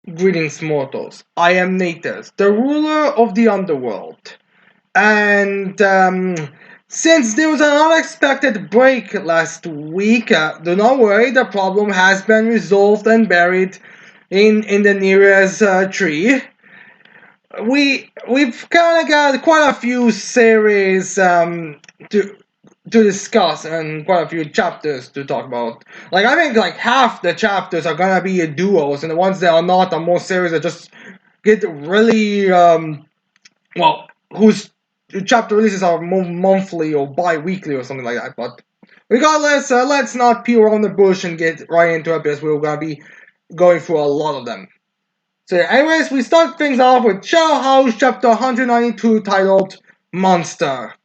Greetings, mortals. I am Natus, the ruler of the underworld. And since there was an unexpected break last week, do not worry, the problem has been resolved and buried in the nearest tree. We've kind of got quite a few series to discuss and quite a few chapters to talk about. Like I think like half the chapters are gonna be duos, and the ones that are not are more series that just get really well whose chapter releases are monthly or bi-weekly or something like that. But regardless, let's not peel around the bush and get right into it because we're gonna be going through a lot of them. So, anyways, we start things off with Shadow House chapter 192 titled Monster.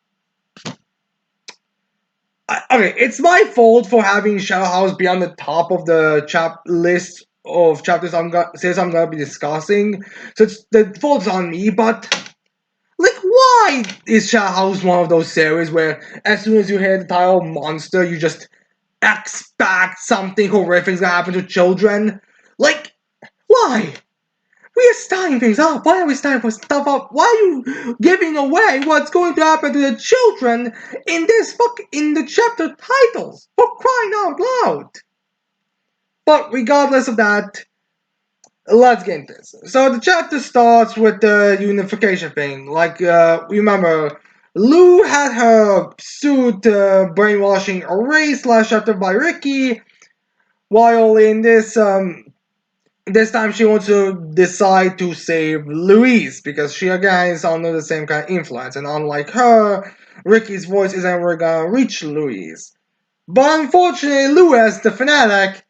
Okay, it's my fault for having Shadow House be on the top of the list of chapters I'm gonna be discussing. So the fault's on me, but like, why is Shadow House one of those series where as soon as you hear the title Monster, you just expect something horrific's gonna happen to children? Like, why? We are starting things up. Why are we starting for stuff up? Why are you giving away what's going to happen to the children in the chapter titles? For crying out loud! But regardless of that, let's get into this. So the chapter starts with the unification thing. Like, remember, Lou had her suit brainwashing erased last chapter by Ricky, while in this time she wants to decide to save Louise because she again is under the same kind of influence, and unlike her, Ricky's voice isn't ever gonna reach Louise. But unfortunately, Louis, the fanatic,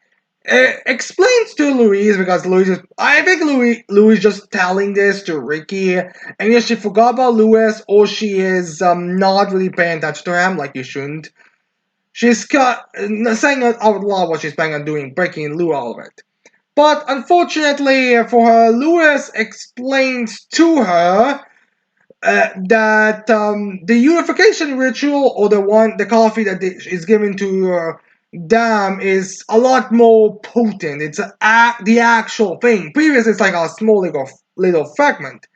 explains to Louise because Louise is. I think Louise just telling this to Ricky, and either she forgot about Louis or she is not really paying attention to him like you shouldn't. She's saying out loud what she's planning on doing, breaking Lou out of it. But unfortunately for her, Lewis explains to her that the unification ritual, or the coffee that is given to them, is a lot more potent. It's the actual thing. Previously, it's like a small little fragment,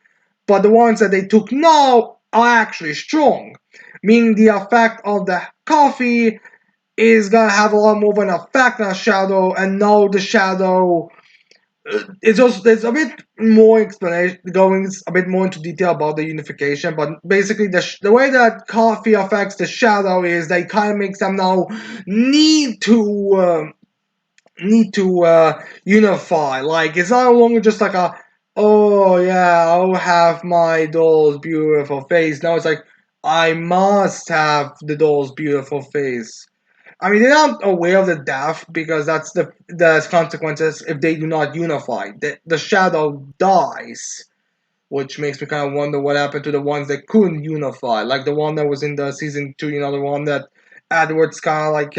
but the ones that they took now are actually strong, meaning the effect of the coffee is gonna have a lot more of an effect on shadow, and now the shadow it's also there's a bit more explanation going a bit more into detail about the unification, but basically the way that coffee affects the shadow is that it kind of makes them now need to unify. Like it's no longer just like a oh yeah I'll have my doll's beautiful face. Now it's like I must have the doll's beautiful face. I mean, they're not aware of the death because that's consequences if they do not unify. The shadow dies, which makes me kind of wonder what happened to the ones that couldn't unify, like the one that was in the season 2. You know, the one that Edward's kind of like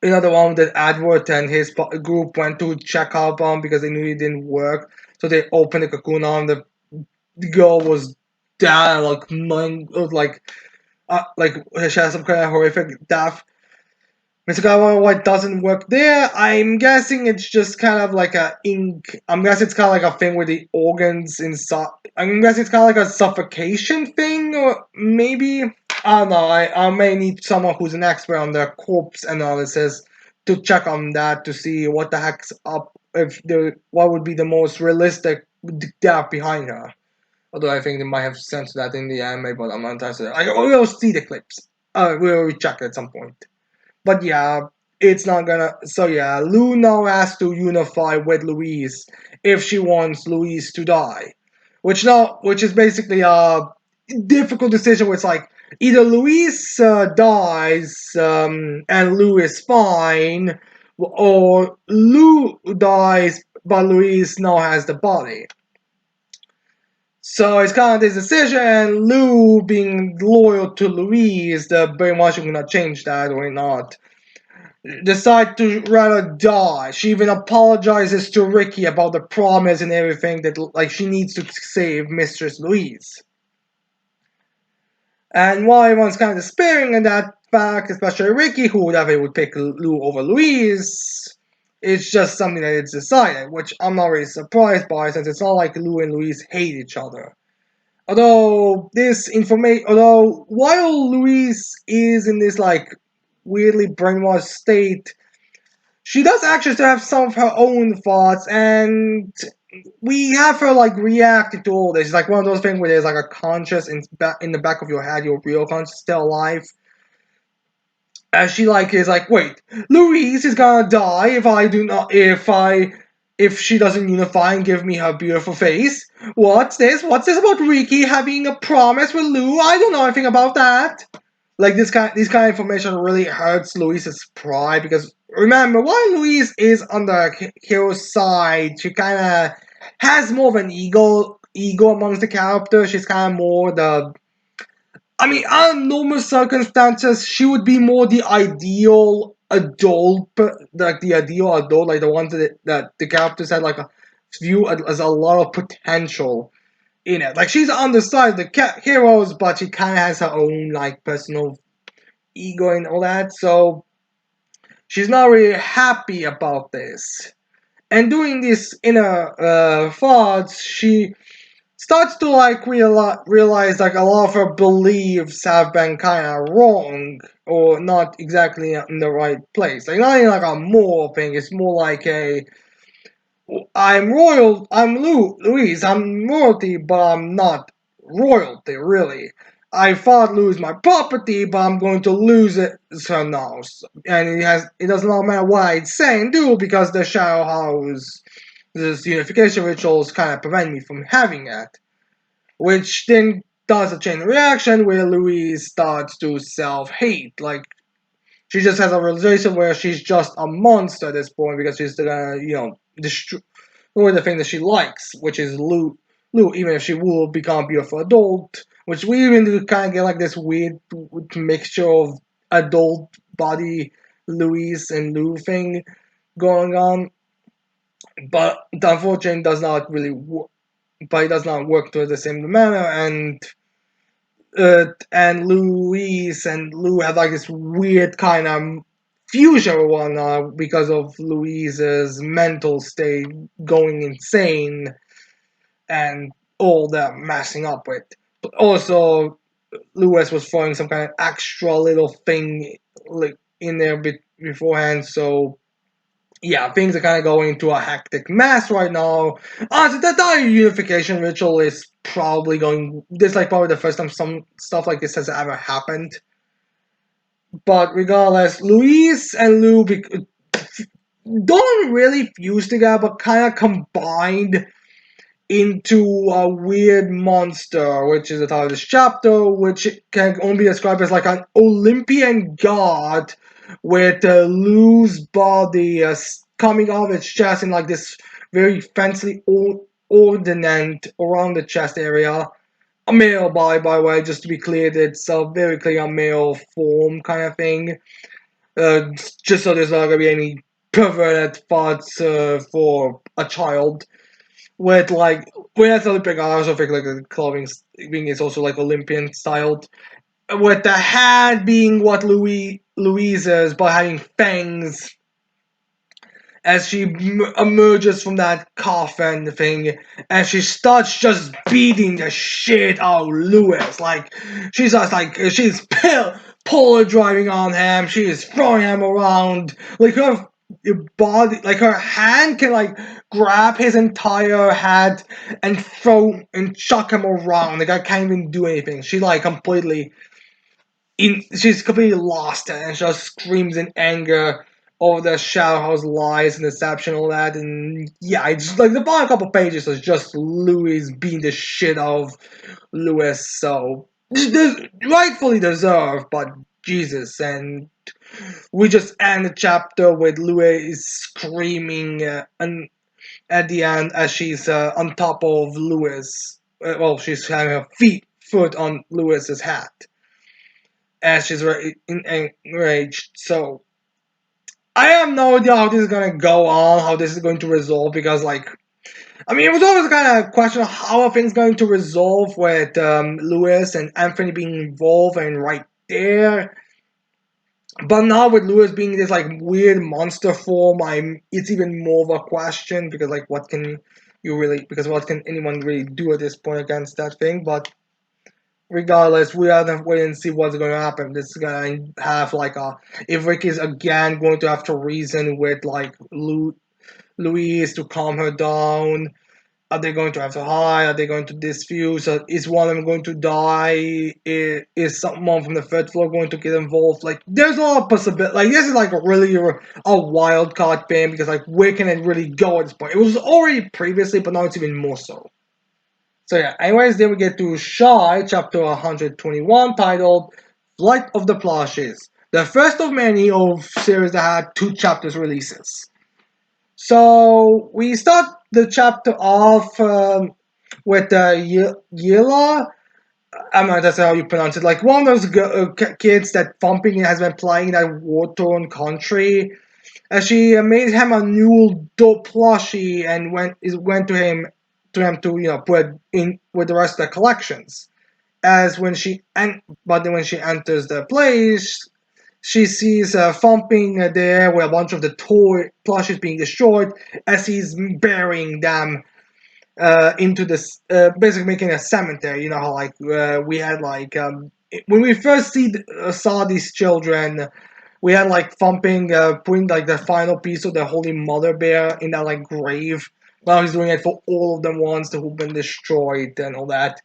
another one that Edward and his group went to check up on because they knew it didn't work. So they opened the cocoon on the girl was dead, like she had some kind of horrific death. Mr. Gawa, what doesn't work there? I'm guessing it's just kind of like a ink. I'm guessing it's kind of like a thing with the organs inside. I'm guessing it's kind of like a suffocation thing, or maybe I don't know. I may need someone who's an expert on the corpse analysis to check on that to see what the heck's up. If the what would be the most realistic death behind her. Although I think they might have censored that in the anime, but I'm not interested. We'll see the clips. We'll check at some point. But yeah, it's not gonna. So yeah, Lou now has to unify with Louise if she wants Louise to die, which is basically a difficult decision. Where it's like either Louise dies and Lou is fine, or Lou dies but Louise now has the body. So it's kind of this decision. Lou being loyal to Louise, the brainwashing will not change that or not decide to rather die. She even apologizes to Ricky about the promise and everything that like she needs to save Mistress Louise. And while everyone's kind of despairing in that fact, especially Ricky, who definitely would pick Lou over Louise, It's just something that it's decided, which I'm not really surprised by since it's not like Lou and Louise hate each other. Although while Louise is in this like weirdly brainwashed state, she does actually still have some of her own thoughts, and we have her like reacting to all this. It's like one of those things where there's like a conscious in the back of your head, your real conscious still alive. As she like is like, wait, Louise is gonna die if I do not if she doesn't unify and give me her beautiful face. What's this? What's this about Ricky having a promise with Lou? I don't know anything about that. Like this kind of information really hurts Louise's pride because remember, while Louise is on the hero's side, she kind of has more of an ego amongst the characters. She's kind of more the under normal circumstances, she would be more the ideal adult, like the ideal adult, like the ones that the characters had like a view as a lot of potential in it. Like she's on the side of the heroes, but she kind of has her own like personal ego and all that. So she's not really happy about this. And doing this inner thoughts, she starts to like realize like a lot of her beliefs have been kind of wrong or not exactly in the right place. Like not even like a moral thing. It's more like I'm Louise. I'm royalty, but I'm not royalty really. I thought lose my property, but I'm going to lose it so now. And it doesn't matter what I say and do because the Shadow House, this unification rituals kind of prevent me from having it, which then does a chain reaction where Louise starts to self-hate. Like she just has a realization where she's just a monster at this point because she's gonna, destroy the thing that she likes, which is Lou. Lou, even if she will become a beautiful adult, which we even do kind of get like this weird mixture of adult body Louise and Lou thing going on, but unfortunately does not really work. But it does not work to the same manner, and Louise and Lou have like this weird kind of fusion with one another because of Louise's mental state going insane and all that messing up with. But also, Lewis was throwing some kind of extra little thing like in there beforehand, so yeah, things are kind of going into a hectic mess right now. Honestly, the entire unification ritual is probably going. This is like probably the first time some stuff like this has ever happened. But regardless, Luis and Lou don't really fuse together, but kind of combined into a weird monster, which is the title of this chapter, which can only be described as like an Olympian god with Lou's body coming out of its chest in like this very fancy ordinate around the chest area. A male body, by the way, just to be clear, it's a very clear male form kind of thing. Just so there's not gonna be any perverted thoughts for a child with like when that's Olympic, I also think like the clothing being is also like Olympian styled. With the hat being what Louise's, but having fangs as she emerges from that coffin thing, and she starts just beating the shit out of Lewis. Like she's just like she's polar driving on him. She is throwing him around. Like her body, like her hand can like grab his entire head and throw and chuck him around. Like I can't even do anything. She like completely she's completely lost and just screams in anger over the Shadow House lies and deception, all that, and yeah, it's just like the final couple pages is just Louis beating the shit out of Lewis, so rightfully deserved, but Jesus, and we just end the chapter with Louis screaming and at the end as she's on top of Lewis. Well, she's having her foot on Lewis's hat as she's enraged. So I have no idea how this is gonna go on, how this is going to resolve, because like it was always kind of a question of how are things going to resolve with Lewis and Anthony being involved and right there. But now with Lewis being this like weird monster form, it's even more of a question because like what can you really because what can anyone really do at this point against that thing? But regardless, we have to wait and see what's going to happen. This is going to have like a if Rick is again going to have to reason with like Louise to calm her down. Are they going to have to hide? Are they going to disfuse? Is one of them going to die? Is someone from the third floor going to get involved? Like, there's a lot of possibility. Like, this is like really a wild card thing because like, where can it really go at this point? It was already previously, but now it's even more so. So yeah. Anyways, then we get to Shy, chapter 121, titled "Flight of the Plushies," the first of many of series that had two chapters releases. So we start the chapter off with Yila. I'm not sure how you pronounce it. Like one of those kids that Thumping has been playing in that war-torn country. And she made him a new dope plushie and went to him to put in with the rest of the collections. As when she but then when she enters the place, she sees Thumping there with a bunch of the toy plushes being destroyed as he's burying them into this, basically making a cemetery. You know how like we had like when we first saw these children, we had like Thumping putting like the final piece of the Holy Mother Bear in that like grave. Now he's doing it for all of them ones who've been destroyed and all that.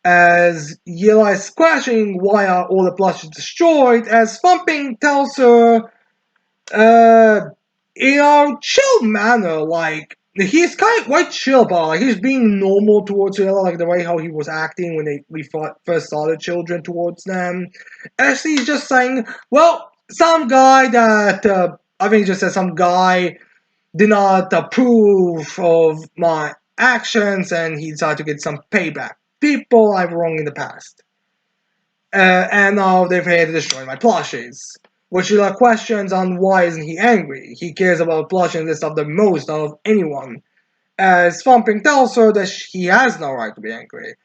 As Yela is questioning why are all the plushes destroyed, as Thumping tells her, uh, in a chill manner, like he's kind of quite chill about, like he's being normal towards Yela, like the way how he was acting when first saw the children towards them. As he's just saying, well, some guy that I think he just said some guy did not approve of my actions, and he decided to get some payback. People I've wronged in the past. And now they've had to destroy my plushies. Which are questions on why isn't he angry. He cares about plushies and this stuff the most out of anyone. As Thumping tells her that he has no right to be angry.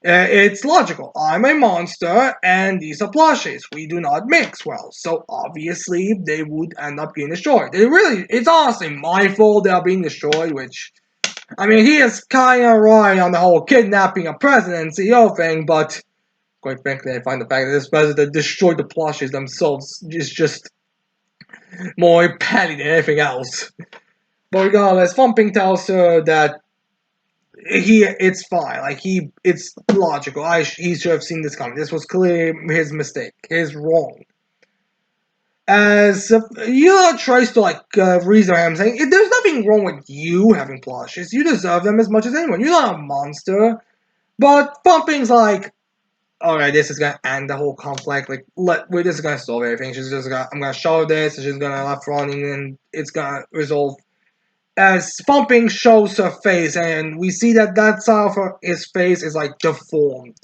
It's logical. I'm a monster, and these are plushies. We do not mix well, so obviously they would end up getting destroyed. It's honestly my fault they are being destroyed, which, I mean, he is kind of right on the whole kidnapping a president and CEO thing, but quite frankly, I find the fact that this president destroyed the plushies themselves is just more petty than anything else. But regardless, Thumping tells her that it's fine. Like it's logical. He should have seen this coming. This was clearly his mistake, his wrong. As Yula tries to like reason him, saying, "There's nothing wrong with you having plushies. You deserve them as much as anyone. You're not a monster." But Thumping's like, "Alright, this is gonna end the whole conflict. Like, we're just gonna solve everything. I'm gonna show this, and she's gonna left running, and it's gonna resolve." As Thumping shows her face, and we see that side of his face is like deformed.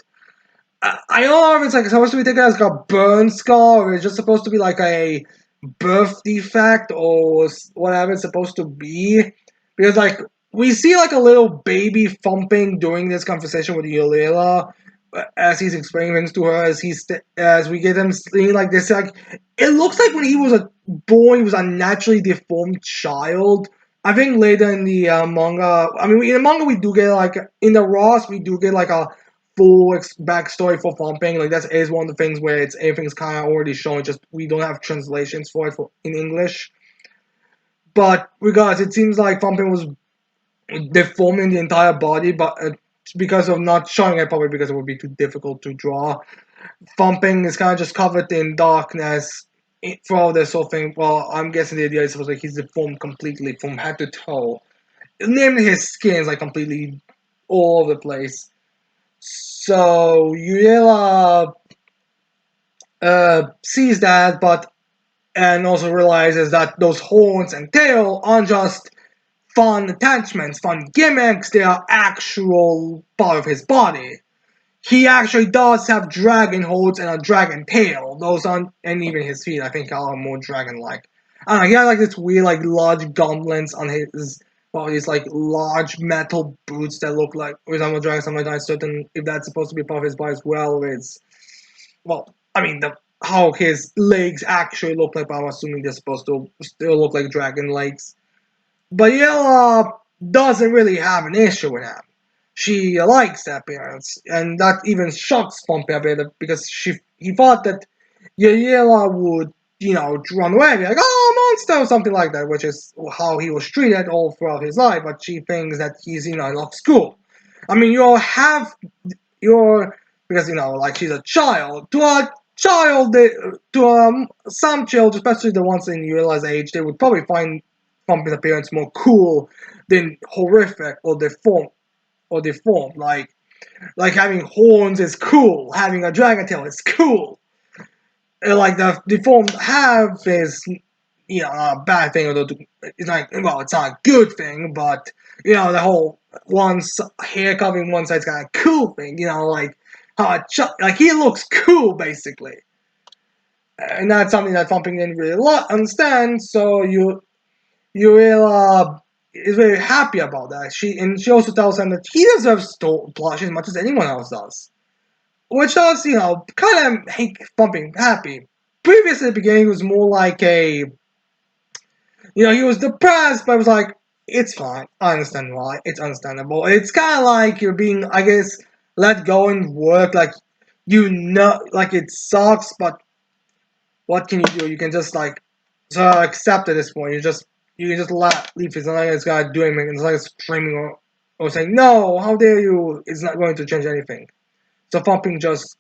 I don't know if it's like supposed to be taken as like a burn scar, or it's just supposed to be like a birth defect, or whatever it's supposed to be. Because like we see like a little baby Thumping during this conversation with Yulila, as he's explaining things to her, as we get him seeing like this, like it looks like when he was born, he was a naturally deformed child. I think later in the manga, I mean, in the manga we do get like in the Ross we do get like a full backstory for Thumping. Like that is one of the things where everything's kind of already shown. Just we don't have translations for it in English. But regardless, it seems like Thumping was deforming the entire body, but because of not showing it, probably because it would be too difficult to draw. Thumping is kind of just covered in darkness throughout this whole thing. Well, I'm guessing the idea is supposed like he's deformed completely from head to toe. Namely, his skin is like completely all over the place. So Yuela sees that, but and also realizes that those horns and tail aren't just fun attachments, fun gimmicks. They are actual part of his body. He actually does have dragon horns and a dragon tail. Those aren't, and even his feet, I think, are more dragon-like. I don't know. He has like this weird, like large gauntlets on his like large metal boots that look like resemble dragons. I'm not certain if that's supposed to be part of his body as well. It's well, I mean, how his legs actually look like. But I'm assuming they're supposed to still look like dragon legs. But Yella doesn't really have an issue with him. She likes the appearance, and that even shocks Pompey a bit because he thought that Yella would, run away, be like, oh, monster, or something like that, which is how he was treated all throughout his life. But she thinks that he's, not cool. I mean, you all have your because like she's a child. To a child, some children, especially the ones in Yuela's age, they would probably find Pumpkin's appearance more cool than horrific or deformed. Like having horns is cool, having a dragon tail is cool. Like the deformed half is a bad thing. Although it's like, well, it's not a good thing, but the whole hair covering one side's kind of cool thing. Like how like he looks cool basically, and that's something that Thumping didn't really understand. So you will is very happy about that. She also tells him that he deserves blush as much as anyone else does, which does kind of make Thumping happy. Previously, at the beginning, it was more like he was depressed, but it was like, it's fine. I understand why. It's understandable. It's kind of like you're being, I guess, let go and work. Like, like it sucks, but what can you do? You can just like accept at this point. You can just leave. It's not like it's gonna do anything. It's not like screaming or saying no. How dare you? It's not going to change anything. So Thumping just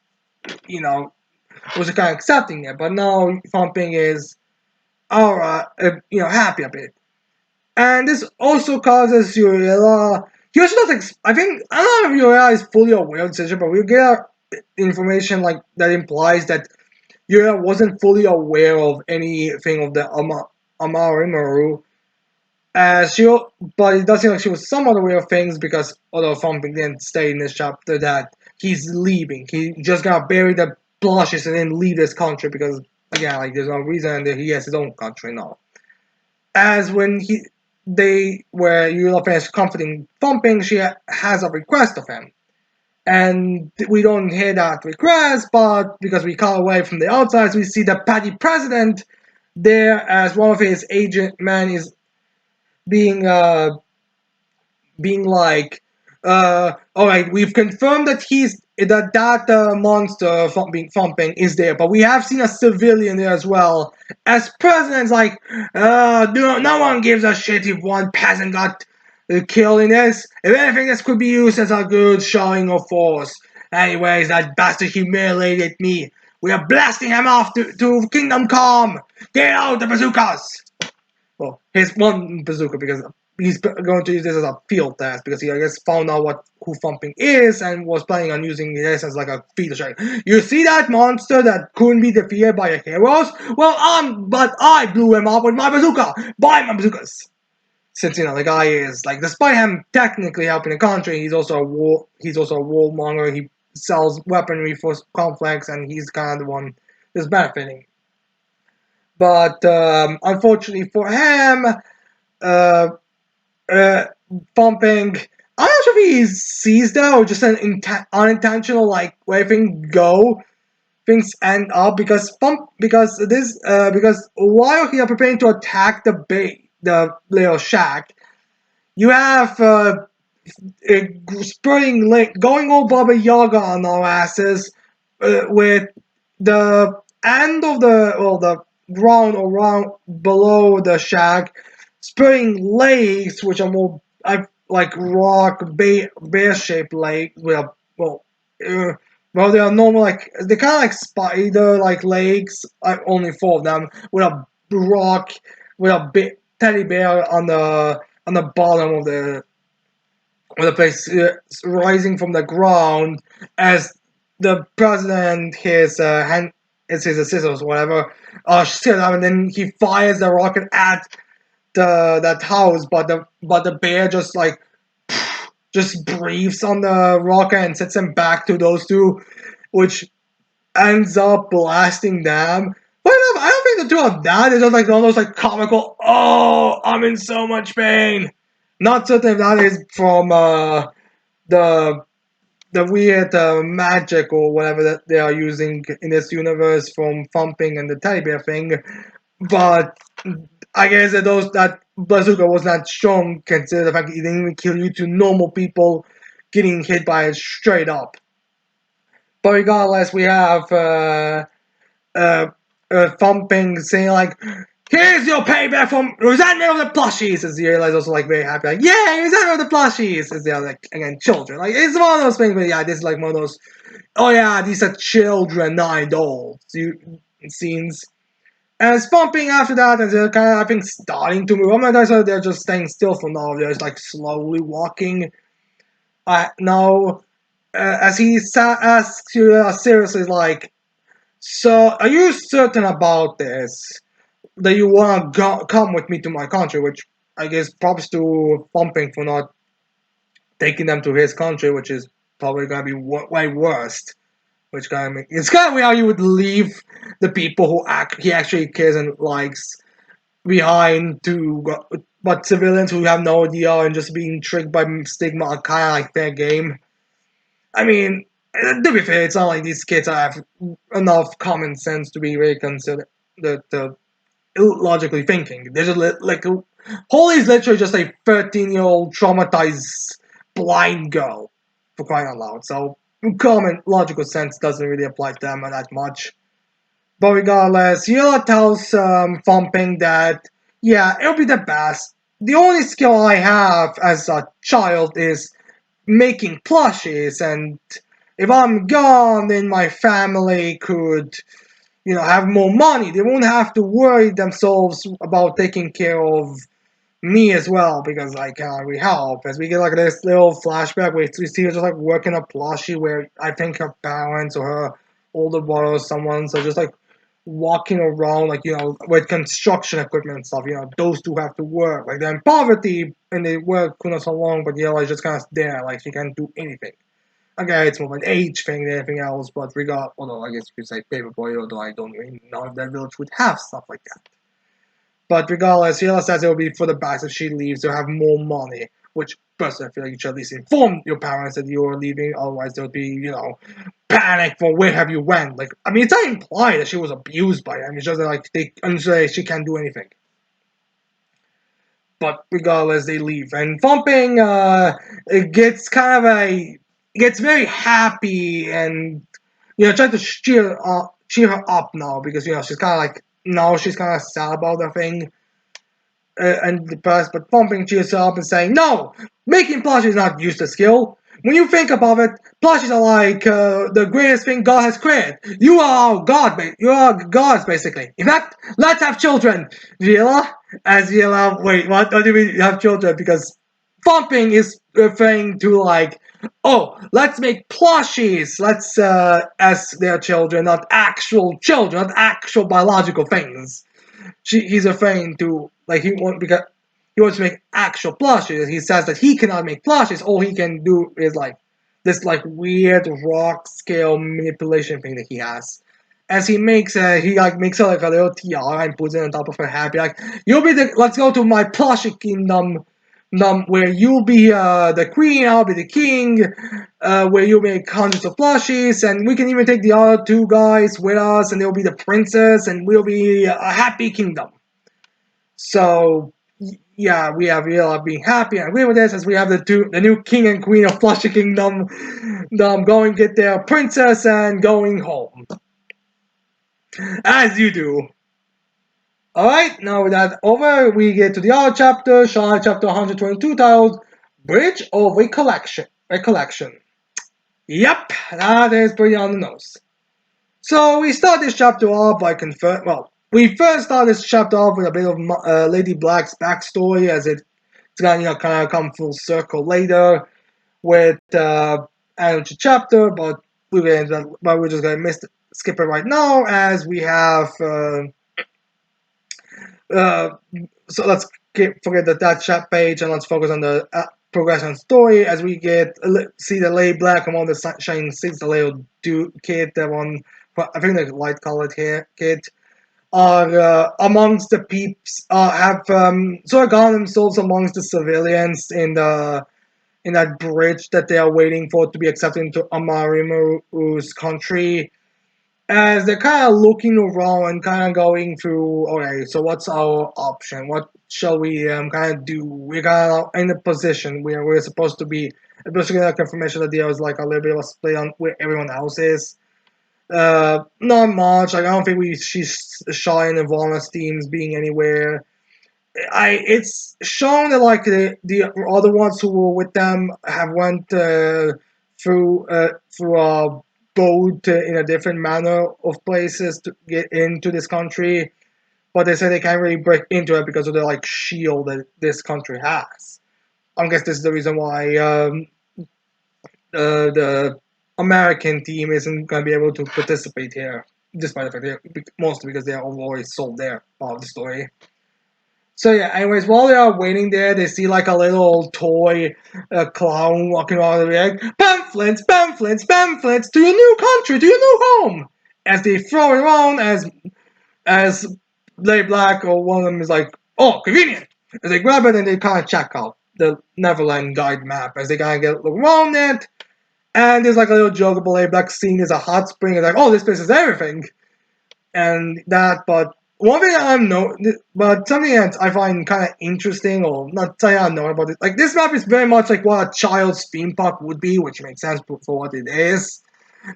was kind of accepting it, but now Thumping is alright, happy a bit. And this also causes Uriela. He also doesn't. I think I don't know if Uriela is fully aware of the situation, but we get information like that implies that Uriela wasn't fully aware of anything of the Amarimaru. But it does seem like she was somewhat aware of things because although Thumping didn't state in this chapter that he's leaving, he just gonna bury the blushes and then leave this country because again, like there's no reason that he has his own country now. As when where Yula finished comforting Thumping, she has a request of him. And we don't hear that request, but because we cut away from the outsides, we see the Paddy president there as one of his agent men is being being like, all right, we've confirmed that that monster thumping is there, but we have seen a civilian there as well. As president's like, no one gives a shit if one peasant got killed in this. If anything, this could be used as a good showing of force. Anyways, that bastard humiliated me. We are blasting him off to Kingdom Come. Get out the bazookas. Well, his one bazooka because he's going to use this as a field test because he, I guess, found out who Thumping is and was planning on using this as like a field check. You see that monster that couldn't be defeated by the heroes? Well, but I blew him up with my bazooka. Buy my bazookas. Since the guy is like, despite him technically helping the country, he's also a warmonger. He sells weaponry for conflicts, and he's kind of the one that's benefiting. But unfortunately for him, uh, Thumping. I'm not sure if he sees that or just an unintentional like where things end up because while he are preparing to attack the little shack, you have spurting link going all Baba Yaga on our asses with the end of the ground around below the shack spurting lakes which are more like rock bear shaped lake with a they are normal like they kind of like spider like lakes only four of them with a rock with a big teddy bear on the bottom of the place rising from the ground as the president his hand it's his assistant or whatever shit and then he fires the rocket at that house but the bear just breathes on the rocket and sets him back to those two which ends up blasting them. But I don't think the two of that is just like one of those like comical. Oh, I'm in so much pain. Not certain if that is from the the weird magic or whatever that they are using in this universe from thumping and the teddy bear thing. But I guess that bazooka was not strong, considering the fact that it didn't even kill you to normal people getting hit by it straight up. But regardless, we have uh, thumping saying like, "Here's your payback from resentment of the plushies." As you realize, also like very happy, like, "Yeah, resentment of the plushies." As they're like again children, like it's one of those things. But yeah, this is like one of those. Oh yeah, these are children, not adults. Scenes. And it's pumping after that, and they're kind of, I think, starting to move. I'm not sure they're just staying still for now. They're just like slowly walking. Now, as he asks you seriously, like, so are you certain about this? That you want to come with me to my country? Which I guess props to Pumping for not taking them to his country, which is probably gonna be way worst. Which kind of it's kind of weird how you would leave the people who he actually cares and likes behind to, but civilians who have no idea and just being tricked by stigma are kind of like their game. I mean, to be fair, it's not like these kids have enough common sense to be really considered the logically thinking. They're just like Holly is literally just a 13-year-old traumatized blind girl for crying out loud. So common logical sense doesn't really apply to them that much. But regardless, Yula tells Thumping that, yeah, it'll be the best. The only skill I have as a child is making plushies, and if I'm gone, then my family could, have more money. They won't have to worry themselves about taking care of me as well because I can't really help. As we get like this little flashback where we see her just like working a plushie where I think her parents or her older brother or someone so just like walking around like with construction equipment and stuff. Those two have to work like they're in poverty and they work not so long, but is just kind of there like she can't do anything. Okay, it's more of an age thing than anything else, but although I guess you could say paperboy, although I don't really know if that village would have stuff like that. But regardless, Sheila says it will be for the best if she leaves to have more money. Which, personally, I feel like you should at least inform your parents that you're leaving. Otherwise, there'll be, panic for where have you went. Like, I mean, it's not implied that she was abused by them. It's just that, like, they say she can't do anything. But regardless, they leave. And Thumping, it gets kind of gets very happy and, try to cheer her up now because, she's kind of like, now she's kind of sad about the thing and depressed, but pumping cheers her up and saying, "No, making plushies is not useless skill. When you think about it, plushies are like the greatest thing God has created. You are God, you are gods, basically. In fact, let's have children, Vila." As Vila, wait, what? What do you mean have children? Because pumping is referring to like, oh, let's make plushies. Let's as their children, not actual children, not actual biological things. He's referring to like because he wants to make actual plushes. He says that he cannot make plushes. All he can do is like this like weird rock scale manipulation thing that he has. As he makes makes her like a little tiara and puts it on top of her head. Be like, you'll be the let's go to my plushie kingdom. Where you'll be the queen, I'll be the king, where you'll make hundreds of plushies, and we can even take the other two guys with us, and they'll be the princess, and we'll be a happy kingdom. So yeah, we have Viola being happy and agree with this as we have the new king and queen of Flushing Kingdom going get their princess and going home. As you do. Alright, now with that over, we get to the other chapter, Shawn chapter 122 titled Bridge of Recollection. Yep, that is pretty on the nose. So we start this chapter off by we first start this chapter off with a bit of Lady Black's backstory as it's gonna kind of come full circle later with another chapter, but we're just gonna skip it right now as we have. Uh, so let's forget that chat page and let's focus on the progression story as we see the Lady Black among the Shining Six, the little kid, that one. I think the light colored hair kid are amongst the peeps have sort of gotten themselves amongst the civilians in the in that bridge that they are waiting for to be accepted into Amarimu's country. As they're kind of looking around and kind of going through, okay, so what's our option? What shall we kind of do? We're kind of in a position where we're supposed to be, especially like confirmation that there was like a little bit of a split on where everyone else is. Not much. Like I don't think we she's Shine and Varna's teams being anywhere. It's shown that like the other ones who were with them have went through a boat in a different manner of places to get into this country, but they say they can't really break into it because of the like shield that this country has. I guess this is the reason why the American team isn't going to be able to participate here, despite the fact that mostly because they are already sold their part of the story. So yeah, anyways, while they are waiting there, they see like a little toy clown walking around. They're like, pamphlets, pamphlets, pamphlets to your new country, to your new home. As they throw it around, as Lay Black or one of them is like, oh, convenient. As they grab it and they kind of check out the Neverland guide map as they kind of get look around it. And there's like a little joke about Lay Black seeing there's a hot spring and like, oh, this place is everything. And that, but one thing but something that I find kind of interesting, or not saying I know about it, like this map is very much like what a child's theme park would be, which makes sense for what it is.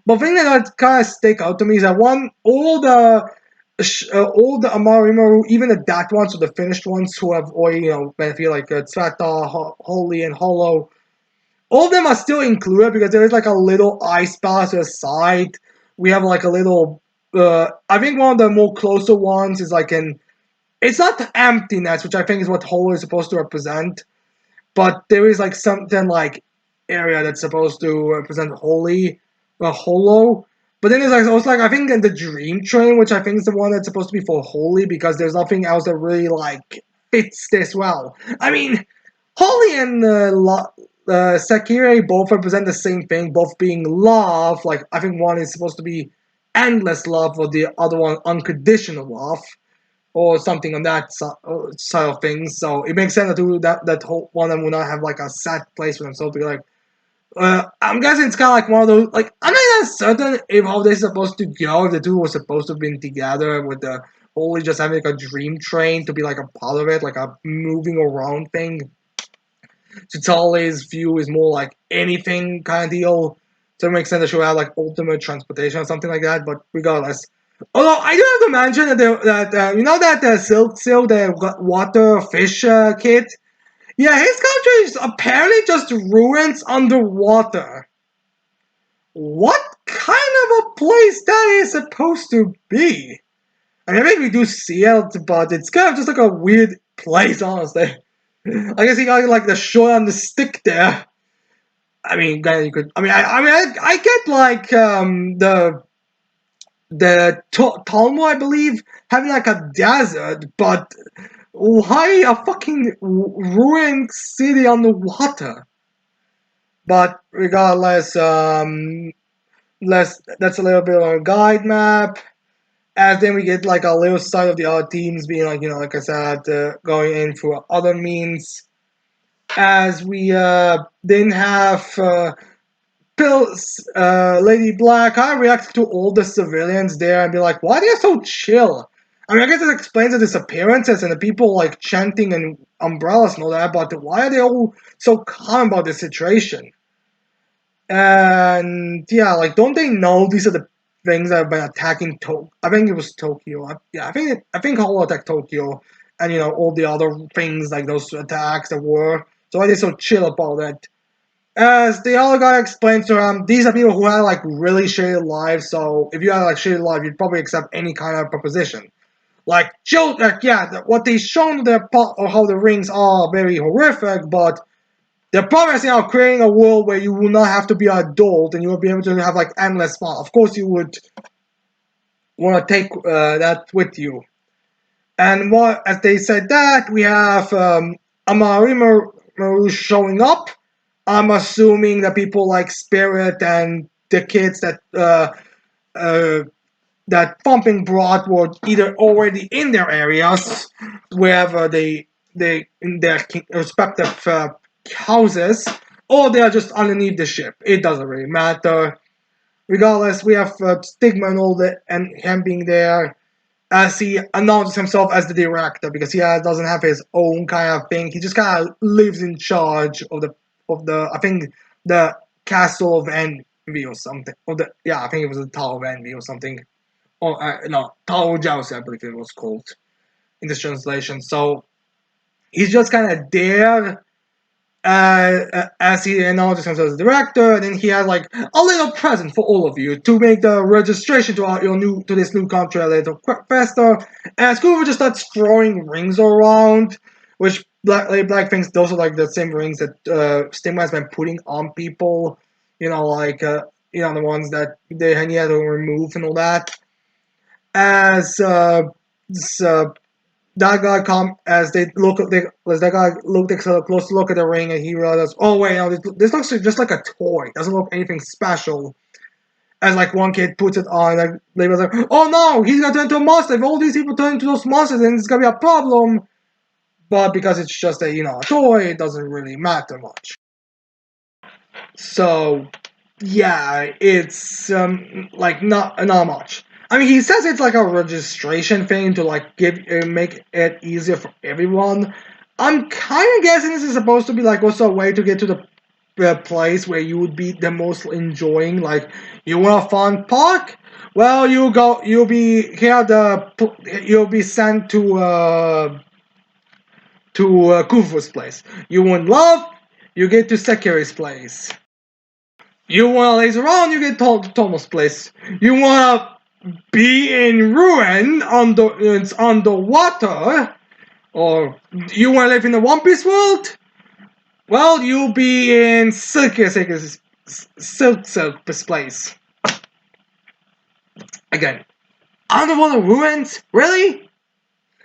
But the thing that kind of stick out to me is that all the Amarimaru, even the dat ones, or the finished ones who have already, been feel like Tsveta, Holy, and Hollow, all of them are still included because there is like a little ice palace to the side. We have like a little. I think one of the more closer ones is like it's not emptiness, which I think is what Hollow is supposed to represent, but there is like something like area that's supposed to represent Hollow. But then there's like also like I think in the Dream Train, which I think is the one that's supposed to be for Holy, because there's nothing else that really like fits this well. I mean, Holy and Sekire both represent the same thing, both being love. Like I think one is supposed to be endless love, or the other one unconditional love, or something on that side of things. So it makes sense that whole one of them will not have like a set place for themselves to be like. I'm guessing it's kind of like one of those. Like I'm not even certain if how they're supposed to go. If the two were supposed to have been together with the Holy just having like a dream train to be like a part of it, like a moving around thing. Totale's view is more like anything kind of deal. So it makes sense that she would have like ultimate transportation or something like that. But regardless, although I do have to mention that you know that Silk the water fish kid. Yeah, his country is apparently just ruins underwater. What kind of a place that is supposed to be? I mean, maybe we do see it, but it's kind of just like a weird place, honestly. I guess he got like the short on the stick there. I mean, you could. I get like the Talmud, I believe, having like a desert, but why a fucking ruined city on the water? But regardless, that's a little bit of a guide map. As then we get like a little side of the other teams being like like I said, going in for other means. As we then have Lady Black, I react to all the civilians there and be like, why are they so chill? I mean, I guess it explains the disappearances and the people like chanting and umbrellas and all that, but why are they all so calm about the situation? And yeah, like, don't they know these are the things that have been attacking Tokyo? I think it was Tokyo. I think Hollow attacked Tokyo, and all the other things like those attacks that were. So why are they so chill about it? As the other guy explains to him, these are people who had like really shitty lives. So if you had like shitty life, you'd probably accept any kind of proposition. Like what they shown their part or how the rings are very horrific, but they're promising out creating a world where you will not have to be an adult and you will be able to have like endless fun. Of course, you would want to take that with you. And as they said that, we have Amarimaru showing up. I'm assuming that people like Spirit and the kids that Pumping brought were either already in their areas, wherever they in their respective houses, or they are just underneath the ship. It doesn't really matter. Regardless, we have Stigma and all that, and him being there as he announces himself as the director because he doesn't have his own kind of thing. He just kind of lives in charge of the I think the Castle of Envy or something. Or the yeah, I think it was the Tower of Envy or something. Or no, Tower of Jealousy, I believe it was called in this translation. So he's just kind of there as he announces himself as director, and then he has like a little present for all of you to make the registration to this new country a little faster. And Scoover just starts throwing rings around, which Black thinks those are like the same rings that Stigma has been putting on people. The ones that he had to remove and all that. As this, that guy come as they look at as that guy takes a close look at the ring and he realizes, oh wait, no, this looks just like a toy. It doesn't look anything special. As like one kid puts it on, like they was like, oh no, he's gonna turn into a monster. If all these people turn into those monsters, then it's gonna be a problem. But because it's just a toy, it doesn't really matter much. So yeah, it's like not much. I mean, he says it's like a registration thing to like make it easier for everyone. I'm kind of guessing this is supposed to be like also a way to get to the place where you would be the most enjoying. Like, you want a fun park? Well, you'll be sent to Kufu's place. You want love? You get to Sekiri's place. You wanna laze around, you get to Tomo's place. You wanna be in ruin it's underwater, or you wanna live in the One Piece world? Well, you'll be in Silk's place. Again, underwater ruins? Really?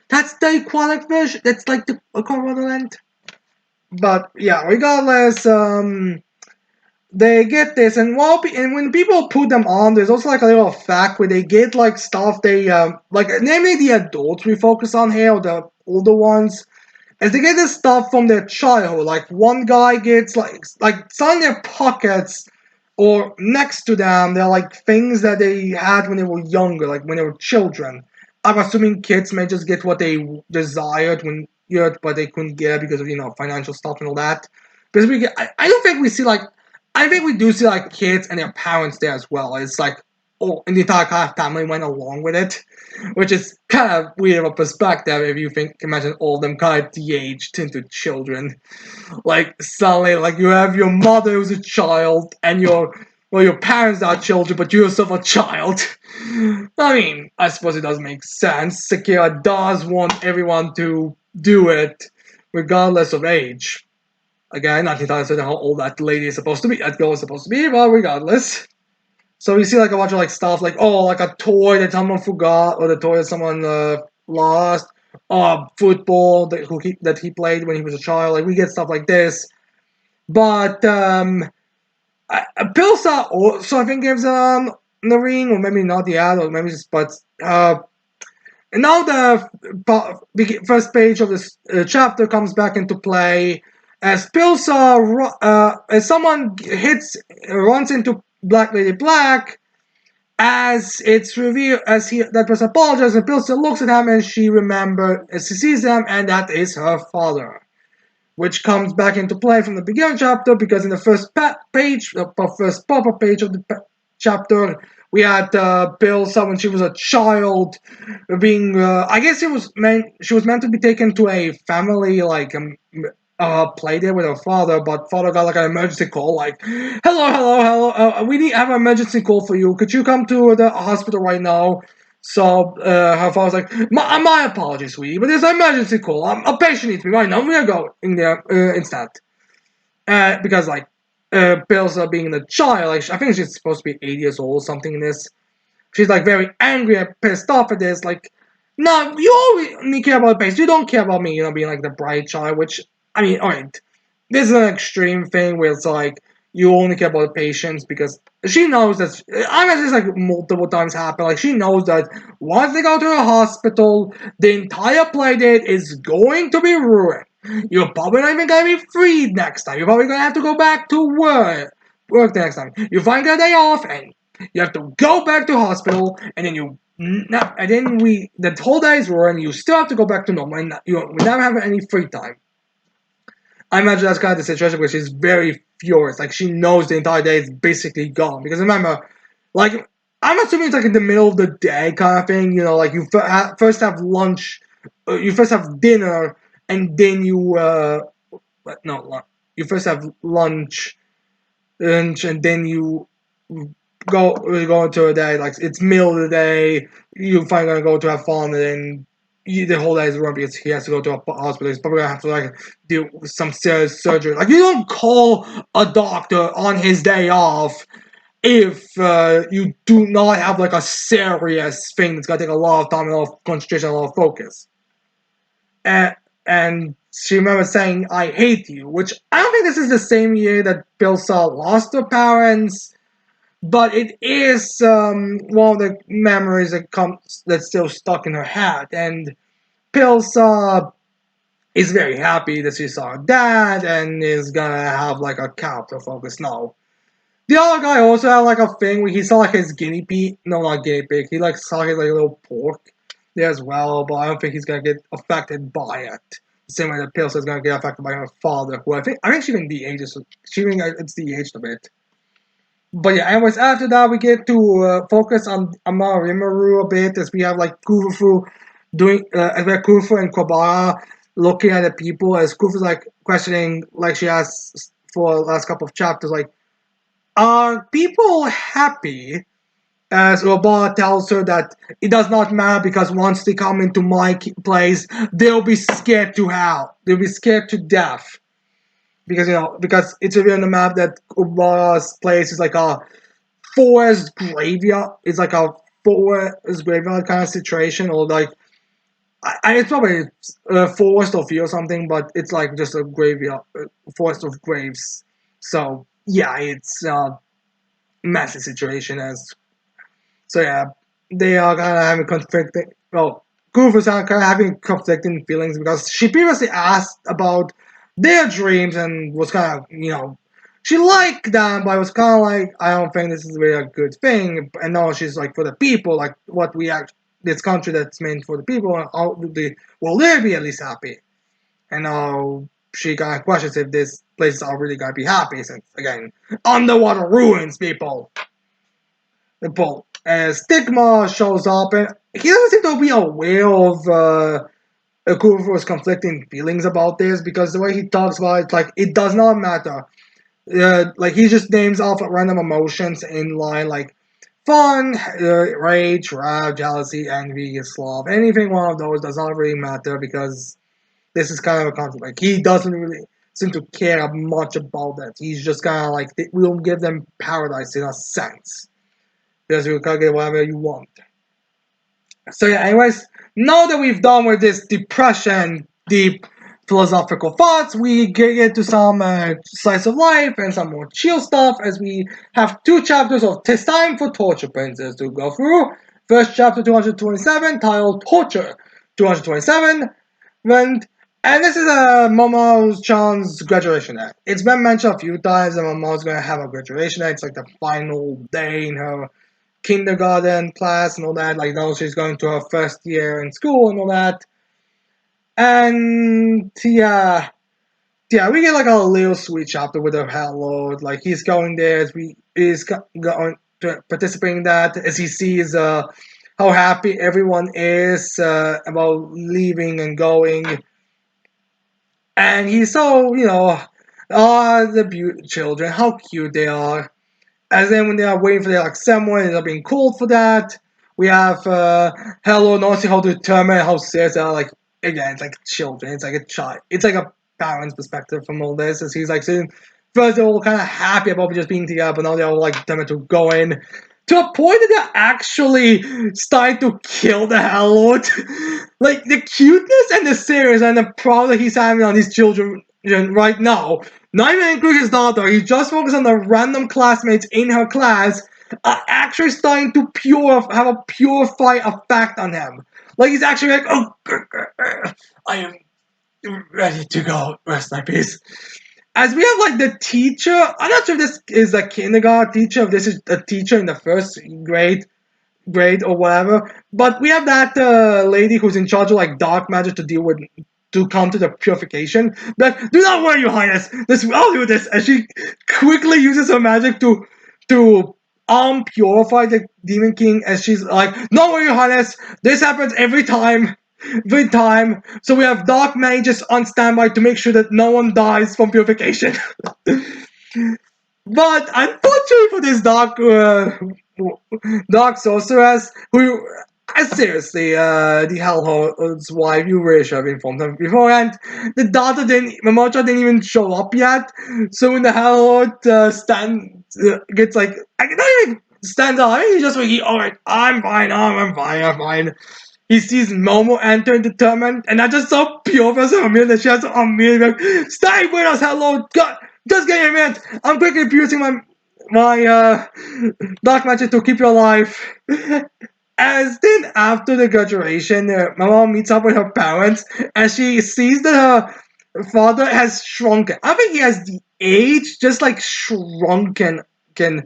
That's the aquatic version? That's like the aquatic land? But yeah, regardless, they get this, and when people put them on, there's also like a little fact where they get like stuff they like, namely the adults we focus on here, or the older ones, as they get this stuff from their childhood. Like, one guy gets like some in their pockets or next to them, they're like things that they had when they were younger, like when they were children. I'm assuming kids may just get what they desired but they couldn't get it because of financial stuff and all that. Because I don't think we see like, I think we do see like kids and their parents there as well. It's like, oh, and the entire kind of family went along with it, which is kind of weird of a perspective if you imagine all of them kind of de-aged into children. Like, suddenly, like, you have your mother who's a child and your parents are children, but you're yourself a child. I mean, I suppose it does make sense. Sekira does want everyone to do it, regardless of age. Again, not entirely certain how old that lady is supposed to be, that girl is supposed to be, but regardless. So you see like a bunch of like stuff like, oh, like a toy that someone forgot, or the toy that someone lost, or football that he played when he was a child. Like, we get stuff like this. But Pilsa also, I think, gives the ring, or maybe not the ad, or maybe just, but and now the first page of this chapter comes back into play as Pilsa, as someone runs into Black Lady Black, as it's revealed, that person apologizes, and Pilsa looks at him, and she sees him, and that is her father. Which comes back into play from the beginning chapter, because in the first page, the first proper page of the chapter, we had Pilsa when she was a child, being I guess she was meant to be taken to a family like play there with her father, but father got like an emergency call, like, hello, we have an emergency call for you. Could you come to the hospital right now? So her father's like, my apologies, sweetie, but there's an emergency call. A patient needs me right now. I'm gonna go in there instant. Because like Pilsa being the child, like, I think she's supposed to be 8 years old or something in this. She's like very angry and pissed off at this. Like, no, you only care about the patient. You don't care about me, being like the bright child. Which, I mean, alright, this is an extreme thing where it's like you only care about the patients, because she knows that. I mean, this like multiple times happen. Like, she knows that once they go to the hospital, the entire play date is going to be ruined. You're probably not even gonna be free next time. You're probably gonna have to go back to work the next time. You find a day off and you have to go back to hospital, and then the whole day is ruined. You still have to go back to normal, and you will never have any free time. I imagine that's kind of the situation where she's very furious. Like she knows the entire day is basically gone. Because remember, like I'm assuming it's like in the middle of the day kind of thing. You know, like you first have lunch, you first have dinner, and then no, you first have lunch, and then you go into a day like it's middle of the day. You finally gonna go to have fun, and then the whole day is ruined because he has to go to a hospital. He's probably gonna have to like do some serious surgery. Like you don't call a doctor on his day off if you do not have like a serious thing that's gonna take a lot of time, a lot of concentration, a lot of focus. And she remembers saying, "I hate you," which I don't think this is the same year that Bilsa lost her parents, but it is one of the memories that's still stuck in her head. And Pilsa is very happy that she saw her dad and is gonna have like a character focus now. The other guy also had like a thing where he saw like his guinea pig. No, not guinea pig. He like saw his like little pork there as well, but I don't think he's gonna get affected by it. The same way that Pilsa is gonna get affected by her father, who I think she even de-ages. She even it's de-aged a bit. But yeah, anyways, after that we get to focus on Amarimaru a bit as we have like Kufufu as we have Kufufu and Kobara looking at the people as Kufu's like questioning like she asked for the last couple of chapters like, are people happy? As Obama tells her that it does not matter because once they come into my place, they'll be scared to hell. They'll be scared to death. Because it's revealed on the map that Obama's place is like a forest graveyard. It's like a forest graveyard kind of situation, or like it's probably a forest of field or something, but it's like just a graveyard, forest of graves. So yeah, it's a messy situation. Yeah, they are kind of having conflicting. Well, Goofus are kind of having conflicting feelings because she previously asked about their dreams and was kind of she liked them, but it was kind of like, I don't think this is really a good thing. And now she's like, for the people, like what we act, this country that's meant for the people, how will they be at least happy? And now she kind of questions if this places are really gonna be happy since again, underwater ruins, people. Stigma shows up, and he doesn't seem to be aware of Kufu's conflicting feelings about this because the way he talks about it, like it does not matter. Like he just names off random emotions in line like fun, rage, wrath, jealousy, envy, love. Anything one of those does not really matter because this is kind of a conflict. Like he doesn't really seem to care much about that. He's just kind of like we'll give them paradise in a sense because you can get whatever you want. So yeah, anyways, now that we've done with this depression, deep philosophical thoughts, we get into some slice of life and some more chill stuff as we have two chapters of Tis Time for Torture Princess to go through. First chapter 227 titled Torture 227 and this is Momo-chan's graduation day. It's been mentioned a few times that Momo's gonna have a graduation day. It's like the final day in her kindergarten class and all that. Like, now she's going to her first year in school and all that. And yeah, we get like a little sweet chapter with her hello. Like he's going there as he's going to participate in that as he sees how happy everyone is about leaving and going, and he's so the children, how cute they are. As then when they are waiting for their like ceremony, they're being called for that. We have Hello noticing how determined, how serious they are. Like again, it's like children. It's like a child. It's like a parent's perspective from all this. As he's like sitting, first they're all kind of happy about just being together, but now they're all like determined to go in. To a point that they're actually starting to kill the Hello. Like the cuteness and the serious and the pride that he's having on his children right now, not even including his daughter, he's just focused on the random classmates in her class, are actually starting to have a purify effect on him. Like he's actually like, oh, I am. ready to go. Rest my peace. As we have like the teacher, I'm not sure if this is a kindergarten teacher, if this is a teacher in the first grade or whatever. But we have that lady who's in charge of like dark magic to deal with to counter the purification. But do not worry, Your Highness. This I'll do this. And she quickly uses her magic to purify the Demon King. And she's like, "No worry, Your Highness. This happens every time." Every time, so we have dark mages on standby to make sure that no one dies from purification. But unfortunately for this dark sorceress, who seriously, the Hellhold's wife, you really should have informed them beforehand. The daughter Momocha didn't even show up yet. So when the Hellhold gets like, I can not even stand up. He's just like, alright, I'm fine, I'm fine. He sees Momo enter determined, and that's just so pure for her that she has to unmute like, stay with us, hello, God, just get your minute. I'm quickly using my dark magic to keep you alive. As then after the graduation, my mom meets up with her parents, and she sees that her father has shrunken. I think he has the age, just like shrunken, can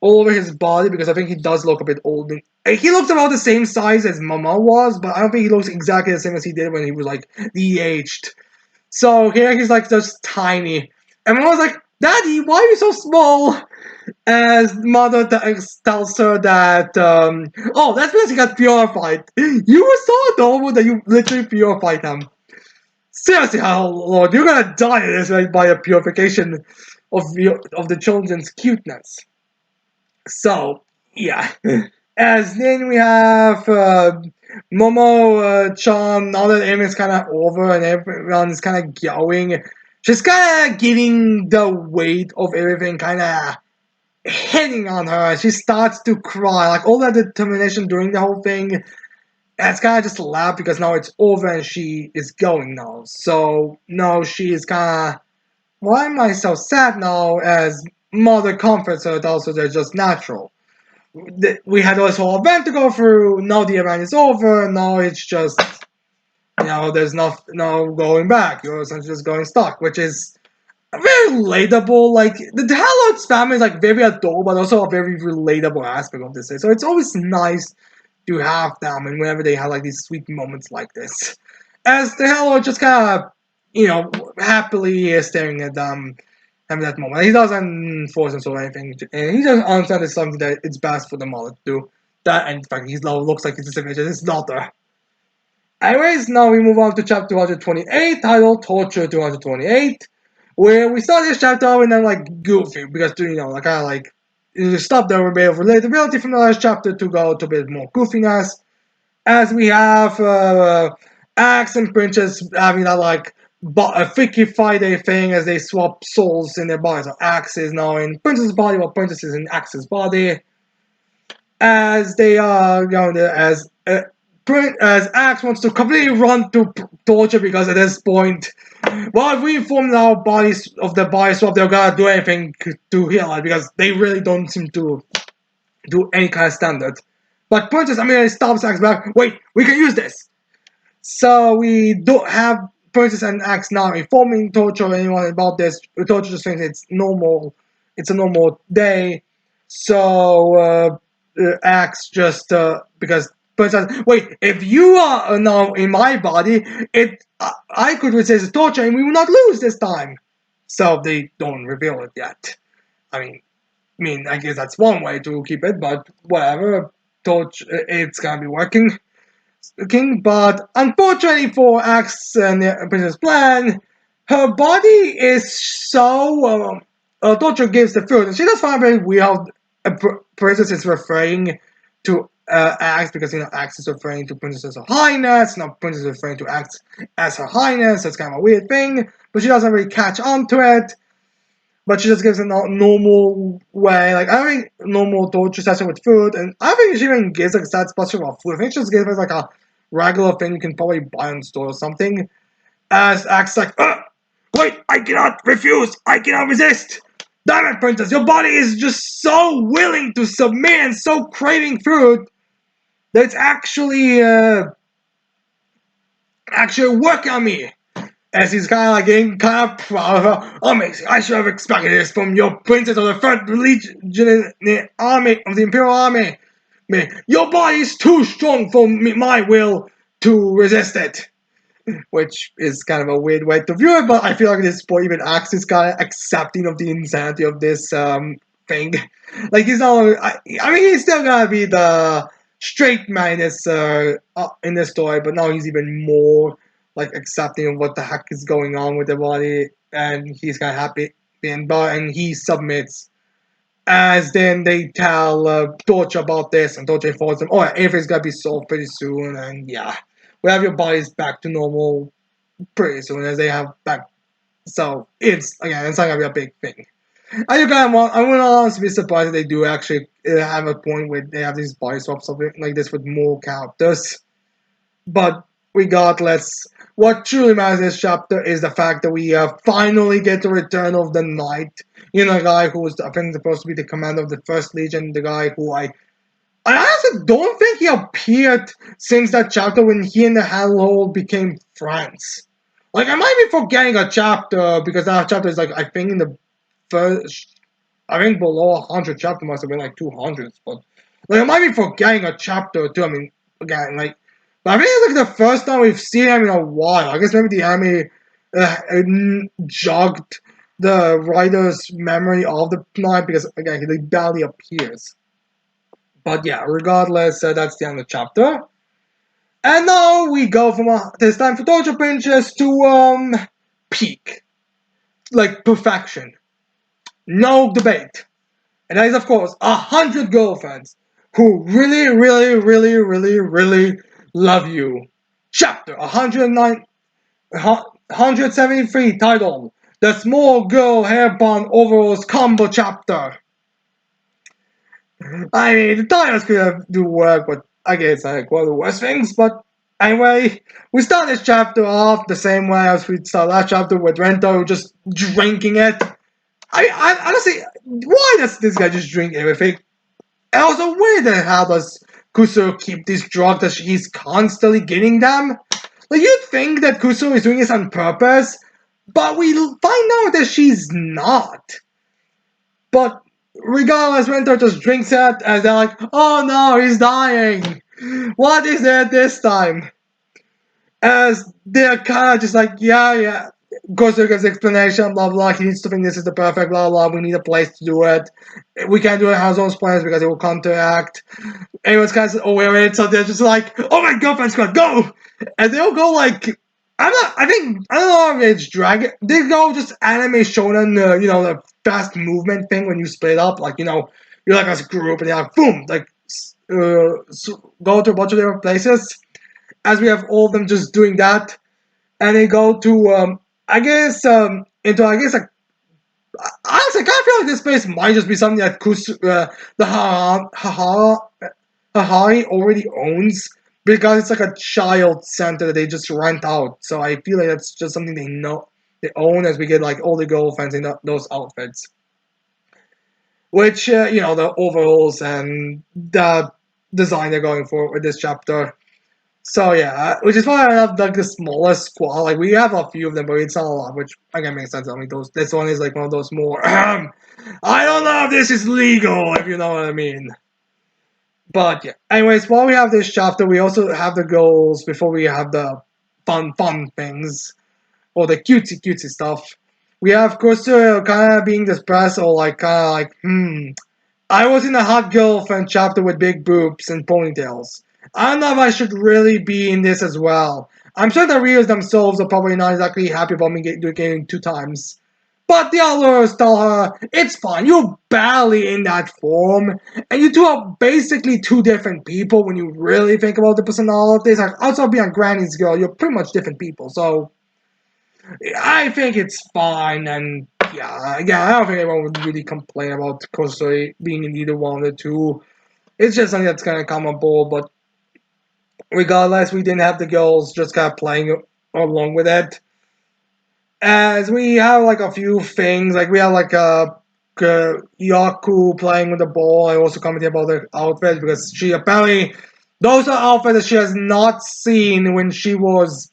all over his body because I think he does look a bit old. He looks about the same size as Mama was, but I don't think he looks exactly the same as he did when he was like de-aged. So here he's like just tiny. And Mama's like, Daddy, why are you so small? As mother tells her that, oh, that's because he got purified. You were so adorable that you literally purified him. Seriously, oh Lord, you're gonna die this way by a purification of the children's cuteness. So, yeah. As then we have Momo Chan, now that everything's kind of over and everyone is kind of going, she's kind of getting the weight of everything kind of hitting on her. She starts to cry, like all that determination during the whole thing. And it's kind of just laugh because now it's over and she is going now. So, no, she is kind of, why am I so sad now? As mother comforts her, also they're just natural. We had this whole event to go through. Now the event is over. Now it's just, there's no going back. You're essentially just going stuck, which is very relatable. Like the Hellot's family is like very adorable, but also a very relatable aspect of this. So it's always nice to have them, and whenever they have like these sweet moments like this, as the Hellot just kind of, happily staring at them having that moment. He doesn't force himself or anything. And he just understands it's something that it's best for the mother to do. That, and in fact, he looks like he's just image of his daughter. Anyways, now we move on to chapter 228, titled Torture 228, where we start this chapter and then like goofy because like kind of like you stop there with a bit of relatability from the last chapter to go to a bit more goofiness, as we have Axe and Princess having that like a Freaky Friday thing as they swap souls in their bodies. So Axe is now in Princess's body while Princess is in Axe's body. As they are going there, as Axe wants to completely run to Torture because at this point, well, if we inform our bodies of the body swap, they're gonna do anything to heal it because they really don't seem to do any kind of standard. But Princess immediately stops Axe back. Wait, we can use this. So we don't have Princess and Axe now informing Torture or anyone about this. Torture just thinks it's normal. It's a normal day. So Axe just because Princess, wait, if you are now in my body, I could resist Torture and we will not lose this time. So they don't reveal it yet. I mean, I guess that's one way to keep it, but whatever. It's gonna be working. But unfortunately for Axe and Princess Plan, her body is so. Torture gives the food, and she does find very weird how Princess is referring to Axe because Axe is referring to Princess as her highness, now Princess is referring to Axe as her highness. So it's kind of a weird thing, but she doesn't really catch on to it. But she just gives a normal way, like I think normal torture session with food, and I think she even gives like a stat special about food. I think she just gives us like a regular thing you can probably buy in the store or something. As Axe like, wait, I cannot refuse, I cannot resist. Damn it, Princess, your body is just so willing to submit and so craving food that it's actually working on me. as he's kind of like getting kind of proud of her. Amazing! I should have expected this from your princess of the Third Legion in the army of the Imperial Army. Your body is too strong for my will to resist it. Which is kind of a weird way to view it, but I feel like this boy even acts is kind of accepting of the insanity of this thing. Like he's not. I mean, he's still gonna be the straight man in this story, but now he's even more like accepting of what the heck is going on with the body, and he's kind of happy being bought, and he submits. As then they tell Torch about this, and Torch informs them, "Oh, everything's gonna be solved pretty soon," and yeah, we have your bodies back to normal pretty soon as they have back. So it's not gonna be a big thing. I do kind of want. I would honestly be surprised if they do actually have a point where they have these body swaps something like this with more characters. But regardless, what truly matters in this chapter is the fact that we finally get the return of the knight. You know, the guy who was I think supposed to be the commander of the First Legion, the guy who I honestly don't think he appeared since that chapter when he and the Hellhole became friends. Like, I might be forgetting a chapter because that chapter is like, I think in the first, I think below 100 chapter must have been like 200s, but like, I might be forgetting a chapter too. I mean, again, like, but I think it's like the first time we've seen him in a while. I guess maybe the anime jogged the writer's memory of the knight because, again, he like, barely appears. But yeah, regardless, that's the end of the chapter. And now we go from this time for Torture Princess to peak, like perfection, no debate. And that is of course 100 girlfriends who really, really, really, really, really love you. Chapter 109, 173 titled The Small Girl Hair Bun Overalls Combo Chapter. I mean, the titles could have do work, but I guess like one of the worst things. But anyway, we start this chapter off the same way as we start last chapter with Rento just drinking it. I honestly, why does this guy just drink everything? And also, where the hell does Kusuro keep these drugs that he's constantly getting them? Like, you'd think that Kusuro is doing this on purpose, but we find out that she's not. But regardless, Rento just drinks it, and they're like, oh no, he's dying. What is it this time? As they're kind of just like, yeah. Goes to his explanation, blah blah. He needs to think this is the perfect, blah blah. We need a place to do it. We can't do it as own plans because it will counteract. Everyone's kind of aware of it, so they're just like, "Oh my girlfriend squad, go!" And they'll go like, I think I don't know if it's dragon. They go just anime shonen, the fast movement thing when you split up, like you're like a group and you're like boom, like go to a bunch of different places. As we have all of them just doing that, and they go to into like honestly, I kind of feel like this place might just be something that the Hahari already owns because it's like a child center that they just rent out. So I feel like that's just something they own as we get like all the girlfriends in those outfits. Which the overalls and the design they're going for with this chapter. So yeah, which is why I have like the smallest squad. Like we have a few of them, but it's not a lot, which again makes sense. I mean, this one is like one of those more. I don't know if this is legal, if you know what I mean. But yeah. Anyways, while we have this chapter, we also have the goals before we have the fun things or the cutesy stuff. We have Kusu kind of being depressed or like kind of like I was in a hot girlfriend chapter with big boobs and ponytails. I don't know if I should really be in this as well. I'm sure the readers themselves are probably not exactly happy about me getting 2 times. But the others tell her, it's fine, you're barely in that form. And you two are basically two different people when you really think about the personalities. Like, outside of being a Granny's girl, you're pretty much different people. So, I think it's fine. And yeah, I don't think anyone would really complain about Kosoi being in either one of the two. It's just something that's kind of come on board, but regardless, we didn't have the girls just kind of playing along with it. As we have like a few things, like we have like Yaku playing with the ball and also commenting about the outfits because she apparently those are outfits that she has not seen when she was.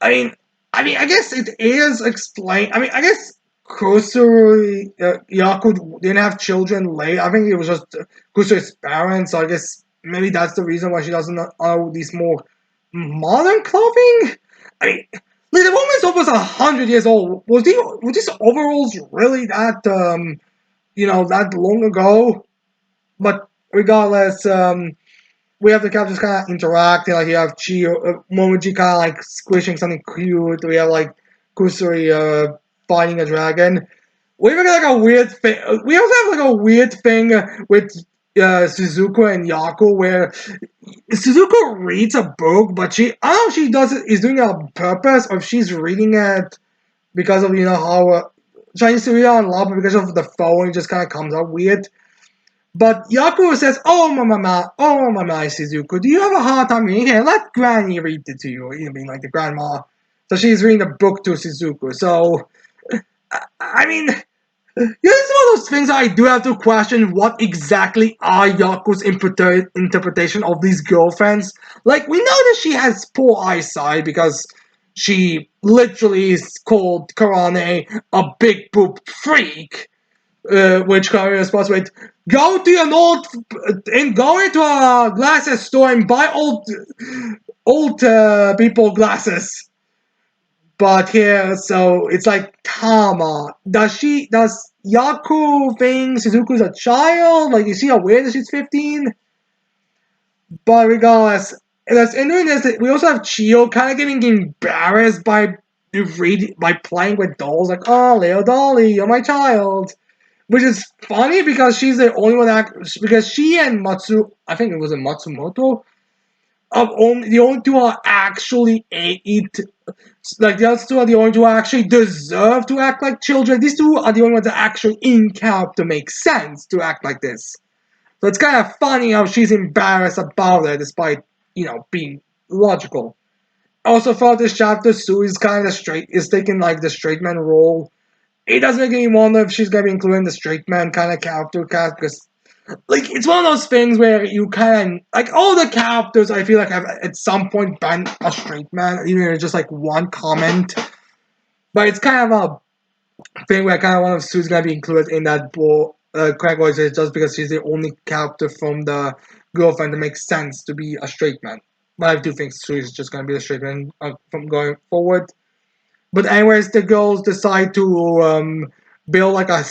I mean, I mean, I guess it is explained. I mean, I guess Kusuri Yaku didn't have children late. I think it was just Kusuri's parents. So I guess maybe that's the reason why she doesn't own these more modern clothing. I mean, like the woman's almost 100 years old. Was these overalls really that that long ago? But regardless, we have the characters kind of interacting. Like you have Momoji kind of like squishing something cute. We have like Kusuri fighting a dragon. We even got like a weird thing. We also have like a weird thing with Suzuka and Yako where Suzuka reads a book, but I don't know if she does it is doing it on purpose or if she's reading it because of how Chinese to read it on love, but because of the phone, it just kind of comes out weird. But Yaku says, oh mama, Shizuku, do you have a hard time reading? Here, let Granny read it to you. You mean like the grandma. So she's reading a book to Shizuku. So, I mean, this is one of those things I do have to question what exactly are Yaku's interpretation of these girlfriends. Like, we know that she has poor eyesight because she literally is called Karane a big boob freak, which corresponds with go to an old and go into a glasses store and buy old people glasses. But here, so it's like Tama. Does Yaku think Suzuku's a child? Like, is she aware that she's 15? But regardless, in doing this, we also have Chio kind of getting embarrassed by playing with dolls. Like, oh, little dolly, you're my child. Which is funny because she's the only one because she and I think it was a Matsumoto, the only two are actually like the other two are the only two who actually deserve to act like children. These two are the only ones that actually in character make sense to act like this. So it's kind of funny how she's embarrassed about it despite, being logical. Also throughout this chapter, Sue is kind of is taking like the straight man role. It doesn't make me wonder if she's gonna be including the straight man kind of character cast because, like, it's one of those things where you kind of like all the characters. I feel like have at some point been a straight man, even if it's just like one comment. But it's kind of a thing where I kind of wonder if Sue's gonna be included in that category just because she's the only character from the girlfriend that makes sense to be a straight man. But I do think Sue is just gonna be a straight man from going forward. But anyways, the girls decide to build like a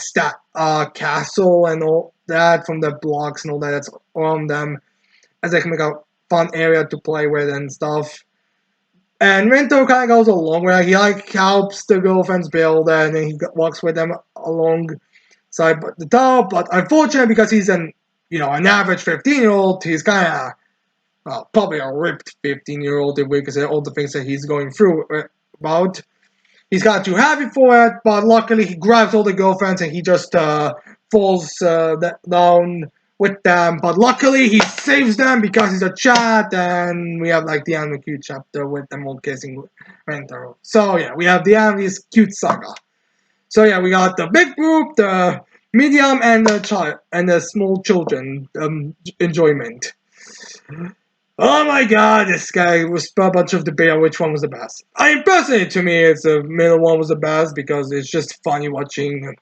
castle and all that from the blocks and all that's on them, as they can make a fun area to play with and stuff. And Rinto kind of goes along with it. He like helps the girlfriends build and then he walks with them alongside the top. But unfortunately, because he's an average 15-year-old, he's kind of probably a ripped 15-year-old if we consider all the things that he's going through about. He's got too happy for it, but luckily he grabs all the girlfriends and he just falls down with them. But luckily he saves them because he's a chat, and we have like the anime cute chapter with them all kissing Rentaro. So yeah, we have the anime cute saga. So yeah, we got the big group, the medium, and the child and the small children enjoyment. Oh my god, this guy was a bunch of debate on which one was the best. I mean, personally, to me, it's the middle one was the best because it's just funny watching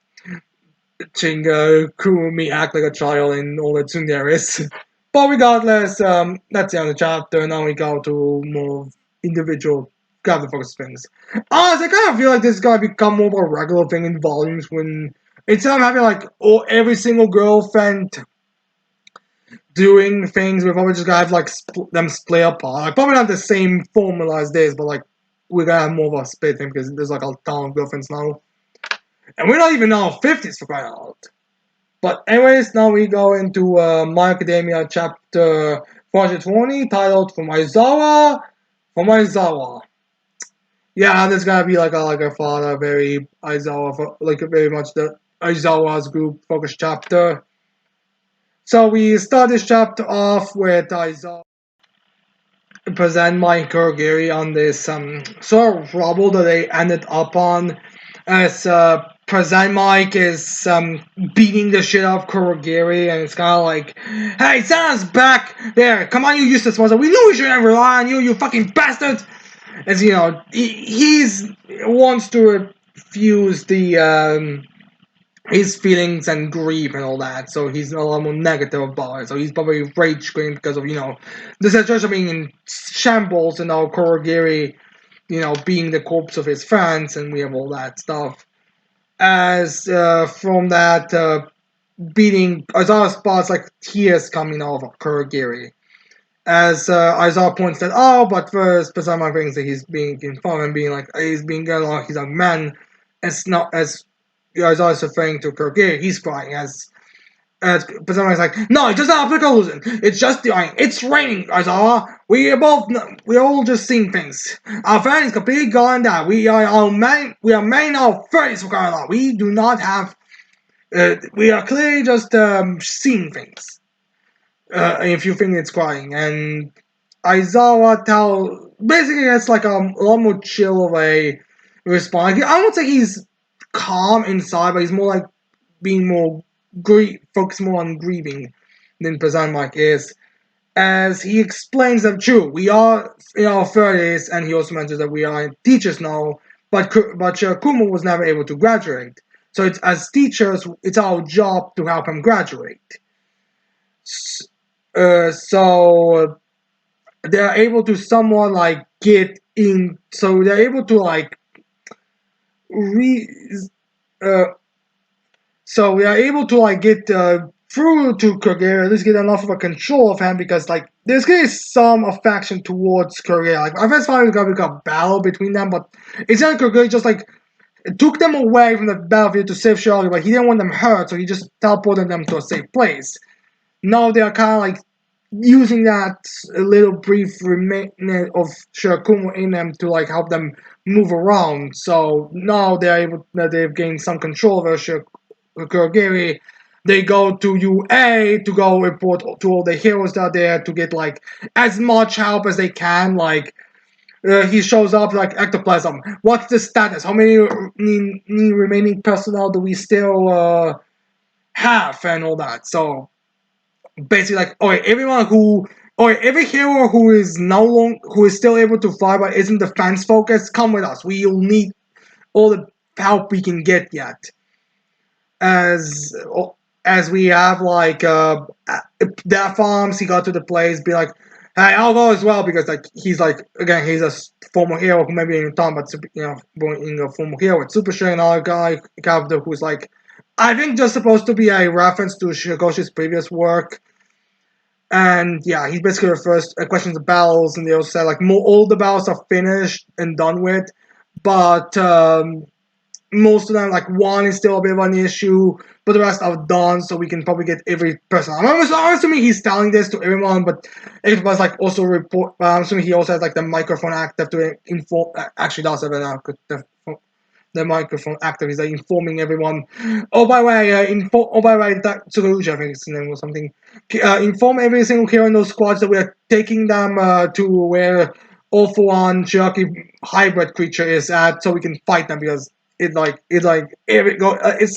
Kurumi act like a child in all the tsunderes. But regardless, that's the end of the chapter. Now we go to more individual character focus things. Honestly, I kind of feel like this is gonna become more of a regular thing in volumes when instead of having like every single girlfriend doing things, we're probably just gonna have like them split apart. Like, probably not the same formula as this, but like we're gonna have more of a split thing because there's like a ton of girlfriends now, and we're not even now 50s for crying out. But anyways, now we go into My Academia chapter 420 titled "From Aizawa." Yeah, there's gonna be like a father, very Aizawa, like very much the Aizawa's group focus chapter. So we start this chapter off with Aizawa present my Kurogiri on this sort of rubble that they ended up on, as present Mike is beating the shit out of Kurogiri, and it's kind of like, hey, Santa's back there, come on, you useless ones, we knew we shouldn't rely on you, you fucking bastards. as you know, he's wants to refuse the his feelings and grief and all that. So he's a lot more negative about it. So he's probably rage quitting because of the situation being in shambles and now Kurogiri, being the corpse of his friends, and we have all that stuff. As from that beating, Aizawa spots like tears coming out of Kurogiri. As Aizawa points that, oh, but first, Pasama thinks that he's being informed and being like, he's being he's a man. It's not as Aizawa is referring to Kurogiri, he's crying as Pasama is like, no, it's just not a illusion. It's just the rain. It's raining, Aizawa. We're all just seeing things. Our friend is completely gone down. We are made our friends for crying out. We do not have. We are clearly just seeing things. If you think it's crying, and Aizawa basically it's like a lot more chill of a response. Like, I don't say he's calm inside, but he's more like being more focused more on grieving than Mike is. As he explains that true, we are in our 30s, and he also mentions that we are teachers now, but Kuma was never able to graduate. So it's as teachers, it's our job to help him graduate. So they're able to somewhat like get in. So they're able to like uh, so we are able to like get through to Kogera, at least get enough of a control of him because like there's gonna be some affection towards Kogera. Like I first thought it was gonna be a battle between them, but it's not Kogera just like took them away from the battlefield to save Charlie, but he didn't want them hurt, so he just teleported them to a safe place. Now they are kind of like using that little brief remnant of Shirakumo in them to like help them move around. So now they've gained some control over Kurogiri. They go to UA to go report to all the heroes that are there to get like as much help as they can. Like he shows up like ectoplasm. What's the status? How many remaining personnel do we still have and all that? So basically like every hero who is who is still able to fly but isn't defense focused, come with us. We'll need all the help we can get yet. As we have like that farms, he got to the place, be like, hey, I'll go as well because like he's like again he's a former hero who maybe in time but in a former hero with Super Saiyan, another guy character who's like I think just supposed to be a reference to Shigoshi's previous work. And yeah, he basically refers questions the battles, and they also say like all the battles are finished and done with, but most of them like one is still a bit of an issue, but the rest are done, so we can probably get every person. I'm assuming he's telling this to everyone, but everybody's like also report. I'm assuming he also has like the microphone active to inform. Actually, does have the microphone active. He's like informing everyone. Oh, by the way, by the way, that Tsuruja, I think his name or something. Inform every single hero in those squads that we are taking them to where All For One Cherokee hybrid creature is at, so we can fight them because it's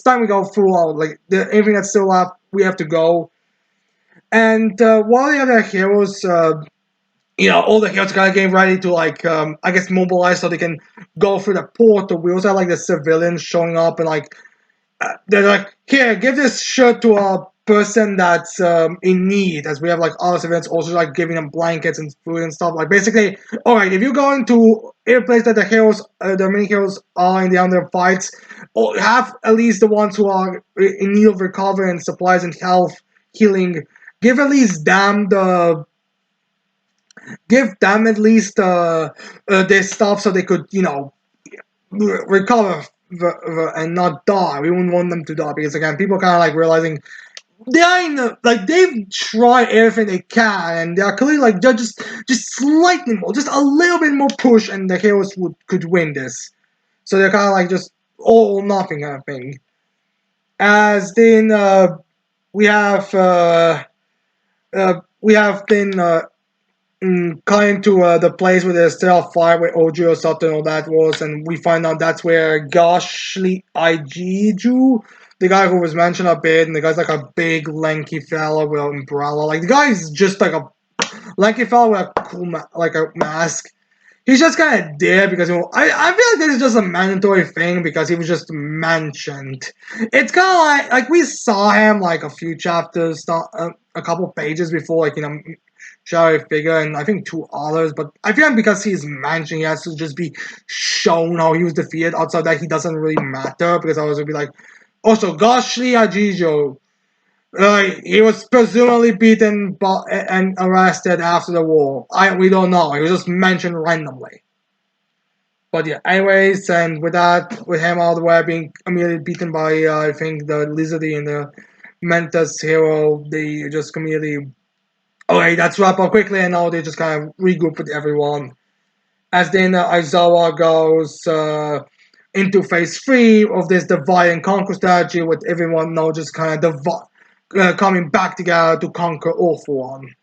time we go full out. Like everything that's still left, we have to go. And while the other heroes all the heroes gotta get ready to like I guess mobilize so they can go through the portal. We also have like the civilians showing up and like they're like, here, give this shirt to a person that's in need, as we have like other civilians also like giving them blankets and food and stuff. Like basically, alright, if you go into a place that the main heroes are in the under fights, or have at least the ones who are in need of recovery and supplies and health healing, give at least them the give them at least their stuff so they could recover and not die. We wouldn't want them to die because again, people kind of like realizing they've tried everything they can and they're clearly like they're just slightly more, just a little bit more push, and the heroes could win this. So they're kind of like just all or nothing kind of thing. As then we have been coming to the place where there's still a fire where Ojo Sato and all that was, and we find out that's where Gashly Aijiju, the guy who was mentioned a bit, and the guy's like a big lanky fella with an umbrella. Like the guy's just like a lanky fella with a cool like a mask. he's just kind of there because I feel like this is just a mandatory thing because he was just mentioned. It's kind of like we saw him like a few chapters, a couple pages before, like Sheriff Figure and I think two others. But I feel like because he's mentioned, he has to just be shown how he was defeated. Outside that, he doesn't really matter because I was gonna be like, also Gashly Ajijo. He was presumably beaten and arrested after the war. We don't know. He was just mentioned randomly. But yeah, anyways, and with that, with him out of the way, being immediately beaten by I think the Lizardy and the Mentos hero, they just immediately okay, that's wrap up quickly, and now they just kind of regroup with everyone. As then Aizawa goes into phase 3 of this divide and conquer strategy, with everyone now just kind of coming back together to conquer all for one.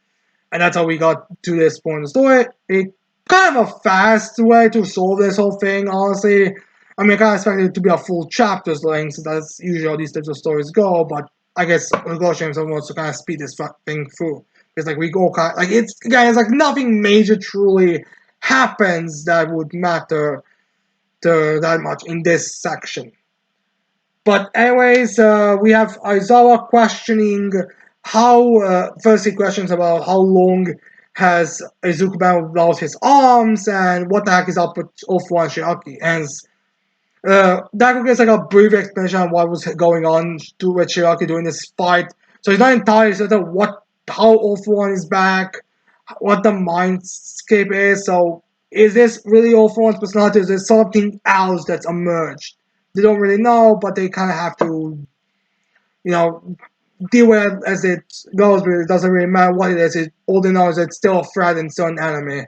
And that's how we got to this point in the story. It kind of a fast way to solve this whole thing, honestly. I mean, I kind of expected it to be a full chapter's length, so that's usually how these types of stories go, but I guess Goshen wants to kind of speed this thing through. It's like we go kind of, like, it's, again, it's like nothing major truly happens that would matter to that much in this section. But anyways, we have Aizawa questioning firstly questions about how long has Izuku been without his arms and what the heck is up with Ofu and Shiaki. And Daku gets like a brief explanation on what was going on with Shiaki during this fight. So he's not entirely certain how Ofu is back, what the mindscape is. So is this really Ofu's personality? Is there something else that's emerged? They don't really know, but they kind of have to, you know, deal with it as it goes. But it doesn't really matter what it is. All they know is it's still a threat and still an enemy.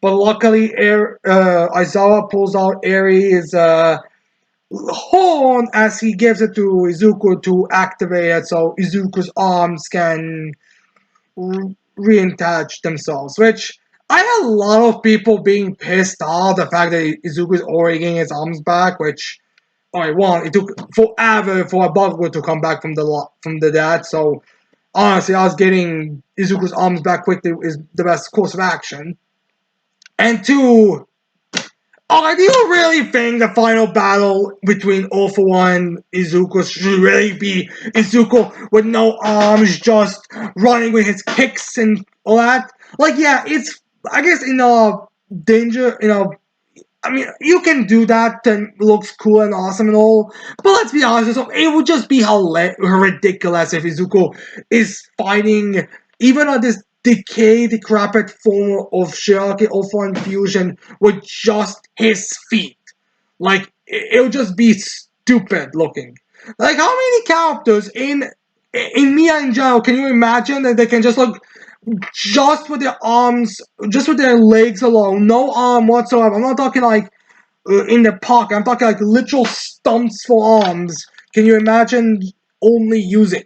But luckily, Aizawa pulls out Aries' horn as he gives it to Izuku to activate it, so Izuku's arms can reattach themselves. Which I had a lot of people being pissed off the fact that Izuku's already getting his arms back, which alright, one, it took forever for a Bakugo to come back from the dead. So honestly, I was getting Izuku's arms back quickly is the best course of action. And two, do you really think the final battle between All For One and Izuku should really be Izuku with no arms, just running with his kicks and all that? Like, yeah, it's, I guess, in a danger, I mean, you can do that and looks cool and awesome and all, but let's be honest, it would just be ridiculous if Izuku is fighting even on this decayed, decrepit form of Shiaki Alpha Infusion with just his feet. Like, it would just be stupid looking. Like, how many characters in Mia in general can you imagine that they can just look just with their arms, just with their legs alone, no arm whatsoever? I'm not talking like in the pocket. I'm talking like literal stumps for arms. Can you imagine only using?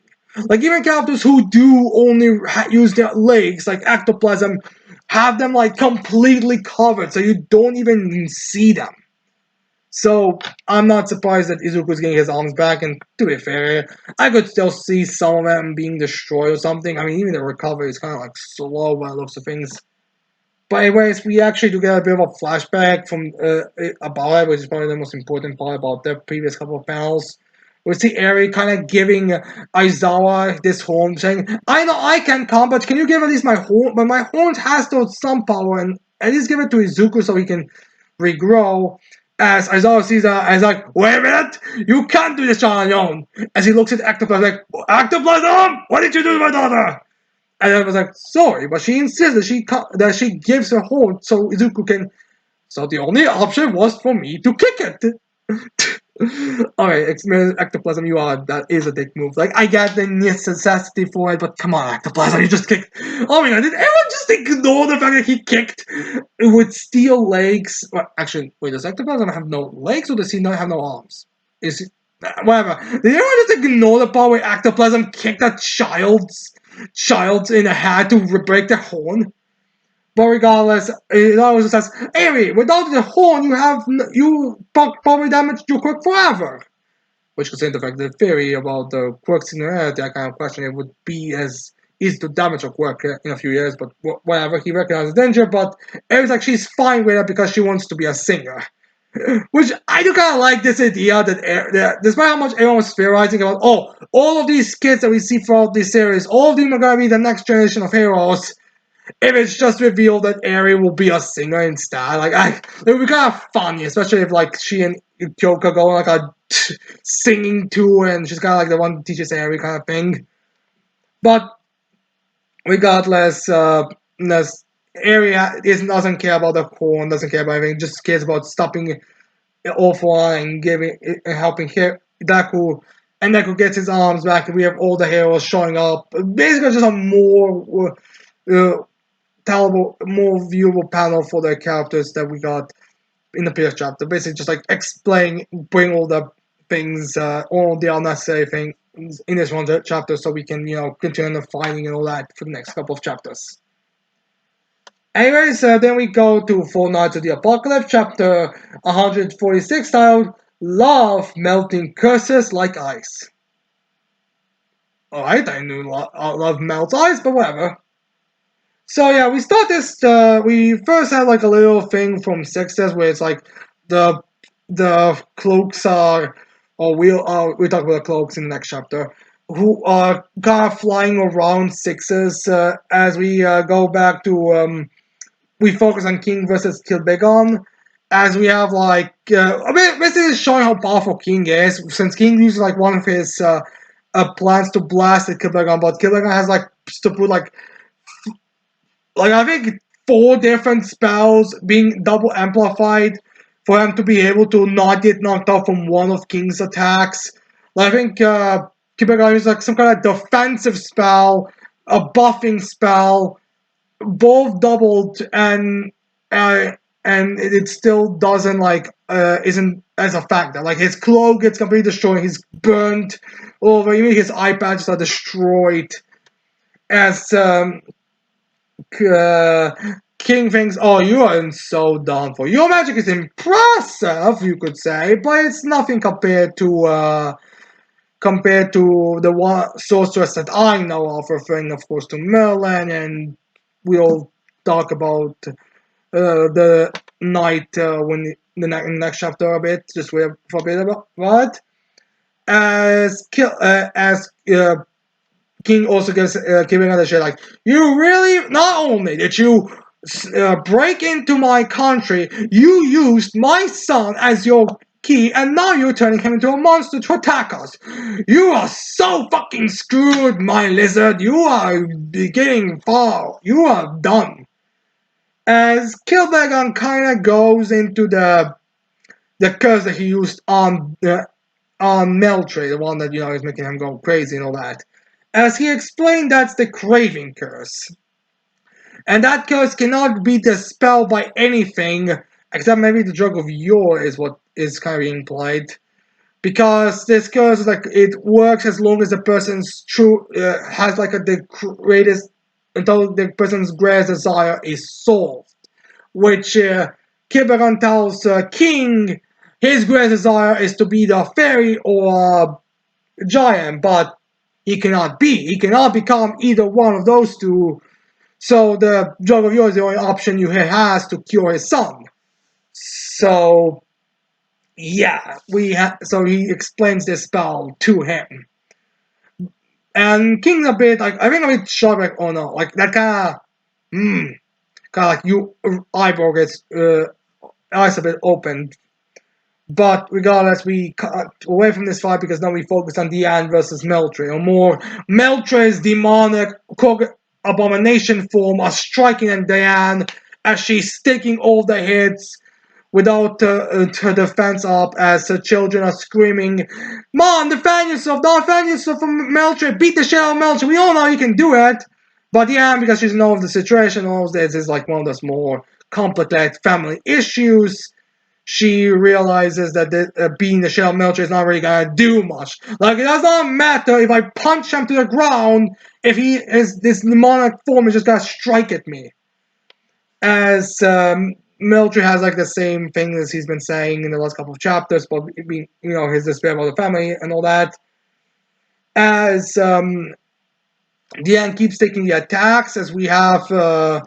Like even characters who do only use their legs, like ectoplasm, have them like completely covered, so you don't even see them. So I'm not surprised that Izuku's getting his arms back, and to be fair, I could still see some of them being destroyed or something. I mean, even the recovery is kind of like slow by the looks of things. But anyways, we actually do get a bit of a flashback from about it, which is probably the most important part about the previous couple of panels. We see Eri kind of giving Aizawa this horn, saying, "I know I can come, but can you give at least my horn? But my horn has some power, and at least give it to Izuku so he can regrow." As Aizawa sees that, as like, "Wait a minute, you can't do this on your own." As he looks at Ectoplasm, like, "Ectoplasm, what did you do to my daughter?" And I was like, sorry, but she insists that she gives her horn so Izuku can. So the only option was for me to kick it. Alright, Ectoplasm, that is a dick move. Like, I get the necessity for it, but come on, Ectoplasm, you just kicked. Oh my god, did everyone just ignore the fact that he kicked with steel legs? Well, actually, wait, does Ectoplasm have no legs or does he not have no arms? Whatever. Did everyone just ignore the part where Ectoplasm kicked a child in the head to break their horn? But regardless, it also says, Eri, without the horn, you probably damaged your quirk forever. Which considering the fact that the theory about the quirks in reality, I kind of question it would be as easy to damage or work in a few years, but whatever. He recognizes danger, but Aries like she's fine with it because she wants to be a singer. Which I do kind of like this idea that despite how much everyone was theorizing about, all of these kids that we see throughout this series, all of them are gonna be the next generation of heroes. If it's just revealed that Eri will be a singer instead, it would be kind of funny, especially if like she and Kyoka go on like a singing tour and she's kind of like the one who teaches Eri kind of thing. But regardless, less area doesn't care about the corn, doesn't care about anything, just cares about stopping All-For-One and helping Deku. And Deku gets his arms back, and we have all the heroes showing up. Basically, just a more tellable, more viewable panel for the characters that we got in the previous chapter. Basically, just like bring all the things, all the unnecessary things in this one chapter, so we can continue the fighting and all that for the next couple of chapters. Anyways, then we go to Four Knights of the Apocalypse, chapter 146, titled Love Melting Curses Like Ice. Alright, I knew love melts ice, but whatever. So yeah, we start this, we first had like a little thing from Sixes where it's like the cloaks are, or we'll talk about the cloaks in the next chapter, who are kind of flying around Sixes as we go back to, we focus on King versus Kilbegon, as we have like, basically showing how powerful King is, since King uses like one of his plans to blast at Kilbegon, but Kilbegon has like to put like I think 4 different spells being double amplified for him to be able to not get knocked out from one of King's attacks. I think Kilbegon uses like some kind of defensive spell, a buffing spell, both doubled, and it still doesn't isn't as a factor. Like his cloak gets completely destroyed, he's burnt over, even his eye patches are destroyed. As King thinks, oh, you are so done for. Your magic is impressive, you could say, but it's nothing compared to the one sorceress that I know of, referring, of course, to Merlin, and we'll talk about the knight when the next chapter a bit, just wait for a bit about what. As King also gets giving another shit like, you really, not only did you break into my country, you used my son as your key, and now you're turning him into a monster to attack us. You are so fucking screwed, my lizard. You are getting far. You are done. As Kilbegon kind of goes into the curse that he used on Meltre, the one that is making him go crazy and all that. As he explained, that's the craving curse. And that curse cannot be dispelled by anything, except maybe the drug of yore is what is kind of being implied. Because this curse is like, it works as long as the person's has like the greatest, until the person's greatest desire is solved. Which Kilbegon tells King his greatest desire is to be the fairy or giant, but he cannot become either one of those two. So the drug of yours is the only option he has to cure his son. So yeah, so he explains this spell to him. And King's a bit like, I think a bit shocked, like, oh no, like that kind of like you eyeball gets eyes a bit opened. But regardless, we cut away from this fight because now we focus on Diane versus Meltre, or more Meltre's demonic abomination form are striking at Diane as she's taking all the hits without her defense up, as her children are screaming, Mom, defend yourself from Meltre, beat the shit out of Meltre, we all know you can do it. But Diane, because she's known of the situation, knows this is like one of those more complicated family issues. She realizes that being the shell melter is not really gonna do much. Like, it does not matter if I punch him to the ground if this demonic form is just gonna strike at me. As Melter has like the same thing as he's been saying in the last couple of chapters, but his despair about the family and all that. As Diane keeps taking the attacks as we have uh,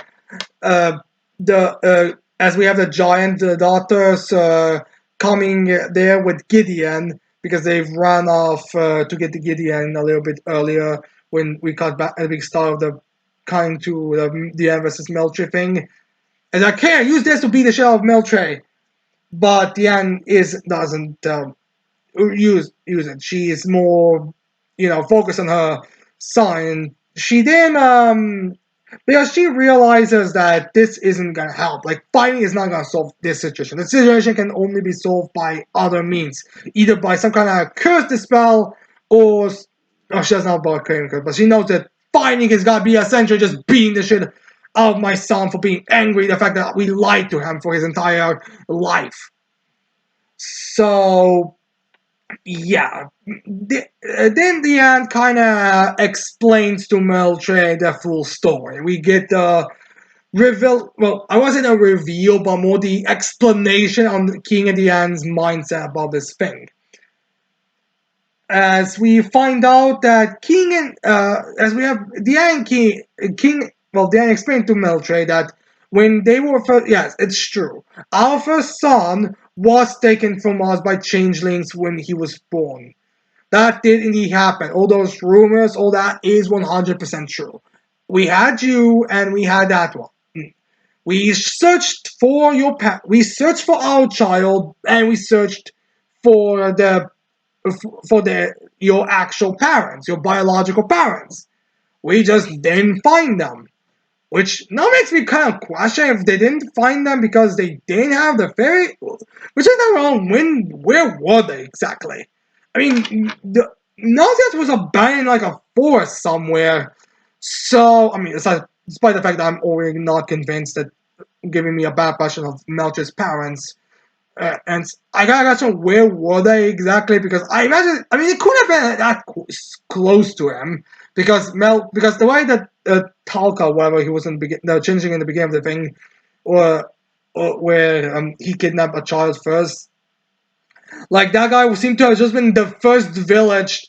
the giant daughters coming there with Gideon because they've run off to get the Gideon a little bit earlier when we cut back at the big start of the coming to the versus Meltre thing. And I can't use this to beat the shit out of Meltre, but Diane is doesn't use it. She is more, focused on her son. She then because she realizes that this isn't gonna help. Like fighting is not gonna solve this situation. The situation can only be solved by other means, either by some kind of curse dispel, or she doesn't know about claiming curse, but she knows that fighting is gonna be essentially just beating the shit out of my son for being angry. The fact that we lied to him for his entire life. So yeah. Then the end kind of explains to Meltre the full story. We get the reveal. Well, I wasn't a reveal, but more the explanation on King and Diane's mindset about this thing. As we find out that King and as we have Diane King. Well, Diane explained to Meltre that when they were first, yes, it's true. Our first son was taken from us by changelings when he was born. That did indeed happen. All those rumors, all that is 100% true. We had you, and we had that one. We searched for we searched for our child, and we searched for your actual parents, your biological parents. We just didn't find them. Which now makes me kind of question if they didn't find them because they didn't have the fairy. Which is not wrong. Where were they exactly? I mean, the Nauseous was abandoned in like a forest somewhere. So, I mean, despite the fact that I'm already not convinced that giving me a bad impression of Melch's parents. And I gotta question where were they exactly because I imagine. I mean, it could have been that close to him because the way that Talca, whatever he was in the changing in the beginning of the thing, or where he kidnapped a child first. Like that guy seemed to have just been the first village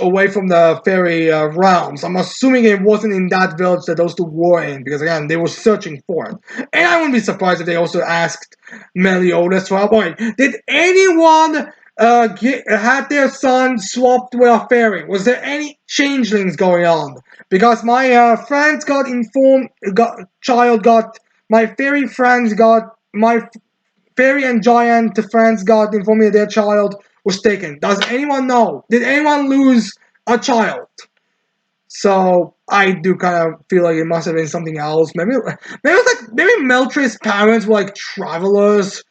away from the fairy realms. I'm assuming it wasn't in that village that those two were in, because again, they were searching for it. And I wouldn't be surprised if they also asked Meliodas for help. Wait, did anyone had their son swapped with a fairy? Was there any changelings going on? Because my friends got informed, my fairy friends got my fairy and giant friends got informed that their child was taken. Does anyone know? Did anyone lose a child? So I do kind of feel like it must have been something else. Maybe Meltre's parents were like travelers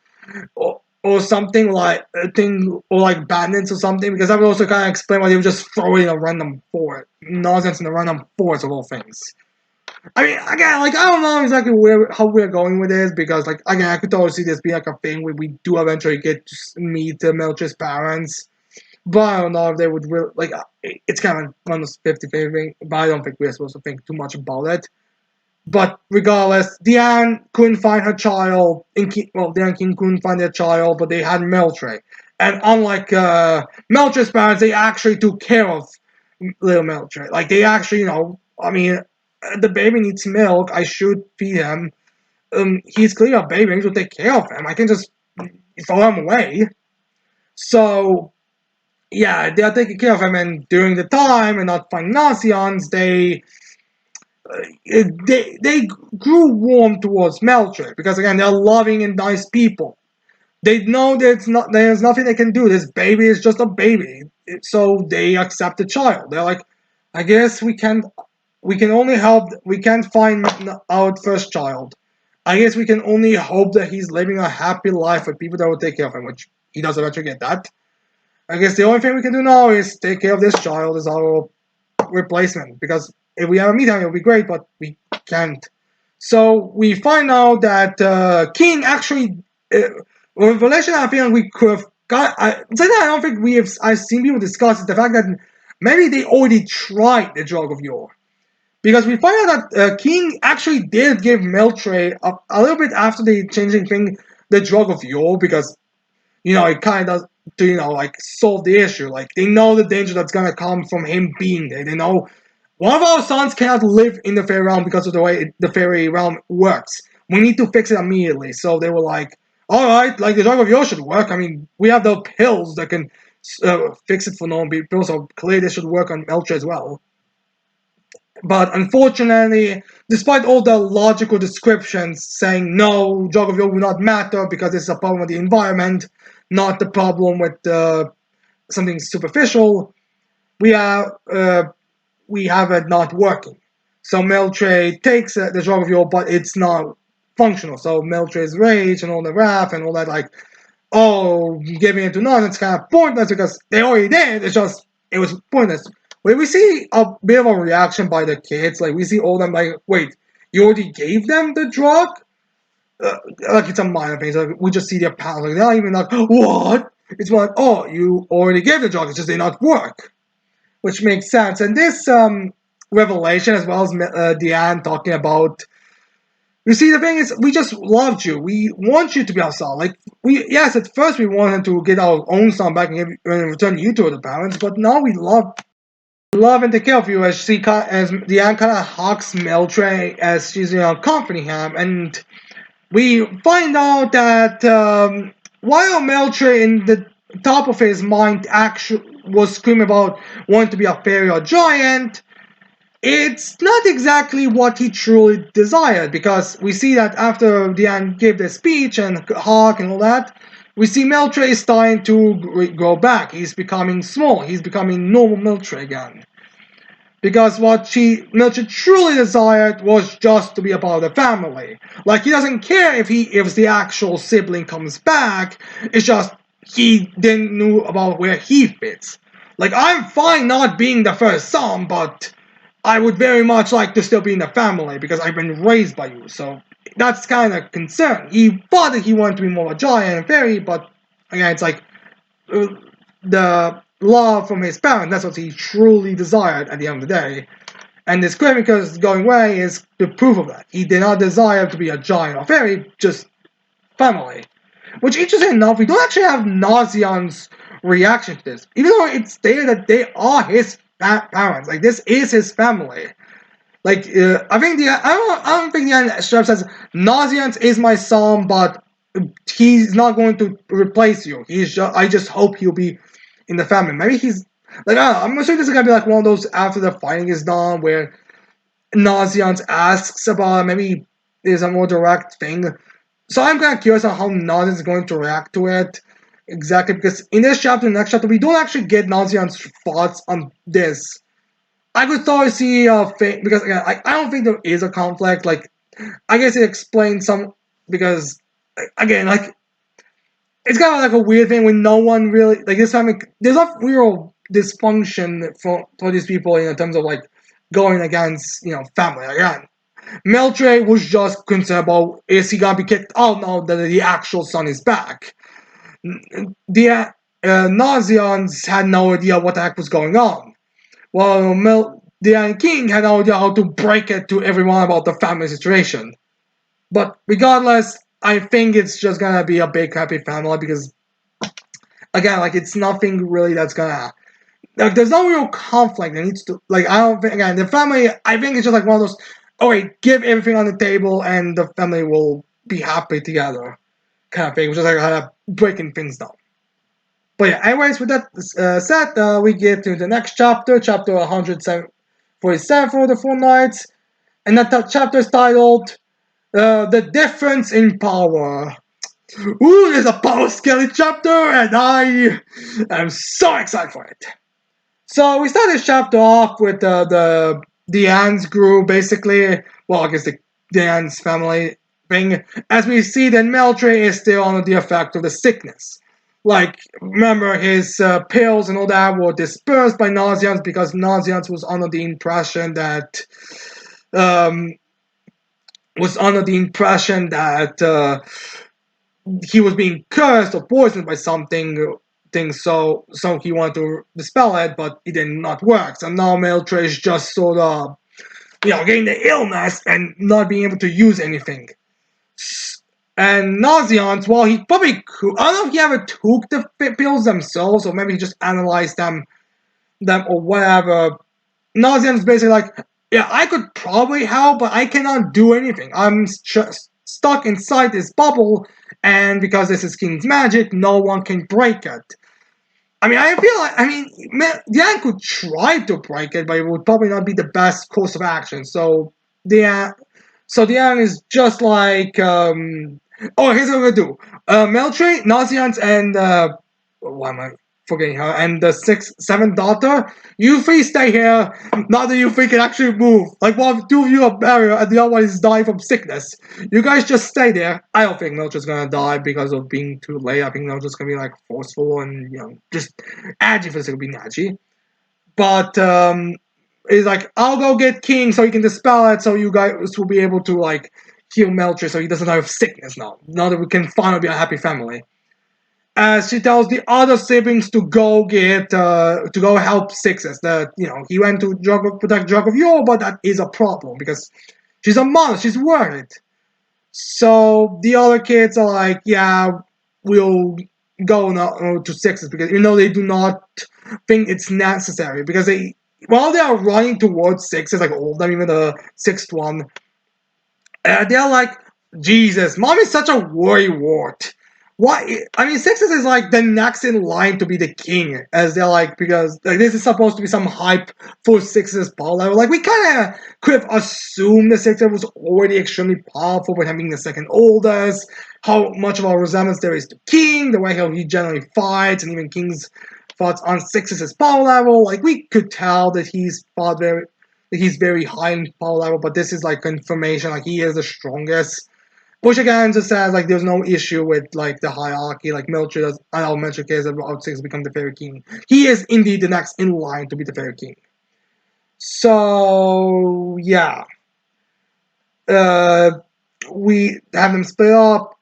or something like a thing or like bandits or something. Because that would also kind of explain why they were just throwing a random fort nonsense in a random forest of all things. I mean, again, like I don't know exactly how we're going with this because, like, again, I could totally see this being like a thing where we do eventually get to meet Melch's parents, but I don't know if they would really like. It's kind of almost 50-50 thing, but I don't think we're supposed to think too much about it. But regardless, Diane couldn't find her child. Diane King couldn't find their child, but they had Meltre. And unlike Meltre's parents, they actually took care of little Meltre. Like they actually, I mean, the baby needs milk. I should feed him. He's clearly a baby. I need to take care of him. I can just throw him away. So, yeah, they're taking care of him. And during the time and not finding Nazians, they grew warm towards Meltre because again they're loving and nice people. They know that there's nothing they can do. This baby is just a baby, so they accept the child. They're like, I guess we can only help. We can't find our first child. I guess we can only hope that he's living a happy life with people that will take care of him, which he does eventually get that. I guess the only thing we can do now is take care of this child as our replacement because if we ever meet him, it'll be great, but we can't. So we find out that King actually, revelation I feel like we could have got. Something I don't think I've seen people discuss is the fact that maybe they already tried the drug of yore. Because we find out that King actually did give Meltre a little bit after the changing thing the drug of yore because it kind of does to like solve the issue. Like they know the danger that's gonna come from him being there. They know one of our sons cannot live in the fairy realm because of the way the fairy realm works. We need to fix it immediately. So they were like, all right, like the drug of yours should work. I mean, we have the pills that can fix it for normal people, so clearly this should work on Melcher as well. But unfortunately, despite all the logical descriptions saying no, drug of yours will not matter because this is a problem with the environment, not the problem with something superficial, we are we have it not working. So Meltre takes the drug of yours, but it's not functional. So Meltre's rage and all the wrath and all that, like, oh, giving it to none, it's kind of pointless because they already did. It's just, it was pointless. When we see a bit of a reaction by the kids, like, we see all of them, like, wait, you already gave them the drug? Like, it's a minor thing. Like, we just see their pals, like, they're not even like, what? It's more like, oh, you already gave the drug, it's just did not work. Which makes sense. And this revelation, as well as Deanne talking about, you see, the thing is, we just loved you. We want you to be our son. Like, yes, at first we wanted to get our own son back and return you to the parents, but now we love and take care of you as Deanne kind of hugs Meltre as she's comforting him, and we find out that while Meltre in the top of his mind actually was screaming about wanting to be a fairy or giant, it's not exactly what he truly desired, because we see that after Diane gave the speech and hug and all that, we see Meltre is starting to grow back. He's becoming small. He's becoming normal Meltre again. Because what Meltre truly desired was just to be a part of the family. Like, he doesn't care if the actual sibling comes back. It's just he didn't know about where he fits. Like, I'm fine not being the first son, but I would very much like to still be in the family because I've been raised by you. So that's kind of concern. He thought that he wanted to be more of a giant and fairy, but again, it's like the love from his parents. That's what he truly desired at the end of the day. And this Kremika's going away is the proof of that. He did not desire to be a giant or fairy, just family. Which, interesting enough, we don't actually have Nazian's reaction to this. Even though it's stated that they are his parents. Like, this is his family. Like, I don't think the end strap says, Nazian is my son, but he's not going to replace you. I just hope he'll be in the family. Maybe he's, like, I don't know, I'm assuming this is gonna be like one of those after the fighting is done, where Nazian asks about, maybe there's a more direct thing. So I'm kind of curious on how Nazian is going to react to it. Exactly, because in this chapter and next chapter, we don't actually get Nazian's thoughts on this. I could totally see a thing, because again, I don't think there is a conflict. Like, I guess it explains some, because, again, like, it's kind of like a weird thing when no one really, like, this family, there's not real dysfunction for these people in terms of, like, going against, family. Again, Meltre was just concerned about, is he gonna be kicked out now that the actual son is back? The Nazians had no idea what the heck was going on. Well, the king had no idea how to break it to everyone about the family situation. But regardless, I think it's just gonna be a big happy family because, again, like, it's nothing really that's gonna, like, there's no real conflict that needs to, like, I don't think, again, the family, I think it's just like one of those, okay, give everything on the table and the family will be happy together kind of thing, which is like kind of breaking things down. But yeah, anyways, with that said, we get to the next chapter, chapter 147 for the Four Knights, and that chapter is titled The Difference in Power. Ooh, there's a power scaling chapter, and I am so excited for it. So we start this chapter off with the Diane's group, basically. Well, I guess the Diane's family thing. As we see that Meltre is still under the effect of the sickness. Like, remember, his pills and all that were dispersed by Nazians because Nazians was under the impression that he was being cursed or poisoned by something. So he wanted to dispel it, but it did not work. So now Meltre is just sort of, getting the illness and not being able to use anything. And Nazians, well, he probably could, I don't know if he ever took the pills themselves, or maybe he just analyzed them or whatever. Nauseum's basically like, yeah, I could probably help, but I cannot do anything. I'm just stuck inside this bubble, and because this is King's magic, no one can break it. I mean, I feel like, I mean, Yang could try to break it, but it would probably not be the best course of action. So the Yang is just like, oh, here's what we're gonna do. Military, Nauseans, and why am I forgetting her? And the seventh daughter. You three stay here. Now that you three can actually move. Like one, two of you are barrier, and the other one is dying from sickness. You guys just stay there. I don't think Mildred's gonna die because of being too late. I think Mildred's gonna be like forceful and just edgy for to be edgy. But it's like I'll go get King so he can dispel it, so you guys will be able to like heal Mildred so he doesn't have sickness now. Now that we can finally be a happy family. As she tells the other siblings to go to go help Sixes. That he went to protect Drug of Yore, but that is a problem because she's a mother. She's worried. So the other kids are like, yeah, we'll go now to Sixes because they do not think it's necessary because while they are running towards Sixes, like all of them, even the sixth one, they're like, Jesus, mom is such a worrywart. Why? I mean, Sixes is like the next in line to be the king, as they're like, because like this is supposed to be some hype for Sixes power level. Like, we kind of could have assumed the Sixes was already extremely powerful with him being the second oldest, how much of a resemblance there is to King, the way how he generally fights, and even King's thoughts on Sixes' power level. Like, we could tell that he's very high in power level, but this is like confirmation, like he is the strongest. Which again just says like there's no issue with like the hierarchy, like Melcher does. I know Melcher cares about Six become the fairy king. He is indeed the next in line to be the fairy king. So yeah, uh, we have them split up.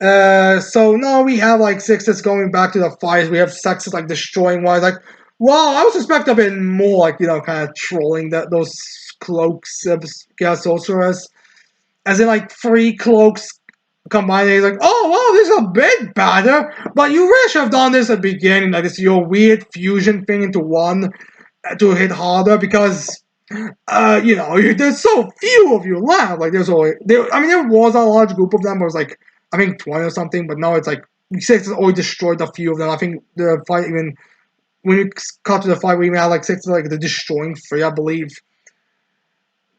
So now we have like Sixes going back to the fights. We have Sexes like destroying ones. Like, well, I was expecting a bit more, like kind of trolling those cloaks of Chaos Sorceress, as in like three cloaks combined. He's like, oh wow, this is a bit better, but you really should have done this at the beginning. Like, this your weird fusion thing into one to hit harder because there's so few of you left. Like, I mean, there was a large group of them, but it was like, I think 20 or something, but now it's like, Six has already destroyed a few of them. I think the fight, even, when we cut to the fight, we even had like Six, like, the destroying three, I believe.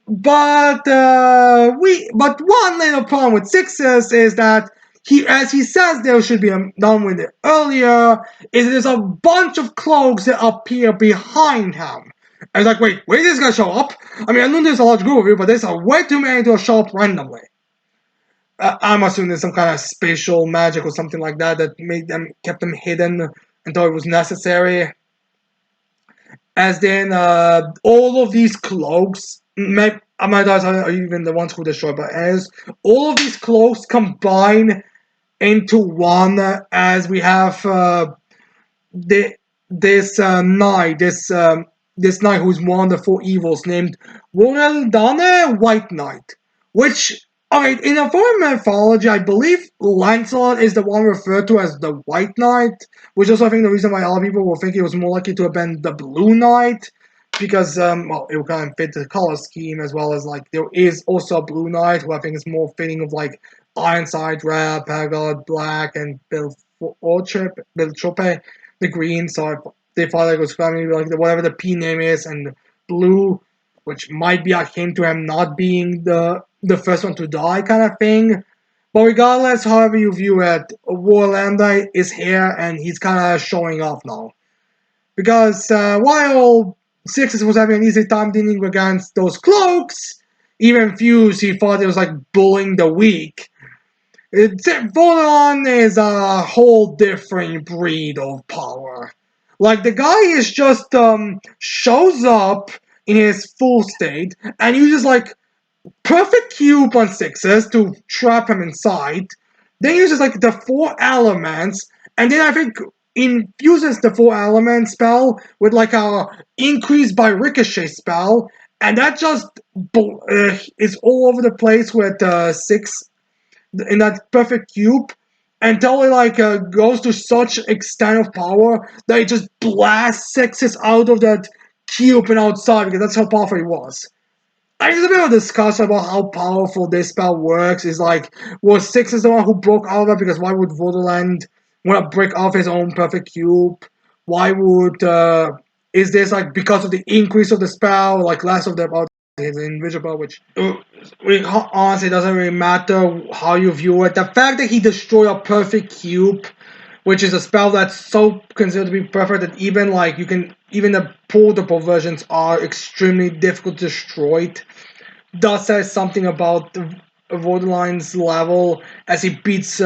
But one little problem with Sixes is that as he says there should be done with it earlier, is there's a bunch of cloaks that appear behind him. I was like, wait, where is this guy show up? I mean, I know there's a large group of you, but there's way too many to show up randomly. I'm assuming there's some kind of spatial magic or something like that that kept them hidden until it was necessary. As then all of these cloaks, I might are even the ones who destroy, but as all of these cloaks combine into one, as we have this knight, this knight who's one of the four evils named Dana White Knight, which, alright, in a foreign mythology, I believe Lancelot is the one referred to as the White Knight, which is, I think, the reason why a lot of people will think it was more likely to have been the Blue Knight, because, it will kind of fit the color scheme, as well as, like, there is also a Blue Knight, who I think is more fitting of, like, Ironside, Red, Pagod, Black, and Bill Chope, the green, so they thought it was funny, like, whatever the P name is, and Blue, which might be akin to him not being the first one to die kind of thing. But regardless, however you view it, Warlander is here, and he's kind of showing off now. Because while Sixes was having an easy time dealing against those cloaks, even Fuse, he thought it was like bullying the weak. Volon is a whole different breed of power. Like, the guy is just shows up in his full state and uses like perfect cube on Sixes to trap him inside. Then uses like the four elements, and then I think infuses the four element spell with like a increase by ricochet spell, and that just is all over the place with six in that perfect cube, until it like goes to such extent of power that it just blasts Sixes out of that cubing outside because that's how powerful he was. There's a bit of a discussion about how powerful this spell works. Is like, was Six is the one who broke out of it? Because why would Vorderland want to break off his own perfect cube? Why would is this like because of the increase of the spell, like less of the about his invisible, which honestly doesn't really matter how you view it. The fact that he destroyed a perfect cube, which is a spell that's so considered to be perfect that even like you can even the portable versions are extremely difficult to destroy. It does say something about the Borderline's level as he beats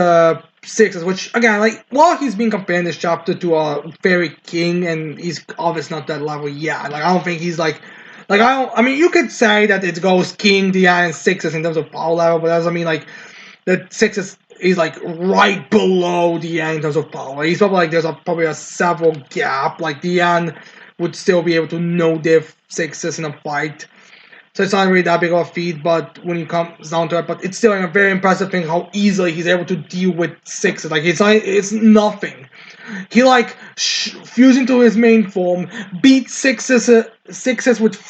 Sixes, which again, like while he's being compared in this chapter to a Fairy King, and he's obviously not that level yet. Like I don't think he's like I don't. I mean, you could say that it goes King, DI, and Sixes in terms of power level, but that doesn't mean like the Sixes is like right below Dian in terms of power. He's probably like there's probably a several gap. Like Dian would still be able to no diff Sixes in a fight. So it's not really that big of a feat, but when it comes down to it, but it's still a very impressive thing how easily he's able to deal with Sixes. Like it's nothing. He like fused into his main form, beat Sixes with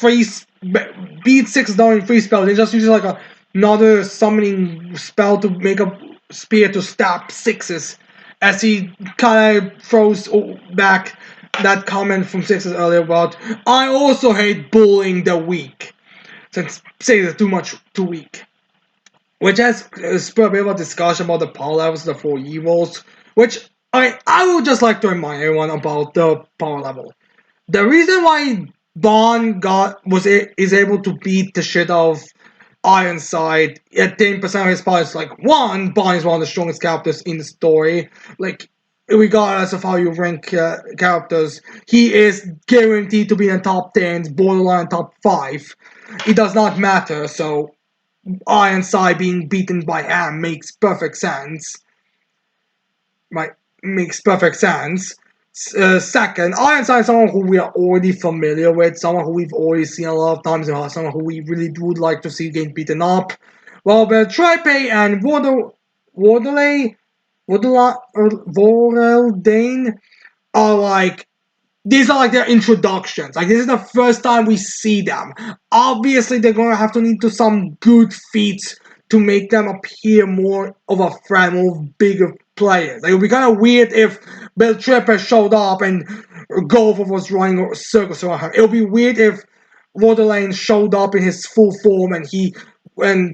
beat Sixes down in free spell. They just uses like another summoning spell to make a spear to stab Sixes, as he kind of throws back that comment from Sixes earlier about I also hate bullying the weak. Since Sixes are too weak. Which has spurred a bit of a discussion about the power levels of the four evils, which I would just like to remind everyone about the power level. The reason why Bond is able to beat the shit out of Ironside at 10% of his power is like one, Bond is one of the strongest characters in the story. Like regardless of how you rank characters, he is guaranteed to be in the top 10, borderline top 5. It does not matter, so Ironside being beaten by Ham makes perfect sense. Right, makes perfect sense. Second, Ironside is someone who we are already familiar with, someone who we've already seen a lot of times, someone who we really would like to see getting beaten up. Well, Tripe and Voraldane are like these are like their introductions. Like this is the first time we see them. Obviously, they're gonna have to need to some good feats to make them appear more of a friend, more bigger players. Like, it would be kind of weird if Beltrepper showed up and Golfer was running circles around him. It would be weird if Waterlane showed up in his full form and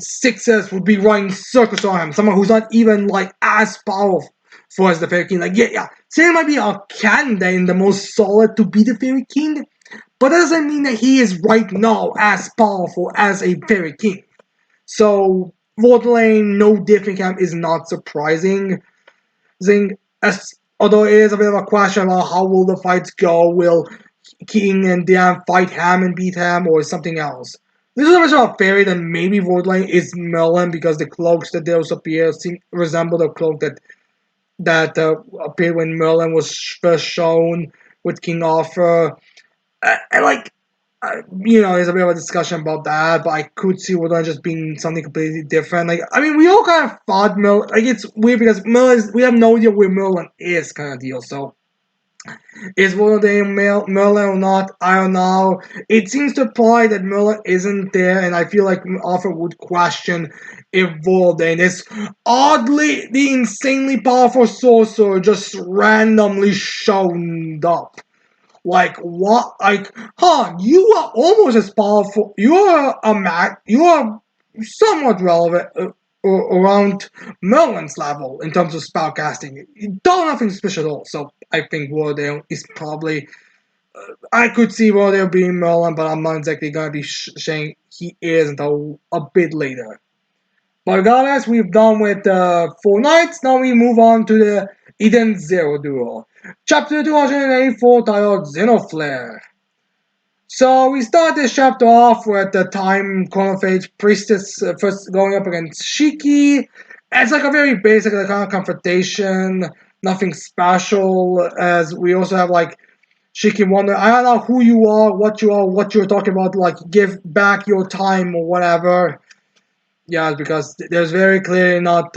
Sixes would be running circles around him. Someone who's not even like as powerful for as the Fairy King. Like, yeah. Say might be a candidate in the most solid to be the Fairy King, but that doesn't mean that he is right now as powerful as a Fairy King. So, Waterlane, no different camp is not surprising. Although it is a bit of a question about how will the fights go, will King and Diane fight Ham and beat Ham, or something else? This is a bit of a fairy that maybe Waterlane is Merlin because the cloaks that those appear resemble the cloak that appeared when Merlin was first shown with King Arthur. And like, there's a bit of a discussion about that, but I could see Woodland just being something completely different. Like, I mean, we all kind of thought Merlin. Like, it's weird because we have no idea where Merlin is, kind of deal. So, is Woodland Merlin or not? I don't know. It seems to imply that Merlin isn't there, and I feel like Arthur would question if Voldane is oddly the insanely powerful sorcerer just randomly shown up. Like what? Like, you are almost as powerful. You are You are somewhat relevant around Merlin's level in terms of spellcasting. You don't have nothing special at all. So I think Wardale is probably. I could see Wardale being Merlin, but I'm not exactly gonna be saying he is until a bit later. But regardless, we've done with the 4 Knights. Now we move on to the Eden Zero duel. Chapter 284 titled Xenoflare. So we start this chapter off with the time Chronophage Priestess first going up against Shiki. It's like a very basic kind of confrontation, nothing special, as we also have like Shiki wonder, I don't know who you are, what you're talking about, like give back your time or whatever. Yeah, because there's very clearly not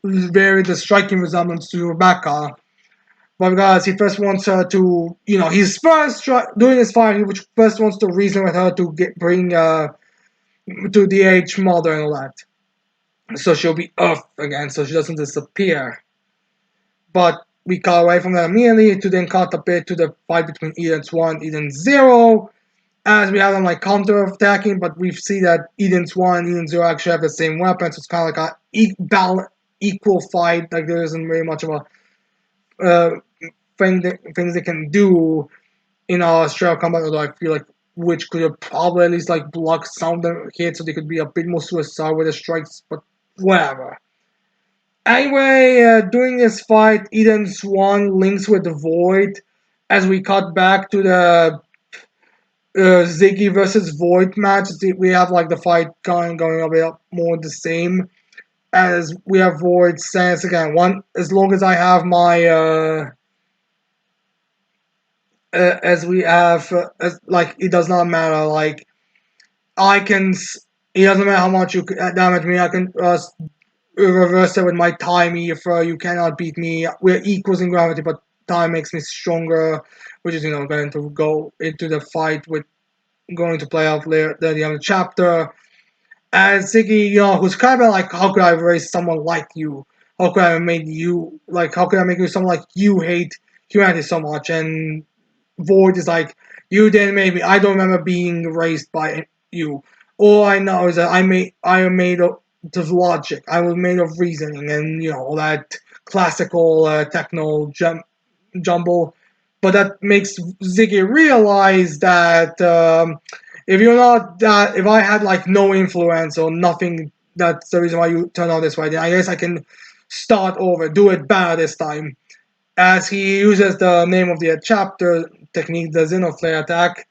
very the striking resemblance to Rebecca. but because he first wants her to, he's doing his fight. He first wants to reason with her to bring to DH mother and all that, so she'll be Earth again, so she doesn't disappear. But we cut away from that immediately to then cut a bit to the fight between Eden's 1 Eden 0, as we have them like counter attacking, but we see that Eden's 1 and Eden 0 actually have the same weapons, so it's kind of like a equal fight. Like there isn't very much of a things they can do in Australia combat, although I feel like which could have probably at least like blocked some of the hits so they could be a bit more suicidal with the strikes, but whatever. Anyway, during this fight, Eden Swan links with the Void as we cut back to the Ziggy versus Void match. We have like the fight going a bit more the same as we have Void saying again. One, as long as I have my as we have like it does not matter. Like I can, it doesn't matter how much you damage me. I can reverse it with my time ether. You cannot beat me. We're equals in gravity, but time makes me stronger, which is going to go into the fight with going to play out later at the end of the chapter. And Ziggy, who's kind of like, how could I raise someone like you? How could I make you like? How could I make you someone like you hate humanity so much? And Void is like, you didn't make me. I don't remember being raised by you. All I know is that I am made of logic. I was made of reasoning, and all that classical techno jumble. But that makes Ziggy realize that if you're not that, if I had like no influence or nothing, that's the reason why you turn out this way. Then I guess I can start over, do it better this time. As he uses the name of the chapter technique, the Xenoflare attack,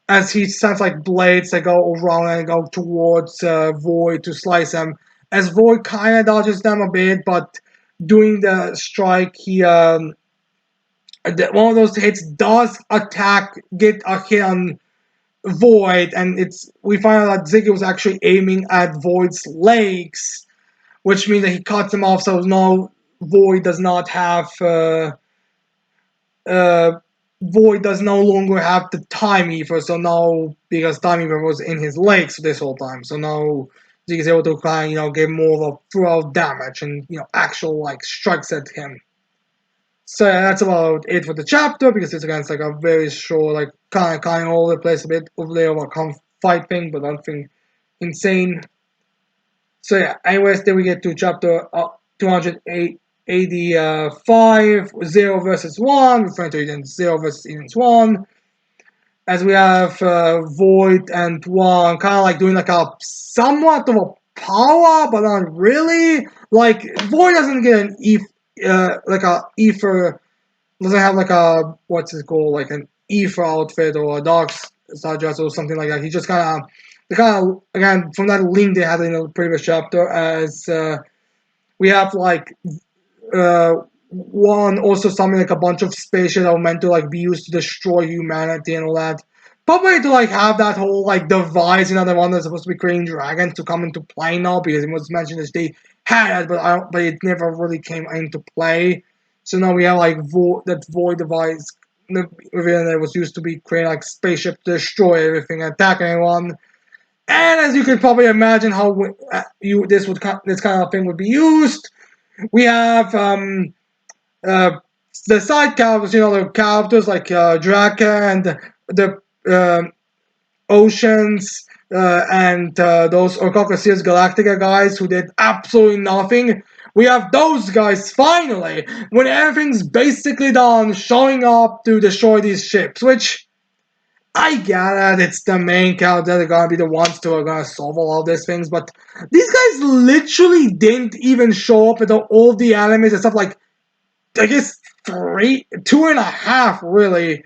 as he sounds like blades that go around and go towards Void to slice him. As Void kind of dodges them a bit, but doing the strike, he one of those hits does get a hit on Void, and we find out that Ziggy was actually aiming at Void's legs, which means that he cuts him off. So now Void does not have. Void does no longer have the time ether, so now because time ether was in his legs this whole time, so now Ziggy's able to kind of get more of a throughout damage and actual like strikes at him. So yeah, that's about it for the chapter because it's against like a very short, like kind of all over the place, a bit over there of a fight thing, but nothing insane. So yeah, anyways, then we get to chapter 285, 0 versus 1, referring to Eden 0 versus Eden's 1. As we have Void and 1 kind of like doing like a somewhat of a power, but not really. Like, Void doesn't get an like a ether, doesn't have like a, what's it called, like an ether outfit or a dark side dress or something like that. He just again, from that link they had in the previous chapter, as we have like one also something like a bunch of spaceships that were meant to like be used to destroy humanity and all that. Probably to like have that whole like device, the one that's supposed to be creating dragons to come into play now, because it was mentioned that they had it, but it never really came into play. So now we have like that void device that was used to be creating like spaceship to destroy everything, attack anyone. And as you can probably imagine, how this kind of thing would be used. We have the side characters, the characters like Draka and the Oceans and those Orcocracius Galactica guys who did absolutely nothing. We have those guys finally, when everything's basically done, showing up to destroy these ships, which I get it, it's the main character that are gonna be the ones who are gonna solve all of these things, but these guys literally didn't even show up at all the enemies and stuff like, I guess 2.5 really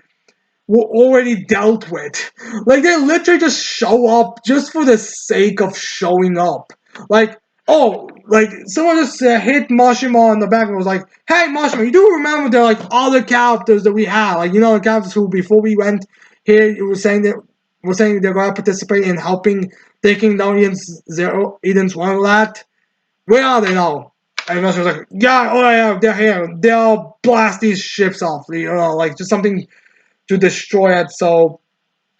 were already dealt with. Like, they literally just show up just for the sake of showing up. Like, oh, like, someone just hit Mashima on the back and was like, hey, Mashima, you do remember there are, like, other characters that we had? Like, the characters who, before we went here, you were saying they're going to participate in helping taking down Eden's 1 that? Where are they now? And Master was like, yeah, oh yeah, they're here. They'll blast these ships off. Like just something to destroy it. So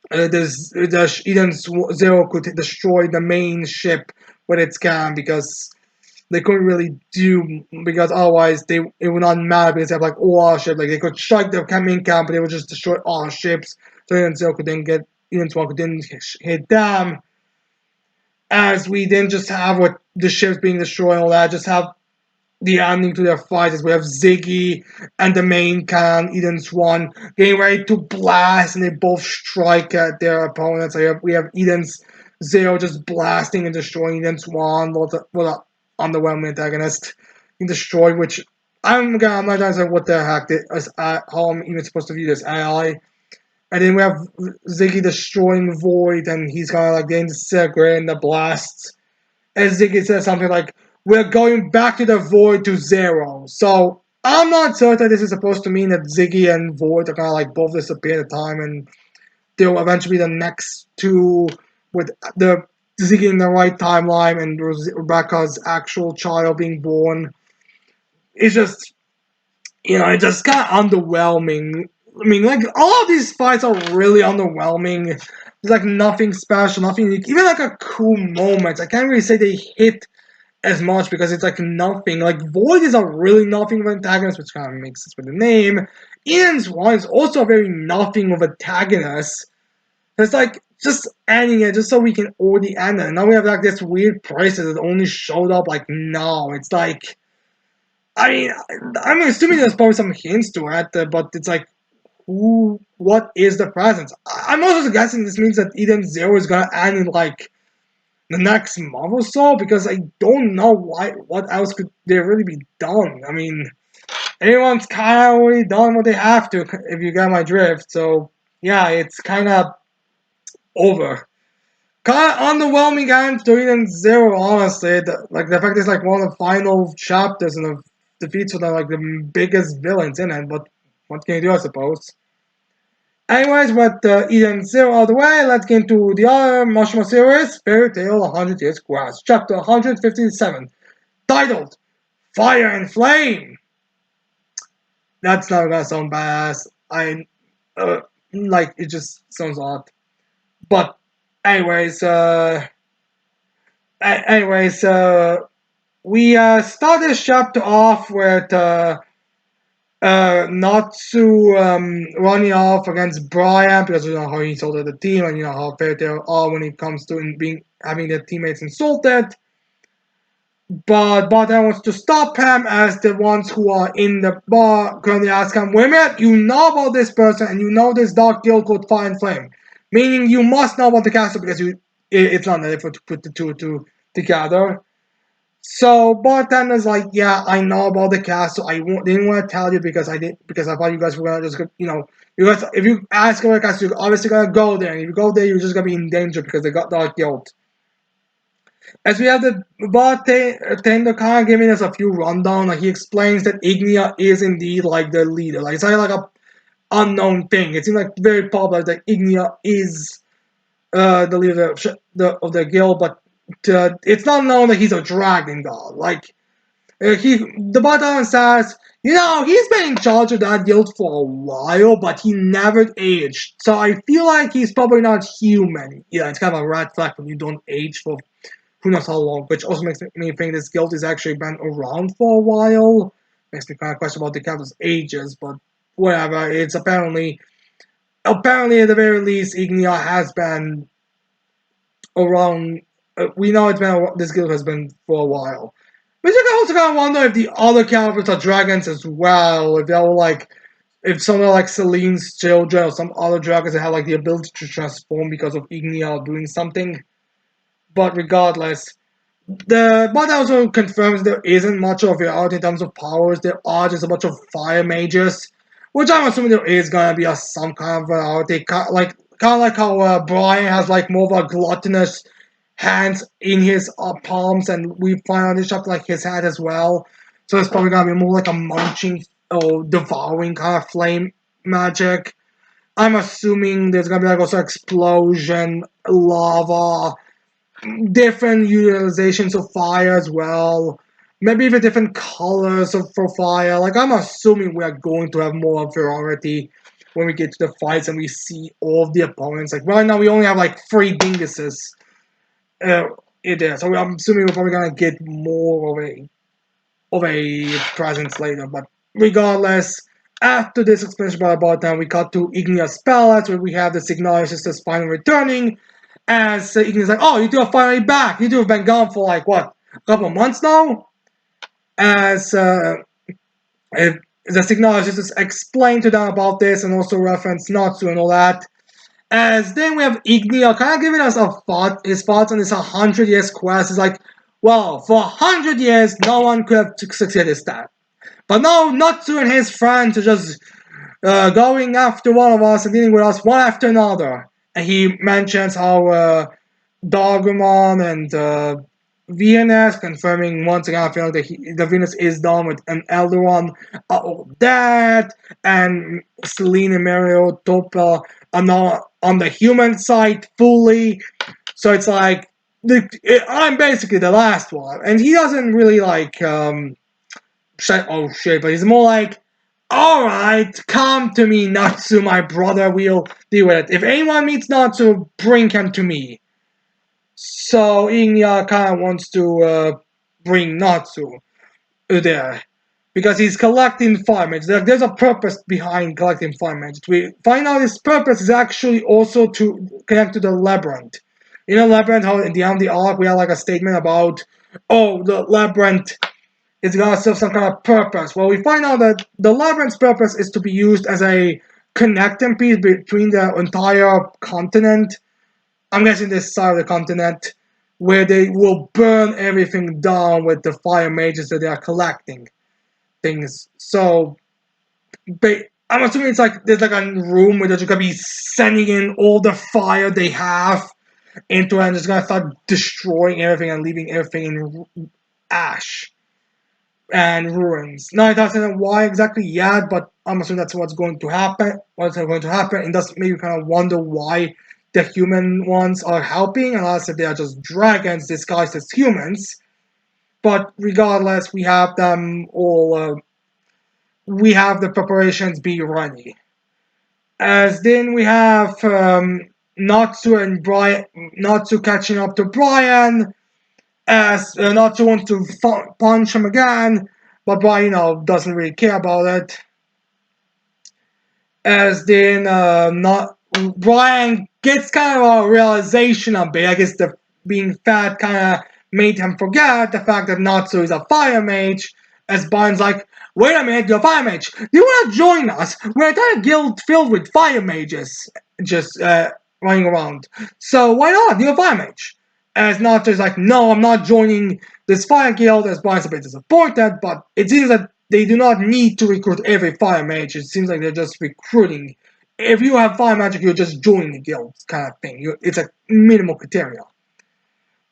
the Eden Zero could destroy the main ship with its cannon because they couldn't really do because otherwise it would not matter because they have like all our ships. Like they could strike the main camp, but they would just destroy all our ships. So Eden Zero could then get Eden 12 could then hit them. As we then just have what the ships being destroyed and all that, just have the ending to their fight is we have Ziggy and the main can Eden Swan getting ready to blast, and they both strike at their opponents. We have Eden's Zero just blasting and destroying Eden Swan, what an underwhelming antagonist in destroy. Which I'm not trying to say what the heck how I'm even supposed to view this AI. And then we have Ziggy destroying Void, and he's kind of like getting disintegrated in the blasts. And Ziggy says something like, "We're going back to the Void to zero." So I'm not certain this is supposed to mean that Ziggy and Void are kind of like both disappear at the time, and they'll eventually be the next two with the Ziggy in the right timeline and Rebecca's actual child being born. It's just, it's just kind of underwhelming. I mean, like, all of these fights are really underwhelming. There's, like, nothing special, nothing unique. Even, like, a cool moment. I can't really say they hit as much because it's, like, nothing. Like, Void is a really nothing of an antagonist, which kind of makes sense with the name. Ian's one is also a very nothing of antagonist. It's, like, just ending it just so we can already end it. And now we have, like, this weird person that only showed up, like, now. It's, like... I mean, I'm assuming there's probably some hints to it, but it's like, what is the presence? I'm also guessing this means that Eden Zero is gonna end in like the next month or so because I don't know what else could there really be done. I mean, everyone's kind of already done what they have to, if you get my drift. So yeah, it's kind of over. Kind of underwhelming game to Eden Zero, honestly. Like the fact it's like one of the final chapters and the defeats one of like the biggest villains in it. But what can you do, I suppose? Anyways, with Eden Zero out of the way, let's get into the other Mashima series, Fairy Tail 100 Years Grass, chapter 157, titled Fire and Flame. That's not gonna sound badass. Like, it just sounds odd. But, anyways, anyways, we start this chapter off with Natsu running off against Brian because you know how he insulted the team and you know how fair they are when it comes to having their teammates insulted. But Barton wants to stop him as the ones who are in the bar currently ask him, wait a minute, you know about this person and you know this dark guild called Fire and Flame. Meaning you must know about the castle because it's not necessary to put the two together. So bartender's like, yeah, I know about the castle. Didn't want to tell you because I thought you guys were gonna just you guys if you ask about the castle, you're obviously gonna go there. And if you go there, you're just gonna be in danger because they got dark guild. As we have the bartender kind of giving us a few rundown, like he explains that Ignia is indeed like the leader. Like it's not like a unknown thing. It seems like very popular that Ignia is the leader of the guild, but it's not known that he's a dragon god. Like the button says, he's been in charge of that guild for a while, but he never aged. So I feel like he's probably not human. Yeah, it's kind of a red flag when you don't age for who knows how long, which also makes me think this guild has actually been around for a while. Makes me kind of question about the captain's ages, but whatever. It's apparently at the very least, Ignia has been around. We know this guild has been for a while. But you can also kind of wonder if the other characters are dragons as well. If they're like, if some are like Celine's children or some other dragons that have like the ability to transform because of Ignia doing something. But regardless, but also confirms there isn't much of variety in terms of powers. There are just a bunch of fire mages, which I'm assuming there is gonna be some kind of variety, kind of like how Brian has like more of a gluttonous hands in his palms, and we find on this chapter like his head as well. So it's probably gonna be more like a munching or devouring kind of flame magic. I'm assuming there's gonna be like also explosion, lava, different utilizations of fire as well. maybe even different colors of for fire. Like I'm assuming we are going to have more variety when we get to the fights and we see all of the opponents. Like right now we only have like 3 dinguses uh, in there, so I'm assuming we're probably gonna get more of a presence later. But regardless, after this explanation about time, we got to Igneous Palace where we have the Signalia sisters finally returning. As Igneous like, oh, you two are finally back. You two have been gone for like what, a couple of months now. As the Signalia sisters explain to them about this and also reference Natsu and all that. As then we have Ignea kind of giving us his thoughts on this 100 years quest. It's like, well, for 100 years, no one could have succeeded this time. But now Natsu and his friends are just going after one of us and dealing with us one after another. And he mentions how Dogumon and Venus, confirming once again, I feel like the Venus is done with an Elder One, all that, and Selena, Mario, Topa are now on the human side fully. So it's like, I'm basically the last one. And he doesn't really like, oh shit, but he's more like, alright, come to me, Natsu, my brother, we'll deal with it. If anyone meets Natsu, bring him to me. So Inya kind of wants to bring Natsu there because he's collecting fire mages. There's a purpose behind collecting fire mages. We find out his purpose is actually also to connect to the labyrinth. You know, labyrinth, how in the end of the arc we have like a statement about, oh, the labyrinth is gonna serve some kind of purpose. Well, we find out that the labyrinth's purpose is to be used as a connecting piece between the entire continent. I'm guessing this side of the continent, where they will burn everything down with the fire mages that they are collecting things. So, I'm assuming it's like there's like a room where they're just gonna be sending in all the fire they have into it and just gonna start destroying everything and leaving everything in ash and ruins. Now, it doesn't know why exactly yet, but I'm assuming that's what's going to happen. What's going to happen, and does make you kind of wonder why the human ones are helping, unless they are just dragons disguised as humans. But regardless, we have them all. We have the preparations be ready. As then we have Natsu and Brian. Natsu catching up to Brian as Natsu wants to punch him again, but Brian, doesn't really care about it. As then not Brian gets kind of a realization a bit. I guess the being fat kind of made him forget the fact that Natsu is a fire mage. As Brian's like, wait a minute, you're a fire mage. Do you want to join us? We're an entire guild filled with fire mages just running around. So why not? You're a fire mage. As Natsu is like, no, I'm not joining this fire guild. As Brian's a bit disappointed, but it seems that they do not need to recruit every fire mage. It seems like they're just recruiting. If you have fire magic, you're just joining the guild kind of thing. It's a minimal criteria.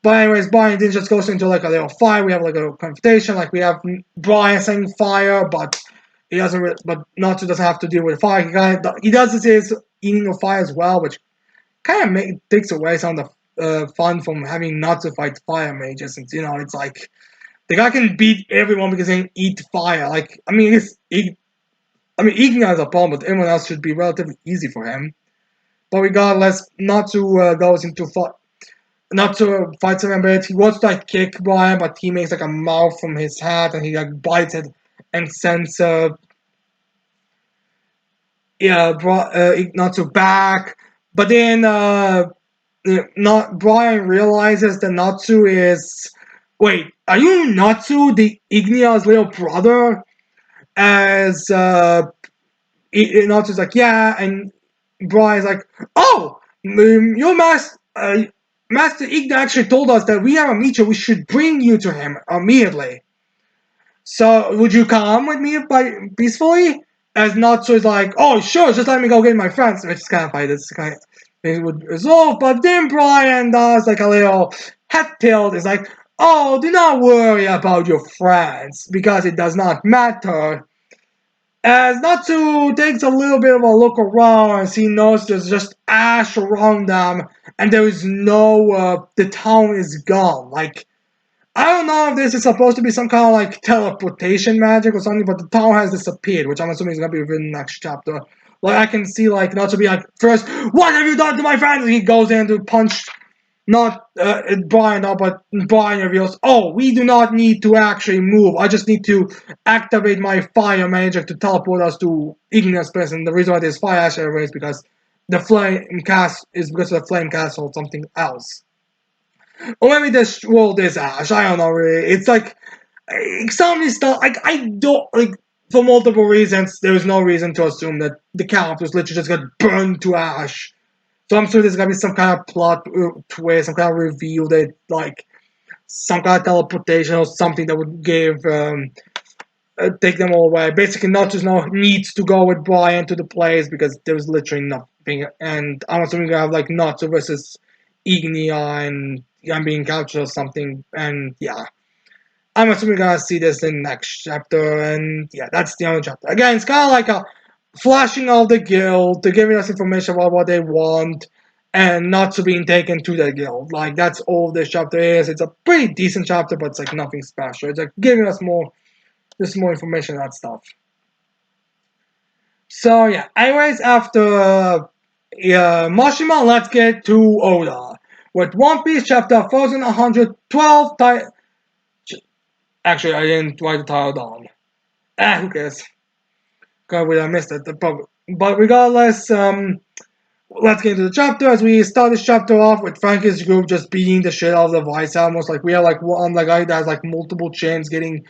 But anyways, Brian then just goes into like a little fire. We have like a little confrontation. Like we have Brian saying fire, but he doesn't. But Natsu doesn't have to deal with fire. He does his eating of fire as well, which kind of takes away some of the fun from having Natsu fight fire mages. Since it's like the guy can beat everyone because he can eat fire. Like eating is a problem, but everyone else should be relatively easy for him. But regardless, Natsu goes into Natsu fights him a bit. He wants to like kick Brian, but he makes like a mouth from his hat and he like bites it and sends Natsu back. But then not Brian realizes that Natsu is. Wait, are you Natsu, the Ignea's little brother? As Natsu's like, yeah, and Brian's like, oh, your Master Ignea actually told us that we have a meteor, we should bring you to him immediately. So, would you come with me peacefully? As Natsu is like, oh, sure, just let me go get my friends. Which is kind of like this kind of thing would resolve. But then Brian does like a little head tilt. It's like, oh, do not worry about your friends because it does not matter. As Natsu takes a little bit of a look around as he knows there's just ash around them and there is no, the town is gone. Like, I don't know if this is supposed to be some kind of like teleportation magic or something, but the tower has disappeared, which I'm assuming is gonna be within the next chapter. Like I can see, like not to be like first, what have you done to my friends? And he goes in to punch not Brian, no, but Brian reveals, oh, we do not need to actually move. I just need to activate my fire magic to teleport us to Igneous Place. And the reason why there's fire actually is because the flame cast is because of the flame castle or something else. Or maybe this world is ash. I don't know really. It's like some of this stuff. Like I don't like for multiple reasons. There's no reason to assume that the characters literally just got burned to ash. So I'm sure there's gonna be some kind of plot twist, some kind of reveal that like some kind of teleportation or something that would give take them all away. Basically, not just now needs to go with Brian to the place because there was literally nothing. And I'm assuming we have like Natsu versus Ignia and I'm being captured or something. And yeah, I'm assuming we're gonna see this in next chapter. And yeah, that's the only chapter. Again, it's kind of like a flashing of the guild. They're giving us information about what they want. And not to being taken to the guild. Like, that's all this chapter is. It's a pretty decent chapter, but it's like nothing special. It's like giving us more just more information on that stuff. So yeah. Anyways, after Mashima, let's get to Oda with One Piece chapter 1112. Actually, I didn't write the title down. Who cares? God, I missed it. But regardless, let's get into the chapter. As we start this chapter off with Frankie's group just beating the shit out of the Vice Admirals. Like we have like one guy that has like multiple chins getting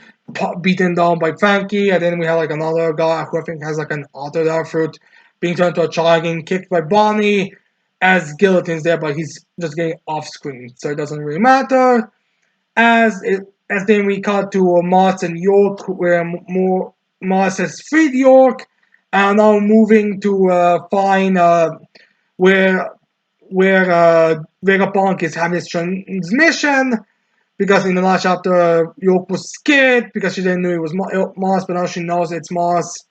beaten down by Frankie, and then we have like another guy who I think has like an auto fruit being turned into a child, getting kicked by Bonnie as Guillotine's there, but he's just getting off screen, so it doesn't really matter. As then we cut to Mars and York, where more Mars has freed York, and now moving to find where Vegapunk is having his transmission because in the last chapter York was scared because she didn't know it was Mars, but now she knows it's Mars,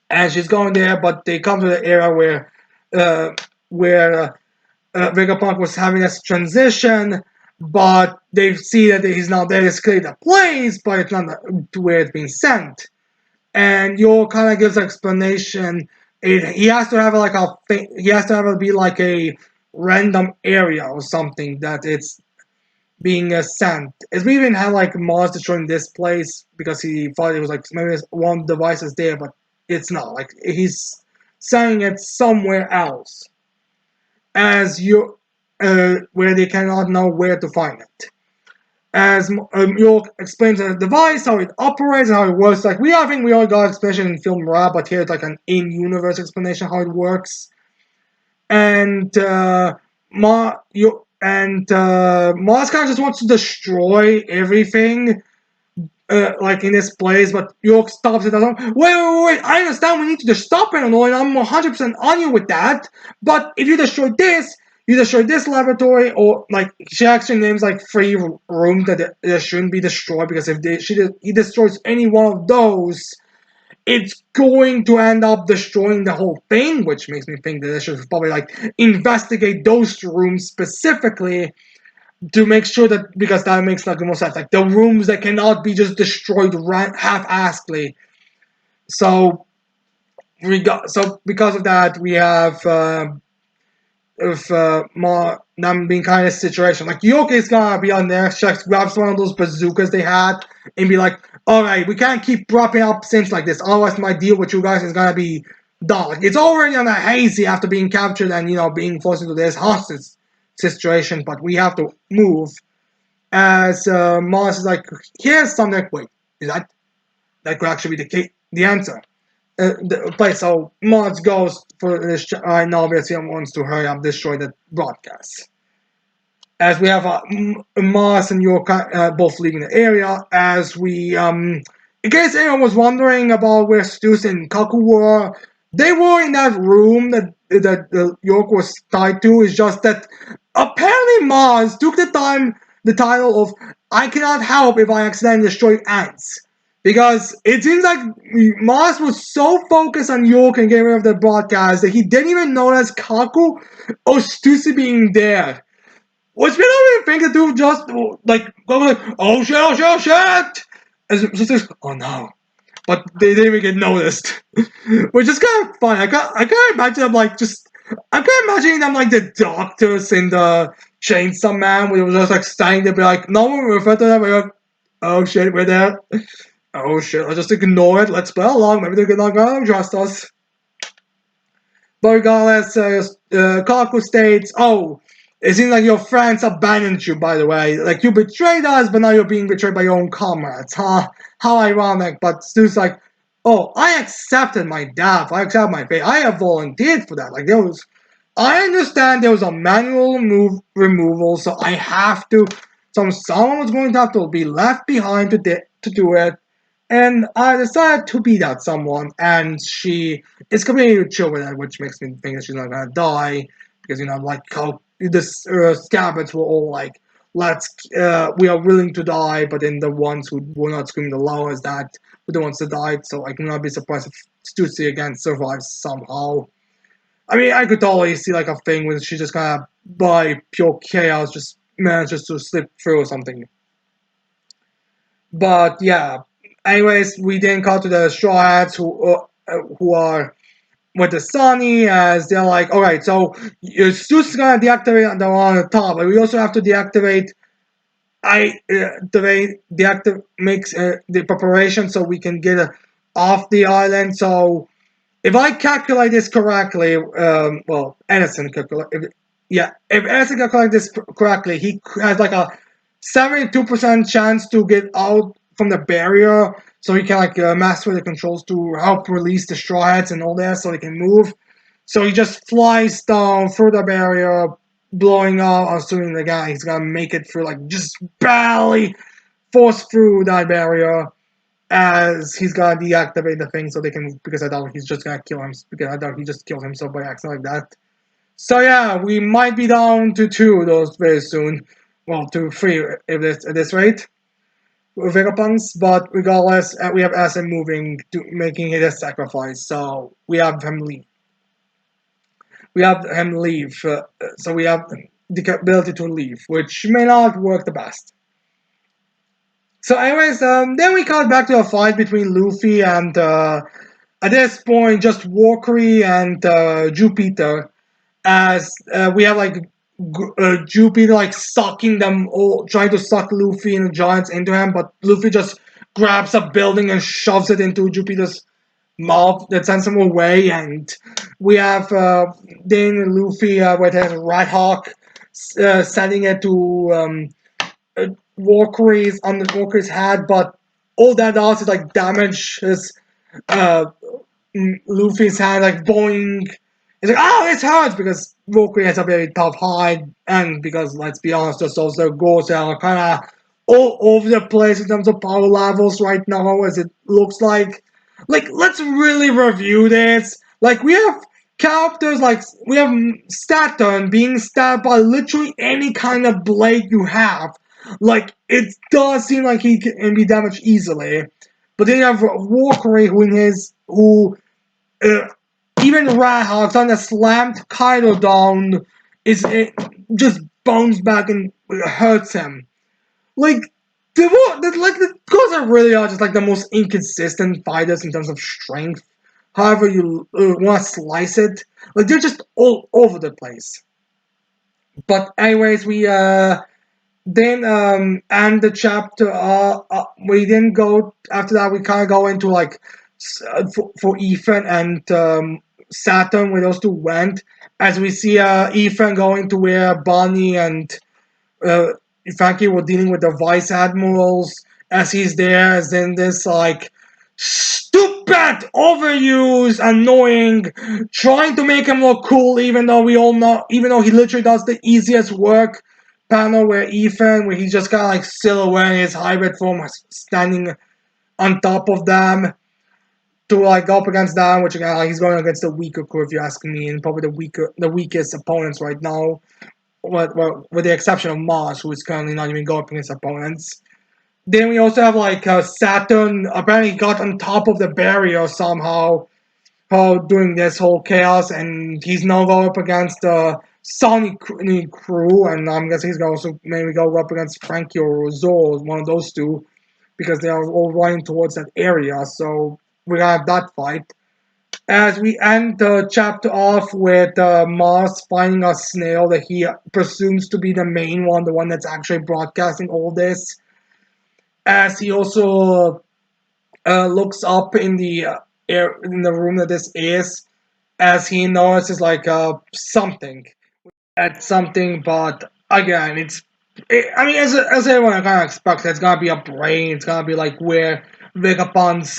and she's going there. But they come to the area where Vegapunk was having this transition, but they see that he's not there. It's clear the place, but it's not to where it's being sent. And York kind of gives an explanation. He has to have like a thing. He has to have it be like a random area or something that it's being sent. As we even had like Mars destroying this place because he thought it was like maybe there's one device is there, but it's not. Like he's sending it somewhere else, as you where they cannot know where to find it. As York explains the device, how it operates, and how it works. Like I think we all got explanation in film Ra, but here it's like an in-universe explanation how it works. And Mars kind of just wants to destroy everything, like in this place. But York stops it. Wait! I understand we need to stop it, and I'm 100% on you with that. But if you destroy this, you destroy this laboratory, or like she actually names like 3 rooms that shouldn't be destroyed because if he destroys any one of those, it's going to end up destroying the whole thing, which makes me think that they should probably like investigate those rooms specifically to make sure that because that makes like the most sense. Like the rooms that cannot be just destroyed half-assedly. So because of that, we have them being kind of situation. Like Yoke is gonna be on there, grabs one of those bazookas they had, and be like, "Alright, we can't keep propping up things like this. Otherwise, my deal with you guys is gonna be done." Like it's already on a hazy after being captured and being forced into this hostage situation, but we have to move. As Mars is like, "Here's something." Wait, is that could actually be the answer? The place. So Mars goes for this. I know obviously wants to hurry up, destroy the broadcast. As we have Mars and York both leaving the area. As we, in case anyone was wondering about where Stus and Kaku were, they were in that room that York was tied to. It's just that apparently Mars took the title of "I cannot help if I accidentally destroy ants." Because it seems like Mars was so focused on York and getting rid of the broadcast that he didn't even notice Kaku or Stussy being there. which we don't even think to do just like go like oh shit, oh shit, oh shit. As it's just oh no, but they didn't even get noticed, which is kind of fun. I can't imagine them like just. I can't imagine them like the doctors in the Chainsaw Man, where it was just like standing there, be like, no one refer to them. We're like, oh shit, we're there. Oh shit, I'll just ignore it. Let's play along. Maybe they're not gonna trust us. But regardless, Kaku states, "Oh, it seems like your friends abandoned you. By the way, like you betrayed us, but now you're being betrayed by your own comrades. Huh? How ironic." But Stu's like, "Oh, I accepted my death. I accept my fate. I have volunteered for that. Like there was, I understand there was a manual removal, so I have to. So someone was going to have to be left behind to do it." And I decided to be that someone, and she is completely chill with it, which makes me think that she's not gonna die, because like how the scabbards were all like, we are willing to die, but then the ones who were not screaming the loudest that were the ones that died. So I cannot be surprised if Stussy again survives somehow. I mean, I could totally see like a thing where she just kind of by pure chaos just manages to slip through or something. But yeah, anyways, we then cut to the Straw Hats who are with the Sunny as they're like, all right, so Zeus is gonna deactivate the one on the top, but we also have to deactivate. Deactivate makes the preparation so we can get off the island. So if I calculate this correctly, well, Edison calculate. If Edison calculates this correctly, he has like a 72% chance to get out from the barrier, so he can like master the controls to help release the straw hats and all that, so they can move. So he just flies down through the barrier, blowing up. Assuming the guy he's gonna make it through, like just barely force through that barrier as he's gonna deactivate the thing so they can, because I doubt he's just gonna kill him, because I doubt he just killed himself by accident like that. So yeah, we might be down to 2 of those very soon. Well, to 3 if this at this rate with Vegapunks, but regardless, we have Asim moving to making it a sacrifice. So we have him leave. We have him leave. So we have the ability to leave, which may not work the best. So, anyways, then we cut back to a fight between Luffy and at this point just Walkery and Jupiter, as we have like Jupiter like sucking them all, trying to suck Luffy and the giants into him, but Luffy just grabs a building and shoves it into Jupiter's mouth that sends him away, and we have then Luffy with his Red Hawk sending it to Walkery's on the Walker's head, but all that does is like damage his uh, Luffy's hand, like boing. It's like, oh, this hurts, because Valkyrie has a very tough hide, and because, let's be honest, there's also Ghosts that are kind of all over the place in terms of power levels right now, as it looks like. Like, let's really review this. Like, we have characters like, we have Saturn being stabbed by literally any kind of blade you have. Like, it does seem like he can be damaged easily. But then you have Valkyrie, who even Rathawks on the slammed Kaido down it just bounces back and hurts him. Like the Ghosts are really are just like the most inconsistent fighters in terms of strength. However you want to slice it, like they're just all over the place. But anyways, we then end the chapter. We didn't go after that. We kind of go into like for Ethan and Saturn, where those two went, as we see Ethan going to where Bonnie and uh, Frankie were dealing with the vice admirals, as he's there, as in this like stupid, overused, annoying, trying to make him look cool, even though we all know, even though he literally does the easiest work panel where Ethan, where he's just kind of like silhouetting his hybrid form, standing on top of them to like go up against them, which again like, he's going against the weaker crew if you ask me, and probably the weakest opponents right now. With the exception of Mars, who is currently not even going up against opponents. Then we also have like Saturn apparently got on top of the barrier somehow, doing this whole chaos, and he's now going up against Sonic crew, and I'm guessing he's gonna also maybe go up against Frankie or Zoro, one of those two, because they are all running towards that area. So we have that fight. As we end the chapter off with Mars finding a snail that he presumes to be the main one, the one that's actually broadcasting all this. As he also looks up in the air in the room that this is, as he notices like something at something, but again, I mean, as everyone kind of expects, it's gonna be a brain. It's gonna be like where Vegapund's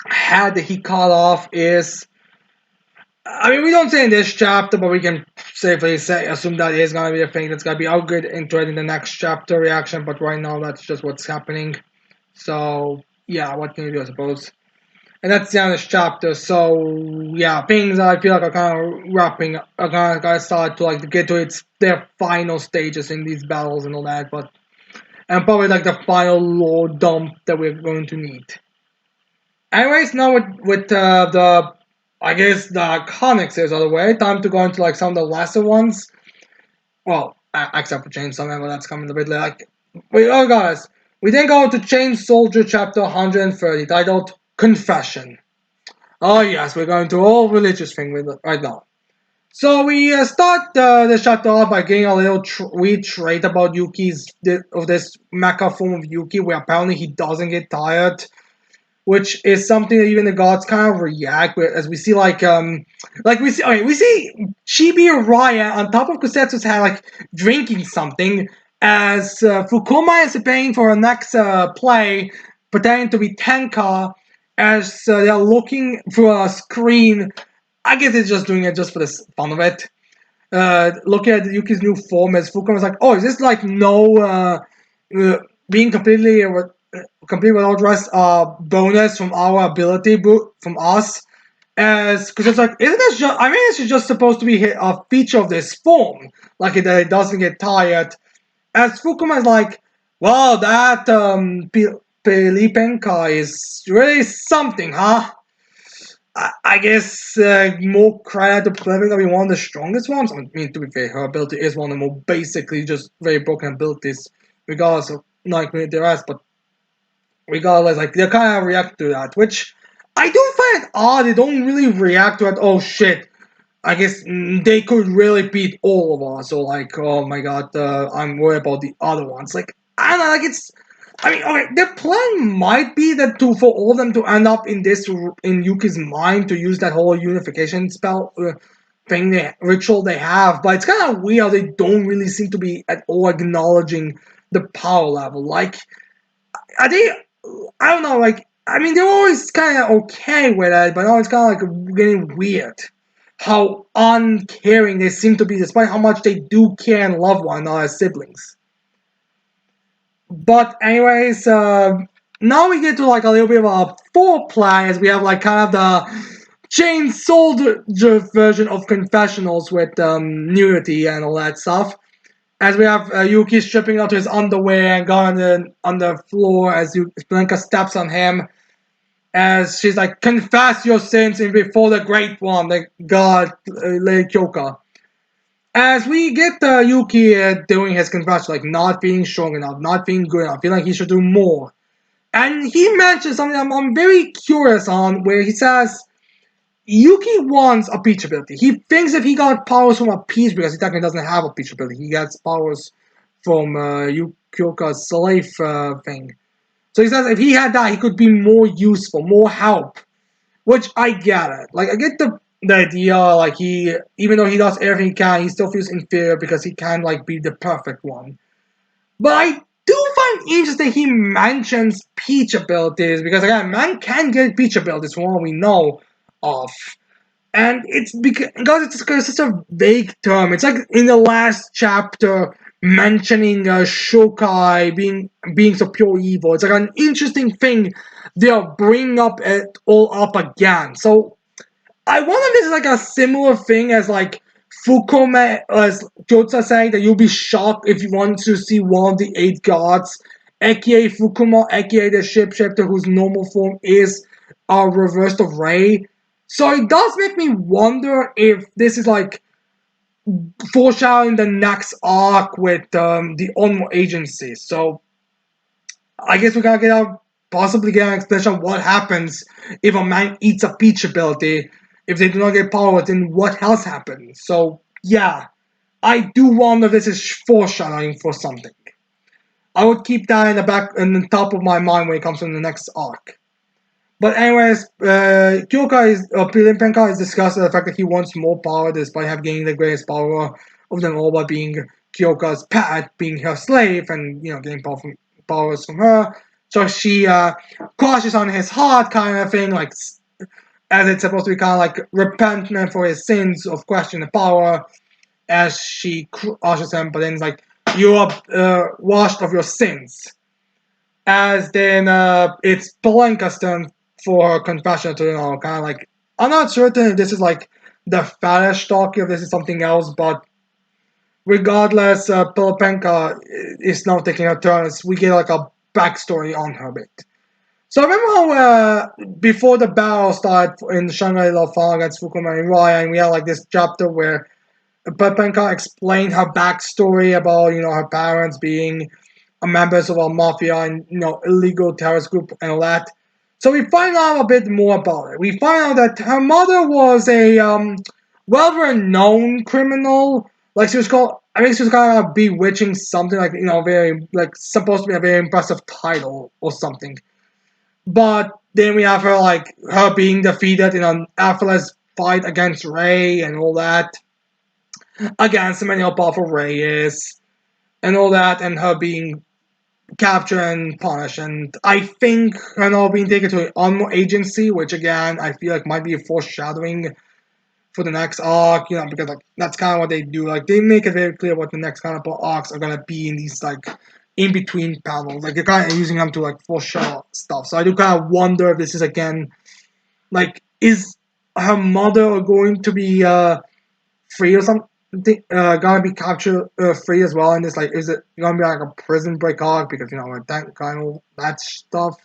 head that he cut off is. I mean, we don't say in this chapter, but we can safely assume that is gonna be a thing that's gonna be. I'll get into it in the next chapter reaction, but right now that's just what's happening. So yeah, what can you do, I suppose? And that's the end of this chapter. So yeah, things I feel like are kind of wrapping, are kind of start to like get to their final stages in these battles and all that. But and probably like the final lore dump that we're going to need. Anyways, now with the I guess the comics is out of the way. Time to go into like some of the lesser ones. Well, except for Chainsaw Man, but that's coming a bit later. Like, oh guys, we then go to Chain Soldier chapter 130, titled Confession. Oh yes, we're going to all religious thing with it right now. So we start the chapter off by getting a little weird trait about of this mecha form of Yuki, where apparently he doesn't get tired, which is something that even the gods kind of react with, as we see we see Chibi Raya on top of Kusetsu's head like drinking something, as Fukuma is preparing for her next play, pretending to be Tenka, as they're looking through a screen. I guess it's just doing it just for the fun of it. Looking at Yuki's new form, as Fukuma's like, oh, is this like being completely without rest bonus from our ability from us? As because it's like, isn't this just? I mean, it's just supposed to be a feature of this form, like that it doesn't get tired. As Fukuma is like, well, that Pelipenka is really something, huh? I guess more credit to Plevin being one of the strongest ones. I mean, to be fair, her ability is one of the more basically just very broken abilities, regardless of like the rest. But regardless, like they kind of react to that, which I do find it odd. They don't really react to it. Oh shit! I guess they could really beat all of us. Or like, oh my god, I'm worried about the other ones. Like I don't know, like it's. I mean, okay, their plan might be that for all of them to end up in Yuki's mind to use that whole unification spell ritual they have, but it's kind of weird. They don't really seem to be at all acknowledging the power level. Like, are they? I don't know. Like, I mean, they're always kind of okay with it, but now it's kind of like getting weird. How uncaring they seem to be, despite how much they do care and love one another as siblings. But anyways, now we get to like a little bit of a foreplay as we have like kind of the chain soldier version of confessionals with nudity and all that stuff. As we have Yuki stripping out his underwear and going on the floor as Blanca steps on him. As she's like, confess your sins before the great one, the god Lady Kyoka. As we get Yuki doing his confession, like not being strong enough, not being good enough, feeling like he should do more. And he mentions something I'm very curious on, where he says Yuki wants a peach ability. He thinks if he got powers from a peach, because he technically doesn't have a peach ability, he gets powers from Yukioka's slave thing. So he says if he had that, he could be more useful, more help. Which I get it. Like I get the idea, like he even though he does everything he can, he still feels inferior because he can't like be the perfect one. But I do find interesting he mentions peach abilities because again, man can get peach abilities from what we know of. And it's because it's such a vague term. It's like in the last chapter mentioning Shokai being so pure evil. It's like an interesting thing they're bringing up it all up again. So I wonder if this is like a similar thing as like Fukome, as Jotsa saying that you'll be shocked if you want to see one of the 8 gods, aka Fukuma, aka the shapeshifter whose normal form is reversed of Rei. So it does make me wonder if this is like foreshadowing the next arc with the Onmo agency. So I guess we gotta possibly get an explanation of what happens if a man eats a peach ability. If they do not get power, then what else happens? So yeah, I do wonder if this is foreshadowing for something. I would keep that in the back, in the top of my mind when it comes to the next arc. But anyways, Kyoka is Penka is discussing the fact that he wants more power despite having gained the greatest power of them all by being Kyoka's pet, being her slave, and getting powers from her. So she crushes on his heart, kind of thing, like as it's supposed to be kind of like repentment for his sins of questioning the power, as she crushes him, but then it's like you are washed of your sins. As then it's Polenka's turn for her confession to kind of like I'm not certain if this is like the fetish talk, if this is something else, but regardless, Pilipenka is now taking her turns. We get like a backstory on her a bit. So I remember how before the battle started in Shangri-La Fall against Fukuma and Raya, and we had like this chapter where Pilipenka explained her backstory about her parents being members of a mafia and illegal terrorist group and all that. So we find out a bit more about it. We find out that her mother was a well-renowned criminal. Like she was called, I think she was kind of bewitching something like very like supposed to be a very impressive title or something. But then we have her like her being defeated in an effortless fight against Ray and all that, against many how powerful Ray is and all that, and her being capture and punish. And I think being taken to an Onmo agency, which again I feel like might be a foreshadowing for the next arc, because like that's kind of what they do. Like they make it very clear what the next kind of arcs are gonna be in these like in between panels. Like they're kind of using them to like foreshadow stuff. So I do kind of wonder if this is again like is her mother going to be free or something, gonna be captured free as well in this, like is it gonna be like a prison break arc because that kind of that stuff.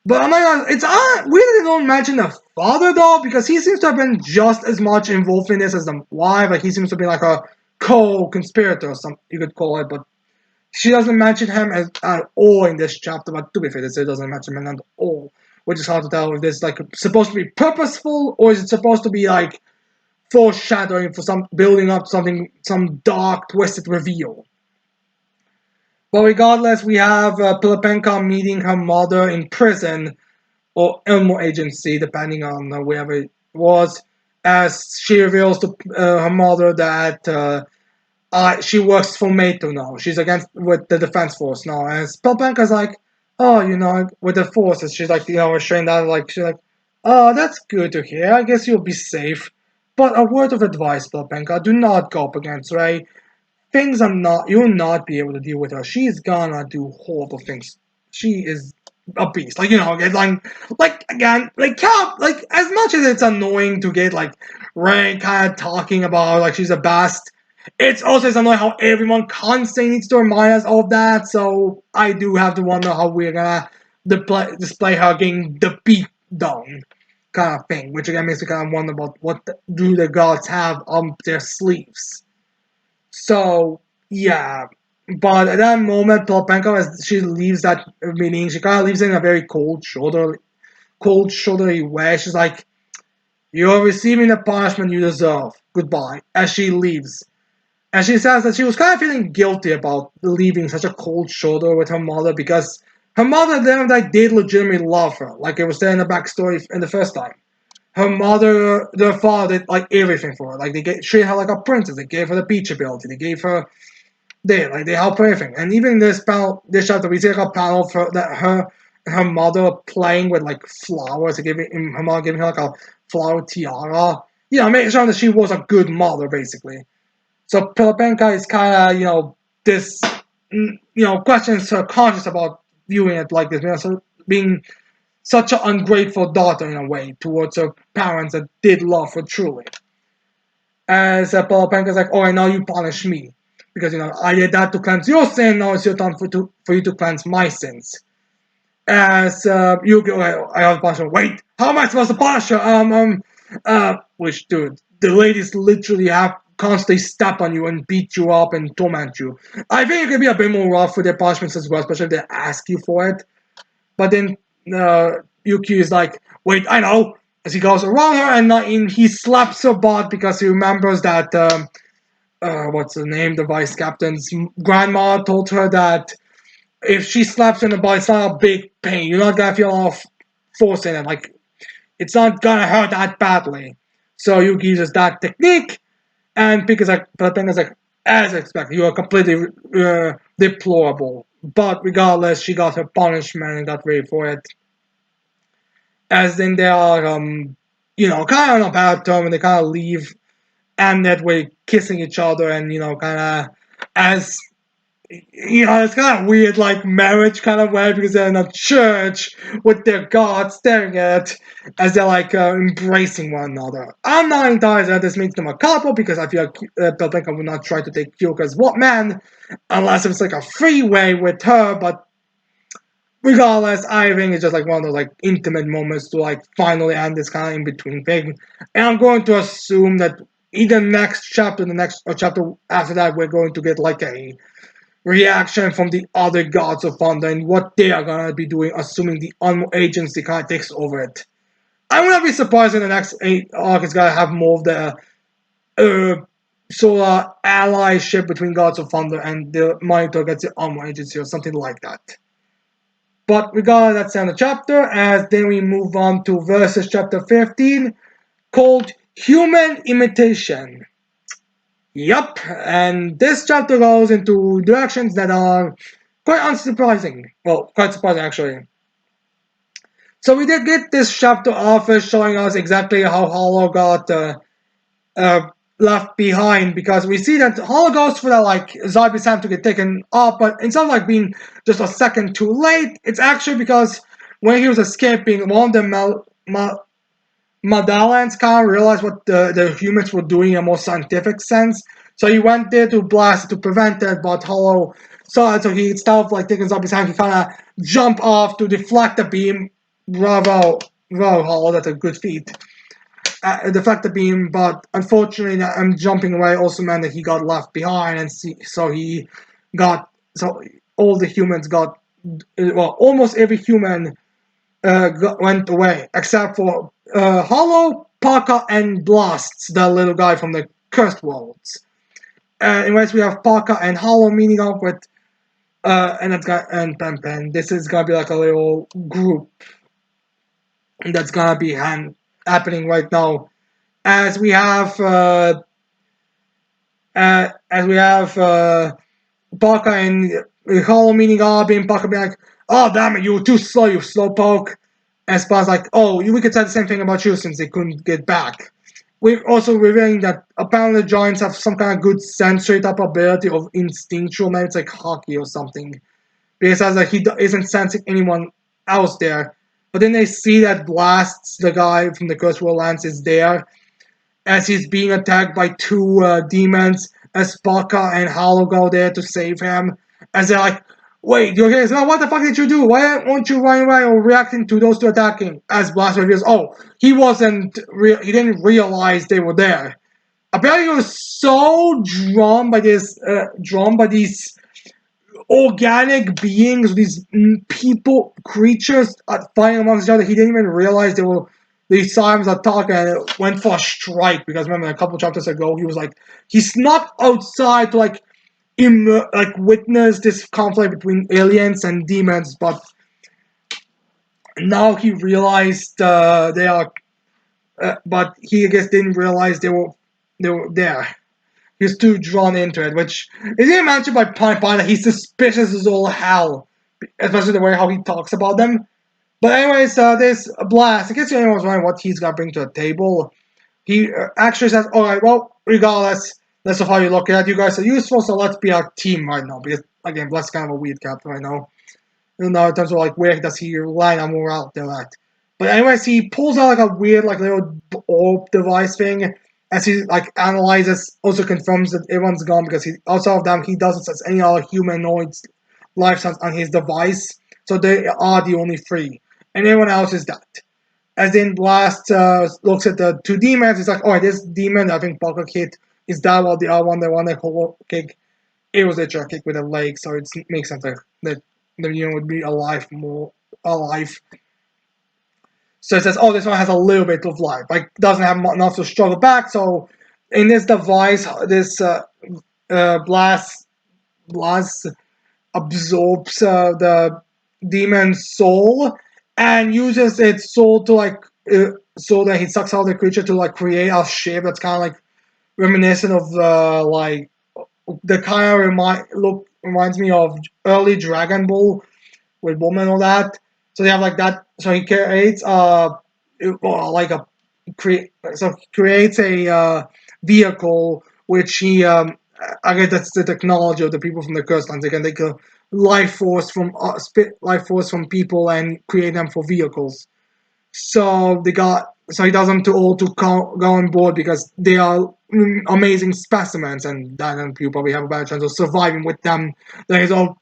But I'm like it's weird they don't mention the father though, because he seems to have been just as much involved in this as the wife. Like he seems to be like a co-conspirator or something you could call it, but she doesn't mention him at all in this chapter. But to be fair, it doesn't mention him at all, which is hard to tell if this is like supposed to be purposeful or is it supposed to be like foreshadowing for some building up something, some dark, twisted reveal. But regardless, we have Pilipenka meeting her mother in prison or Elmo agency, depending on wherever it was, as she reveals to her mother that she works for Mato now. She's against with the defense force now. As Pilipenka's like, oh, with the forces, she's like, showing that like she's like, oh, that's good to hear. I guess you'll be safe. But a word of advice, Pilipenka, do not go up against Ray. Things are not you'll not be able to deal with her. She's gonna do horrible things. She is a beast. Like, get like again, like Cap, like as much as it's annoying to get like Ray kind of talking about like she's the best, it's also annoying how everyone constantly needs to remind us of that. So I do have to wonder how we're gonna display her getting the beat down kind of thing, which again makes me kind of wonder about what do the gods have on their sleeves. So yeah, but at that moment, Pilipenko, as she leaves that meeting, she kind of leaves it in a very cold shouldery way. She's like, "You're receiving the punishment you deserve. Goodbye." As she leaves, and she says that she was kind of feeling guilty about leaving such a cold shoulder with her mother because her mother at the end of the day did legitimately love her, like it was there in the backstory in the first time. Her mother, their father did like everything for her. Like they treated her like a princess. They gave her the peach ability. They gave her they help her everything. And even this panel, this chapter, we see like a panel for that her mother playing with like flowers. They giving her mother giving her like a flower tiara. Making sure that she was a good mother basically. So Pilipenka is kind of this questions her conscience about viewing it like this. So being such an ungrateful daughter in a way towards her parents that did love her truly. As Pilipenka's like, oh, and now you punish me. Because, I did that to cleanse your sin, now it's your time for you to cleanse my sins. As you go, I have to punish her. Wait, how am I supposed to punish her? Which, dude, the ladies literally have constantly step on you and beat you up and torment you. I think it could be a bit more rough with their punishments as well, especially if they ask you for it. But then Yuki is like, wait, I know. As he goes around her and he slaps her butt because he remembers that, what's the name? The vice captain's grandma told her that if she slaps in the butt, it's not a big pain. You're not gonna feel a lot of force in it. Like, it's not gonna hurt that badly. So Yuki uses that technique, and Pink is like, but Pink is like, as expected, you are completely deplorable. But regardless, she got her punishment and got ready for it. As then they are, kind of on a bad term, and they kind of leave, and that way kissing each other, and kind of as it's kind of weird, like marriage kind of way, because they're in a church with their God staring at it as they're like embracing one another. I'm not entirely that this makes them a couple because I feel like Pelpenka would not try to take Kyoka's man unless it's like a freeway with her, but regardless, I think it's just like one of those like intimate moments to like finally end this kind of in between thing. And I'm going to assume that either next chapter, the next or chapter after that, we're going to get like a reaction from the other gods of thunder and what they are gonna be doing, assuming the Unmo agency kind of takes over it. I would not be surprised in the next 8 arc is gonna have more of the sort of allyship between gods of thunder and the monitor against the Unmo agency or something like that. But regardless, that's the end of the chapter. As then we move on to verses chapter 15, called Human Imitation. Yup, and this chapter goes into directions that are quite unsurprising. Well, quite surprising actually. So we did get this chapter off showing us exactly how Hollow got left behind, because we see that Hollow goes for that like Zaibi's time to get taken off, but instead of like being just a second too late, it's actually because when he was escaping, one of the Madalans kind of realized what the humans were doing in a more scientific sense. So he went there to blast it to prevent it, but Hollow saw it, so he instead of like taking Zombie's hand, he kind of jumped off to deflect the beam. Bravo, Hollow, that's a good feat. Deflect the beam, but unfortunately, jumping away also meant that he got left behind, and so all the humans got, well, almost every human went away, except for Hollow, Parka, and Blasts, the little guy from the Cursed Worlds. Anyways, we have Parka and Hollow meeting up with, and Pen Pen. This is gonna be like a little group that's gonna be happening right now, as we have, Parka and Hollow meeting up, and Parka being like, "Oh damn it, you were too slow, you slowpoke." And Spawn's like, "Oh, we could say the same thing about you since they couldn't get back." We're also revealing that apparently the giants have some kind of good sensory type ability of instinctual, maybe it's like hockey or something. Because as like he isn't sensing anyone else there. But then they see that Blasts, the guy from the Cursed World Lands, is there as he's being attacked by two demons, as Parka and Hollow go there to save him. As they're like, "Wait, you're here? So what the fuck did you do? Why weren't you running away or reacting to those two attacking?" As Blast reveals, "Oh, he he didn't realize they were there." Apparently, he was so drawn by these organic beings, these people, creatures fighting amongst each other. He didn't even realize they were these times attack, and it went for a strike. Because remember, a couple chapters ago, he was like, he snuck outside to like witness this conflict between aliens and demons, but now he realized they are, but he I guess didn't realize they were there. He's too drawn into it, which is even mentioned by Pine Pine that he's suspicious as all hell, especially the way how he talks about them. But anyways, this Blast, in case anyone's wondering what he's got to bring to the table, he actually says, "Alright, well, regardless, that's how you look at it. You guys are useful, so let's be a team right now." Because, again, Blast is kind of a weird captain right now. In terms of, like, where does he line on morale there at. But anyways, he pulls out, like, a weird, like, little orb device thing, as he, like, analyzes, also confirms that everyone's gone, because outside of them, he doesn't sense any other humanoids life signs on his device, so they are the only three. And everyone else is that. As then Blast looks at the two demons, he's like, "Oh, this demon I think Parker hit Is that what the other one, the one that hollow kick? It was a drop kick with a leg, so it makes sense that the unit would be more alive. So it says, oh, this one has a little bit of life, like doesn't have enough to struggle back. So in this device, this blast absorbs the demon's soul and uses its soul to so that he sucks out the creature to like create a shape that's kind of like reminiscent of like the kind of reminds me of early Dragon Ball with woman and all that. So they have like that. So he creates like a creates a vehicle which he I guess that's the technology of the people from the Cursed Lands. They can take a life force from people and create them for vehicles. So he does them to all to go on board because they are amazing specimens, and then you probably have a better chance of surviving with them than his own.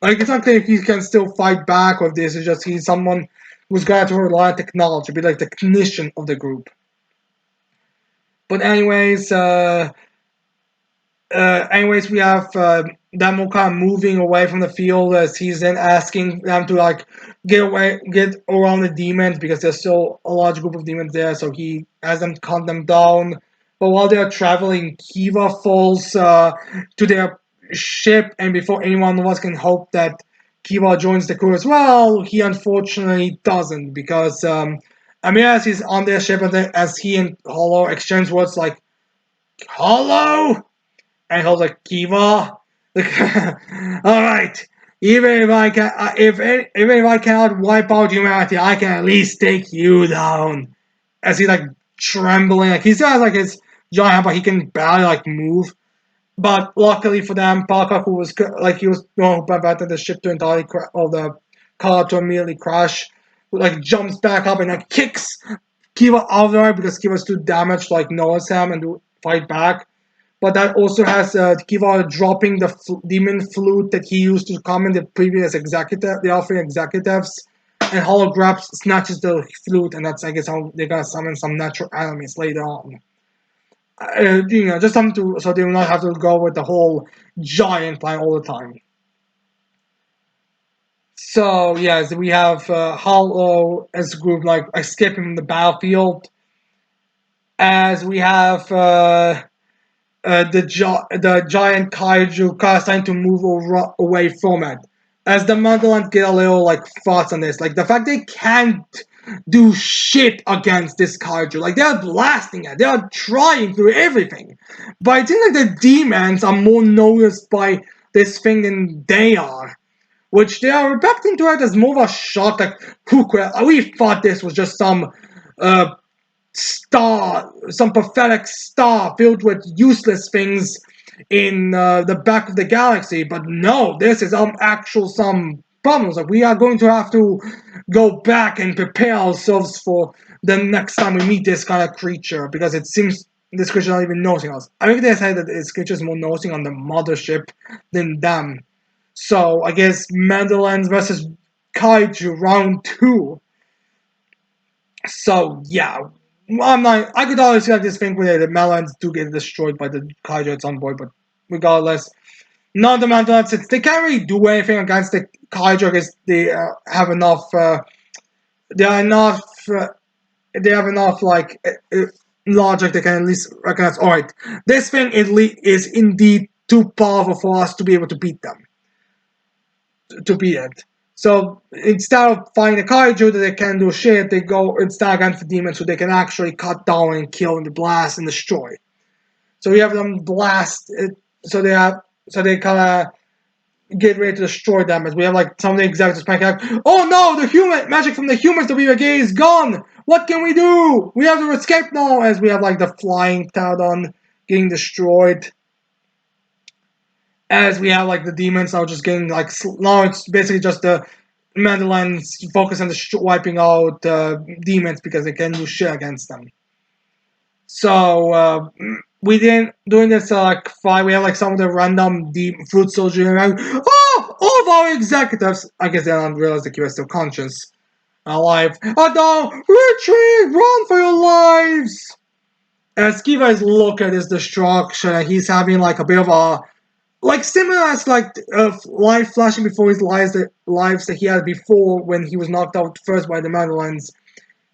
Like it's not clear if he can still fight back or if this is just he's someone who's got to rely on technology, be like the technician of the group. But anyways, we have them kind of moving away from the field as he's then asking them to like get around the demons because there's still a large group of demons there. So he has them cut them down. But while they're traveling, Kiva falls to their ship, and before anyone of us can hope that Kiva joins the crew as well, he unfortunately doesn't because as he's on their ship and then as he and Hollow exchange words like Hollow and I was like, Kiva, like, all right. Even if I can, even if I cannot wipe out humanity, I can at least take you down. As he like trembling, like he still has like his giant hand, but he can barely like move. But luckily for them, Parker, who was like he was prevented the ship to entirely or the car to immediately crash, like jumps back up and like kicks Kiva out of there because Kiva's too damaged to like notice him and to fight back. But that also has Kiva dropping the demon flute that he used to comment the previous the offering executives, and Hollow grabs, snatches the flute, and that's I guess how they're gonna summon some natural enemies later on. Just something to so they will not have to go with the whole giant plan all the time. So yes, we have Hollow as a group like escaping the battlefield, as we have. The giant kaiju kind of starting to move away from it. As the Mandalorians get a little like thoughts on this, like the fact they can't do shit against this kaiju, like they're blasting it, they're trying through everything, but it seems like the demons are more noticed by this thing than they are. Which they are reacting to it as more of a shock, like, we thought this was just some uh, some pathetic star filled with useless things in the back of the galaxy. But no, this is some problems. Like we are going to have to go back and prepare ourselves for the next time we meet this kind of creature because it seems this creature not even noticing us. I think they said that this creature is more noticing on the mothership than them. So I guess Mandalorians versus Kaiju round 2. So yeah, I'm not. I could always have this thing where the Melons do get destroyed by the Kaiju at some point, but regardless, none of the Melons, since they can't really do anything against the Kaiju, because they have enough. They are enough. They have enough like logic. They can at least recognize. All right, this thing is indeed too powerful for us to be able to beat them. To beat it. So instead of fighting a kaiju that they can do shit, they go instead against the demons who they can actually cut down and kill and blast and destroy. So we have them blast it, so they kind of get ready to destroy them as we have like some of the executives panicking like, oh no, the human magic from the humans that we were getting is gone. What can we do? We have to escape now as we have like the flying pterodon getting destroyed. As we have like the demons now just getting like now it's basically just the Mandalorians focus on wiping out demons because they can do shit against them. So we didn't doing this like fight. We have like some of the random fruit soldiers like, oh, all of our executives. I guess they don't realize that you're still conscious, alive. Oh no, retreat, run for your lives! As Kiva is looking at his destruction, he's having like a bit of a like similar as like life flashing before his lives that he had before when he was knocked out first by the Mandalorians.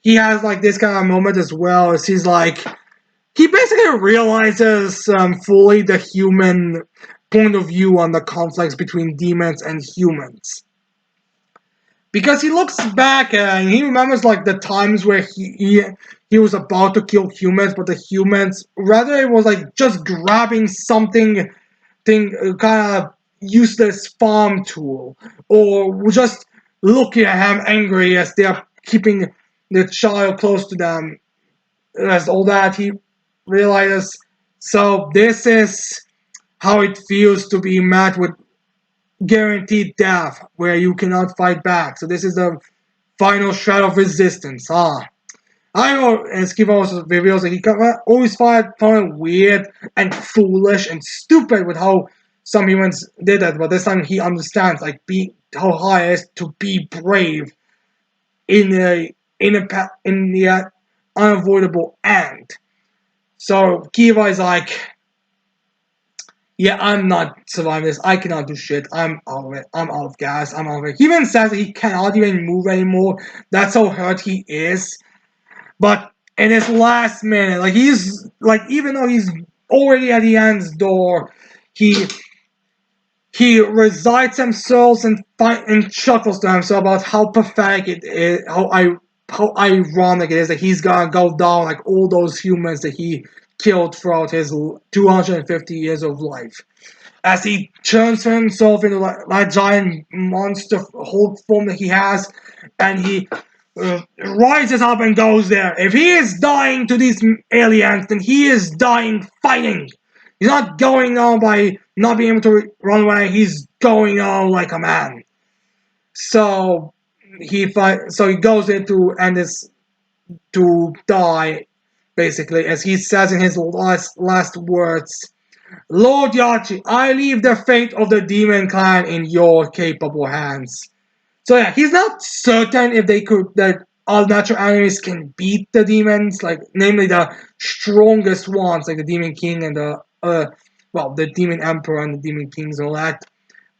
He has like this kind of moment as well as he's like he basically realizes fully the human point of view on the conflicts between demons and humans because he looks back and he remembers like the times where he was about to kill humans, but the humans rather it was like just grabbing something thing kind of useless farm tool or just looking at him angry as they're keeping the child close to them as all that he realizes so this is how it feels to be met with guaranteed death where you cannot fight back. So this is the final shred of resistance. I know, and Skip also reveals that he always found it weird and foolish and stupid with how some humans did it, but this time he understands like be how hard it is to be brave in the unavoidable end. So Kiva is like, yeah, I'm not surviving this. I cannot do shit. I'm out of it. I'm out of gas. I'm out of it. He even says that he cannot even move anymore. That's how hurt he is. But in his last minute, like he's like even though he's already at the end's door, he he resides himself and chuckles to himself about how pathetic it is, how ironic it is that he's gonna go down like all those humans that he killed throughout his 250 years of life. As he turns himself into that giant monster Hulk form that he has, and he rises up and goes there. If he is dying to these aliens, then he is dying fighting. He's not going on by not being able to run away. He's going on like a man. So So he goes in to end this to die, basically, as he says in his last words. Lord Yachi, I leave the fate of the demon clan in your capable hands. So yeah, he's not certain if they could that all natural enemies can beat the demons, like namely the strongest ones, like the Demon King and the Demon Emperor and the Demon Kings and all that.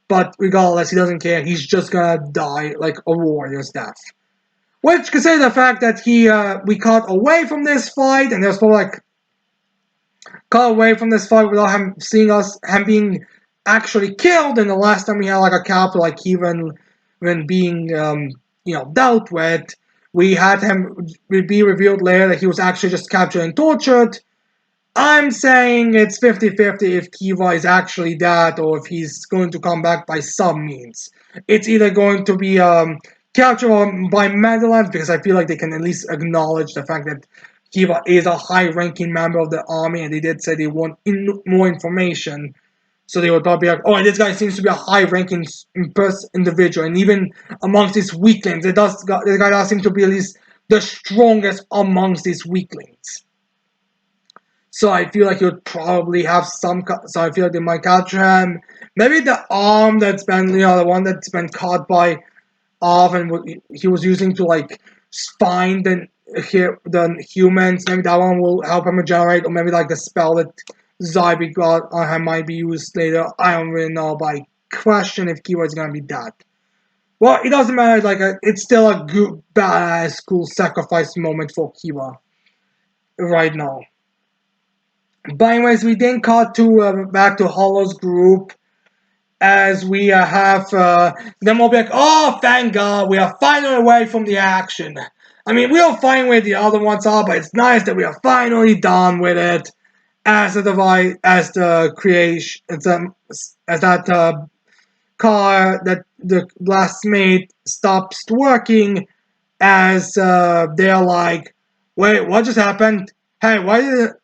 But regardless, he doesn't care. He's just gonna die like a warrior's death. Which, consider the fact that we cut away from this fight, and there's probably like cut away from this fight without him seeing him being actually killed. And the last time we had like a character like even when being dealt with, we had him be revealed later that he was actually just captured and tortured. I'm saying it's 50-50 if Kiva is actually that or if he's going to come back by some means. It's either going to be captured by Mandalorians because I feel like they can at least acknowledge the fact that Kiva is a high-ranking member of the army and they did say they want more information. So they would probably be like, oh, this guy seems to be a high-ranking individual. And even amongst these weaklings, this guy does seem to be at least the strongest amongst these weaklings. So I feel like he would probably have some. So I feel like they might capture him. Maybe the arm that's been, the one that's been caught by Off and what he was using to like find the humans. Maybe that one will help him regenerate, or maybe like the spell that Zybe got on him might be used later. I don't really know, but I question if Kiva is gonna be that. Well, it doesn't matter. Like it's still a good, badass, cool sacrifice moment for Kiva right now. But anyways, we then cut to back to Hollow's group as we have them all be like, oh, thank God, we are finally away from the action. I mean, we'll find where the other ones are, but it's nice that we are finally done with it. As the device, as the creation, as that car that the blacksmith stops working, as they're like, wait, what just happened? Hey, why'd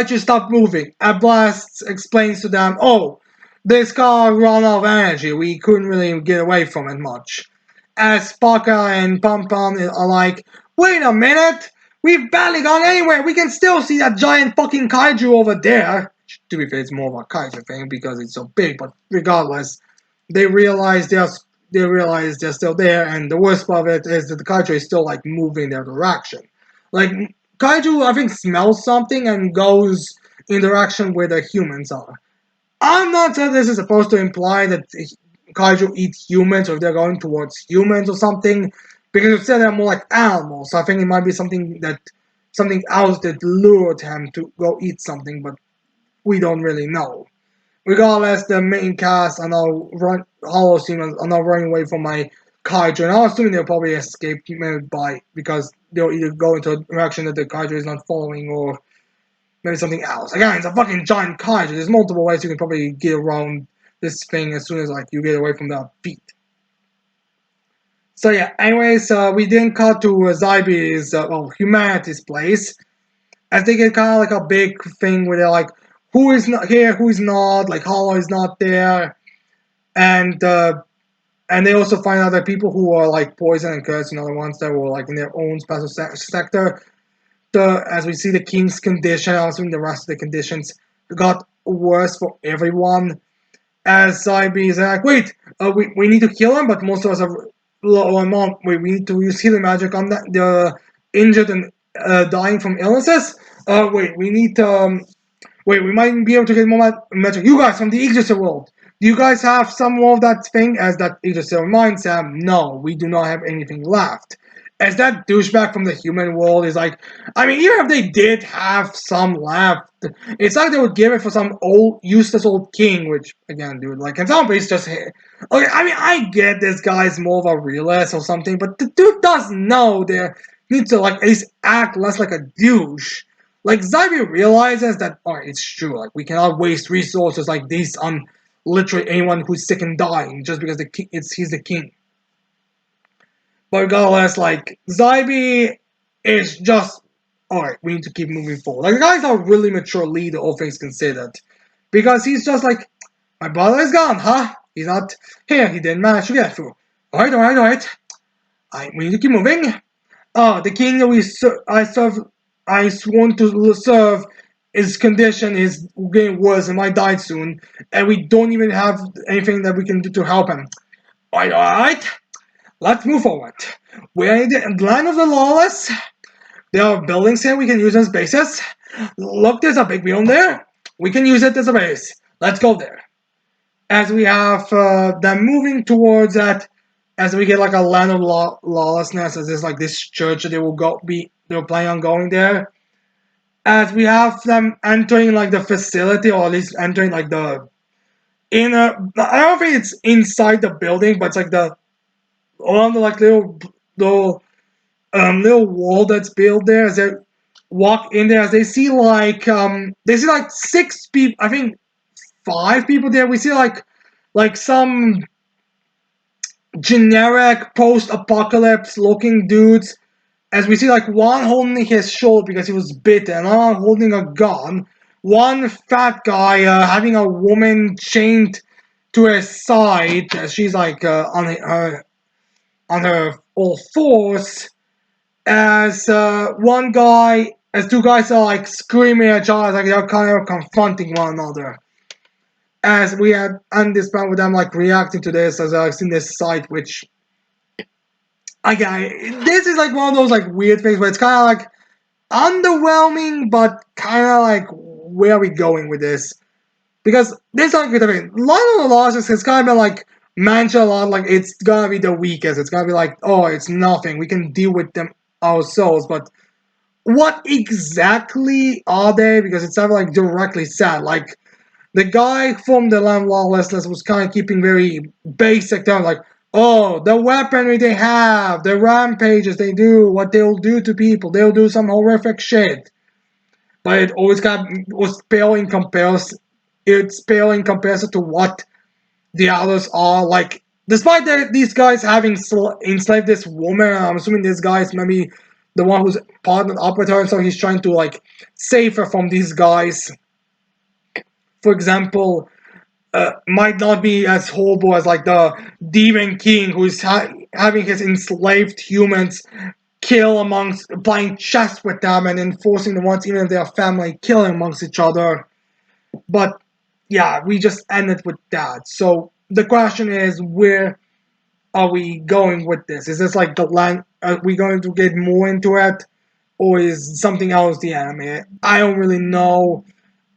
you stop moving? And Blast explains to them, oh, this car ran out of energy. We couldn't really get away from it much. As Parker and Pum Pum are like, wait a minute! We've barely gone anywhere! We can still see that giant fucking kaiju over there! To be fair, it's more of a kaiju thing because it's so big, but regardless, they realize they're still there, and the worst part of it is that the kaiju is still like moving their direction. Like kaiju, I think, smells something and goes in the direction where the humans are. I'm not saying this is supposed to imply that kaiju eat humans or they're going towards humans or something, because it said they're more like animals. So I think it might be something else that lured him to go eat something, but we don't really know. Regardless, the main cast are now Hollow Demons are now running away from my kaiju, and I'm assuming they'll probably escape maybe by because they'll either go into a direction that the kaiju is not following or maybe something else. Again, it's a fucking giant kaiju. There's multiple ways you can probably get around this thing as soon as like you get away from the feet. So yeah, anyways, we then cut to Zybe's, humanity's place, as they get kind of like a big thing where they're like, who is not here, who is not, like Hollow is not there, and they also find out that people who are like Poison and Curse, the ones that were like in their own special sector, as we see the king's condition, also the rest of the conditions got worse for everyone. As Zybe is like, wait, we need to kill him, but most of us have low amount. We need to use healing magic on the injured and dying from illnesses. Wait, we need to. Wait, we might be able to get more magic. You guys from the Yggdrasil world, do you guys have some more of that thing? As that Yggdrasil reminds Sam, no, we do not have anything left. As that douchebag from the human world is like, I mean, even if they did have some left, it's like they would give it for some old, useless old king, which, again, dude, like, in some ways, just, okay, I mean, I get this guy's more of a realist or something, but the dude does know there needs to, like, at least act less like a douche. Like, Zybe realizes that, alright, it's true, like, we cannot waste resources like this on literally anyone who's sick and dying just because he's the king. But regardless, like, Zybe is just, alright, we need to keep moving forward. Like, the guy's a really mature leader, all things considered. Because he's just like, my brother is gone, huh? He's not here, he didn't manage to get through. Alright. We need to keep moving. The king that I sworn to serve, his condition is getting worse and might die soon, and we don't even have anything that we can do to help him. Alright. Let's move forward. We're in the land of the lawless. There are buildings here we can use as bases. Look, there's a big wheel there. We can use it as a base. Let's go there. As we have them moving towards that, as we get like a land of lawlessness, as there's like this church that they're planning on going there. As we have them entering like the facility, or at least entering like the inner. I don't think it's inside the building, but it's like the on the like little wall that's built there. As they walk in there, as they see like 6 people, I think 5 people there. We see like some generic post-apocalypse looking dudes, as we see like one holding his shoulder because he was bitten, another holding a gun, one fat guy having a woman chained to his side as she's like on her all fours, as two guys are like screaming at each other, like they're kind of confronting one another. As we had on this part with them like reacting to this, as I've seen this site, which again, this is like one of those like weird things where it's kind of like underwhelming, but kind of like where are we going with this? Because this like good thing. A lot of the losses has kind of been like mentioned a lot, like it's gonna be the weakest. It's gonna be like, oh, it's nothing. We can deal with them ourselves. But what exactly are they? Because it's never like directly said. Like the guy from the Land Lawlessness was kind of keeping very basic terms, like, oh, the weaponry they have, the rampages they do, what they'll do to people, they'll do some horrific shit. But it always was pale in comparison. It's pale in comparison to what the others are. Like, despite these guys having enslaved this woman, I'm assuming this guy is maybe the one who's partnered up with her, and so he's trying to like save her from these guys. For example, might not be as horrible as like the demon king who's having his enslaved humans kill amongst playing chess with them and enforcing the ones even if they are family killing amongst each other. But yeah, we just ended with that. So the question is, where are we going with this? Is this like the land? Are we going to get more into it, or is something else the anime? I don't really know.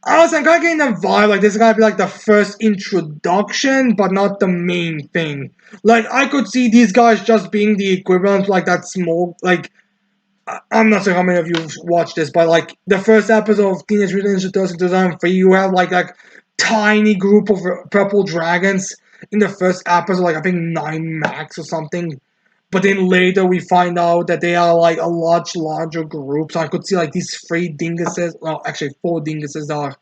Honestly, I'm kind of getting the vibe like this is gonna be like the first introduction, but not the main thing. Like I could see these guys just being the equivalent, like that small, like I'm not sure how many of you watched this, but like the first episode of Teenage Mutant Ninja Turtles in 2003, you have like tiny group of purple dragons in the first episode, like I think 9 max or something. But then later we find out that they are like a much larger group. So I could see like these 3 dinguses, well actually 4 dinguses that are,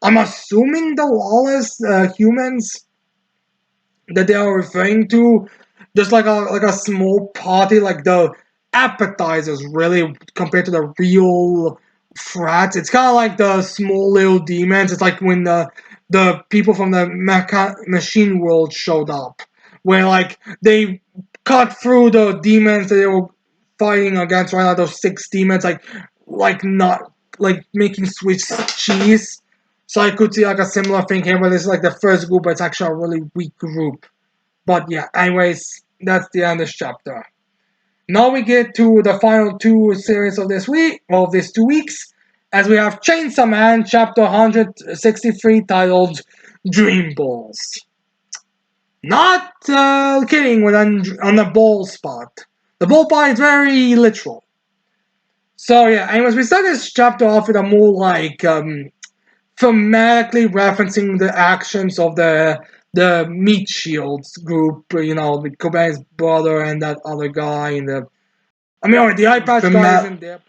I'm assuming the lawless humans that they are referring to, just like a small party, like the appetizers really compared to the real frats. It's kind of like the small little demons. It's like when the people from the machine world showed up, where like they cut through the demons that they were fighting against right now. Those 6 demons, like not like making Swiss cheese. So I could see like a similar thing here, where this is like the first group, but it's actually a really weak group. But yeah, anyways, that's the end of this chapter. Now we get to the final 2 series of this week, of these 2 weeks, as we have Chainsaw Man chapter 163 titled Dream Balls. Not kidding with on the ball spot. The ball spot is very literal. So yeah, anyways, we start this chapter off with a more like thematically referencing the actions of the Meat Shields group, with Cobain's brother and that other guy in the. I mean, alright, the eye patch guy isn't there.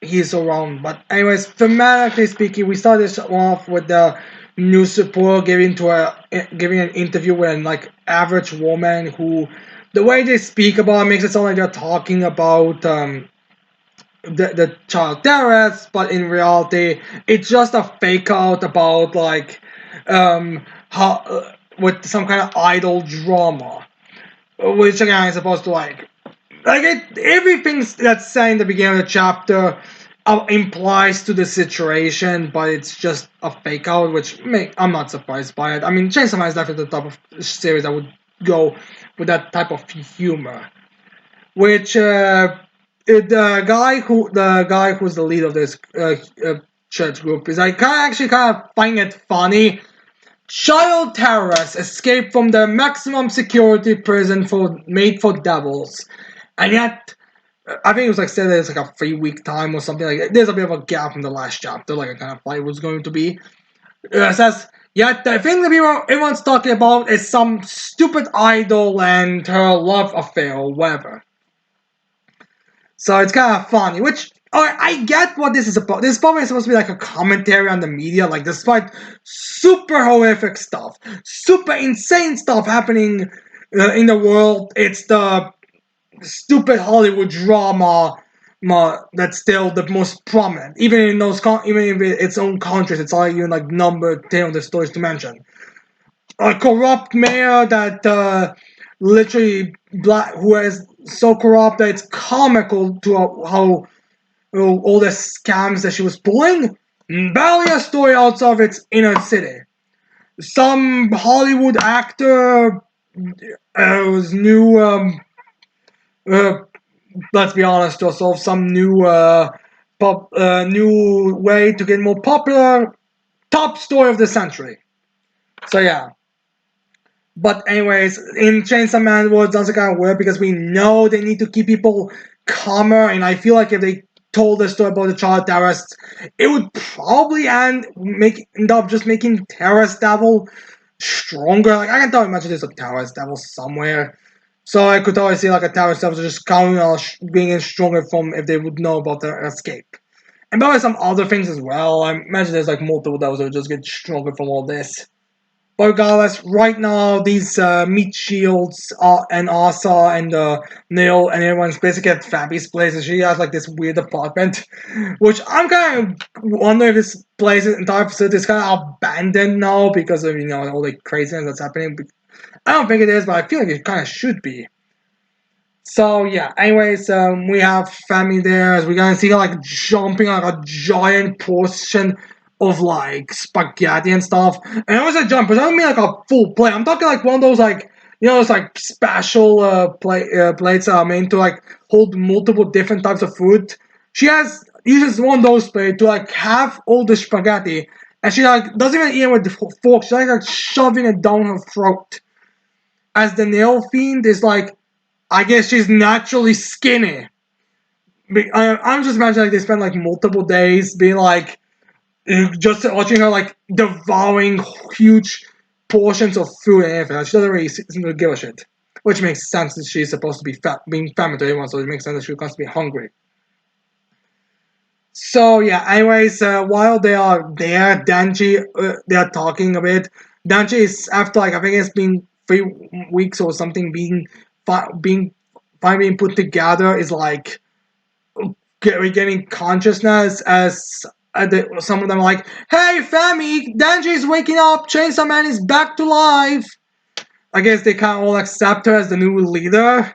He's around, but anyways, thematically speaking, we start this off with the news reporter giving an interview with an like average woman who, the way they speak about it makes it sound like they're talking about the child terrorists, but in reality, it's just a fake out about like how with some kind of idol drama, which again is supposed to everything that's said in the beginning of the chapter implies to the situation, but it's just a fake out, which I'm not surprised by it. I mean, Chainsaw Man is definitely the type of series that would go with that type of humor, which the guy who's the lead of this church group is like kind of find it funny. Child terrorists escaped from the maximum security prison made for devils, and yet I think it was like said that it's like a 3 week time or something like that. There's a bit of a gap in the last chapter, like I kind of thought it was going to be. It says, yet the thing that everyone's talking about is some stupid idol and her love affair or whatever. So it's kind of funny, which I get what this is about. This is probably supposed to be like a commentary on the media, like despite super horrific stuff, super insane stuff happening in the world, it's the stupid Hollywood drama that's still the most prominent. Even in its own countries, it's not even like number 10 of the stories to mention. A corrupt mayor that literally who is so corrupt that it's comical to how all the scams that she was pulling. Barely a story outside of its inner city. Some Hollywood actor was new. Let's be honest, to solve some new new way to get more popular. Top story of the century. So yeah. But anyways, in Chainsaw Man world, it's also kind of weird because we know they need to keep people calmer, and I feel like if they told the story about the child terrorists, it would probably end up just making terrorist devil stronger. Like I can totally imagine there's a terrorist devil somewhere, so I could totally see like a terrorist devil just counting on being stronger from if they would know about the escape. And probably some other things as well. I imagine there's like multiple devils that would just get stronger from all this. But regardless, right now these Meat Shields and Asa and Neil and everyone's basically at Fabi's place, and she has like this weird apartment, which I'm kind of wondering if this place, entire facility, is kind of abandoned now because of all the craziness that's happening. I don't think it is, but I feel like it kind of should be. So yeah. Anyways, we have family there as we're gonna see like jumping like a giant portion of like spaghetti and stuff. And I was a jump, but I don't mean like a full plate. I'm talking like one of those like those like special plates that are meant to like hold multiple different types of food. she uses one of those plates to like have all the spaghetti, and she like doesn't even eat it with the fork. She's like shoving it down her throat. As the nail fiend is like, I guess she's naturally skinny. I'm just imagining like they spend like multiple days being like just watching her like devouring huge portions of food and everything. She doesn't really seem to give a shit, which makes sense that she's supposed to be being feminine to everyone, so it makes sense that she wants to be hungry. So yeah, anyways, while they are there, Danji, they are talking a bit. Danji is after like I think it's been 3 weeks or something being finally being put together is like regaining consciousness as some of them are like, "Hey, Fami, Danji is waking up. Chainsaw Man is back to life." I guess they kind of all accept her as the new leader.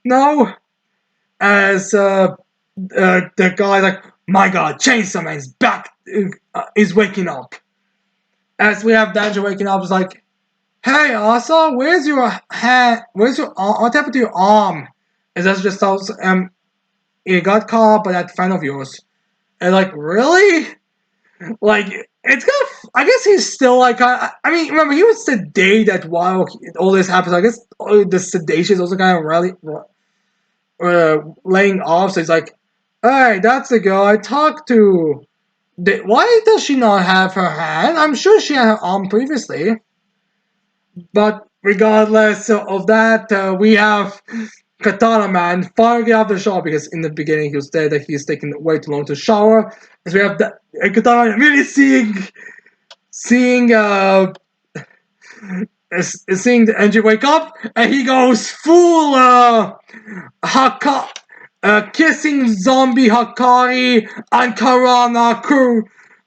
No, as the guy like, my God, Chainsaw Man's back, is waking up. As we have Danji waking up, is like, hey, Asa, where's your hand? Where's your arm? What happened to your arm? And that's just tells it got caught up by that friend of yours. And like, really? Like, it's kind of. I guess he's still like. I mean, remember he was sedated while all this happens. I guess the sedation is also kind of really laying off. So he's like, "Hey, that's the girl I talked to. Why does she not have her hand? I'm sure she had her arm previously." But regardless of that, we have Katana Man finally out of the shower because in the beginning he was there that he's taking way too long to shower. As we have Katana Man really seeing seeing the engine wake up, and he goes full kissing zombie Hakari and Karana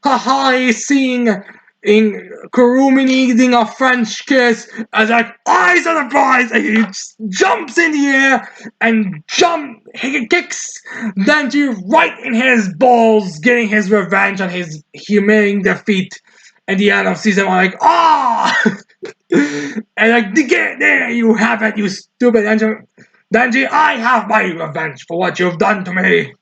Hahari seeing in Kurumi eating a French kiss as like eyes on the prize, and he jumps in the air and he kicks Denji right in his balls, getting his revenge on his humiliating defeat at the end of season 1. Like, and like, there you have it, you stupid Denji, I have my revenge for what you've done to me.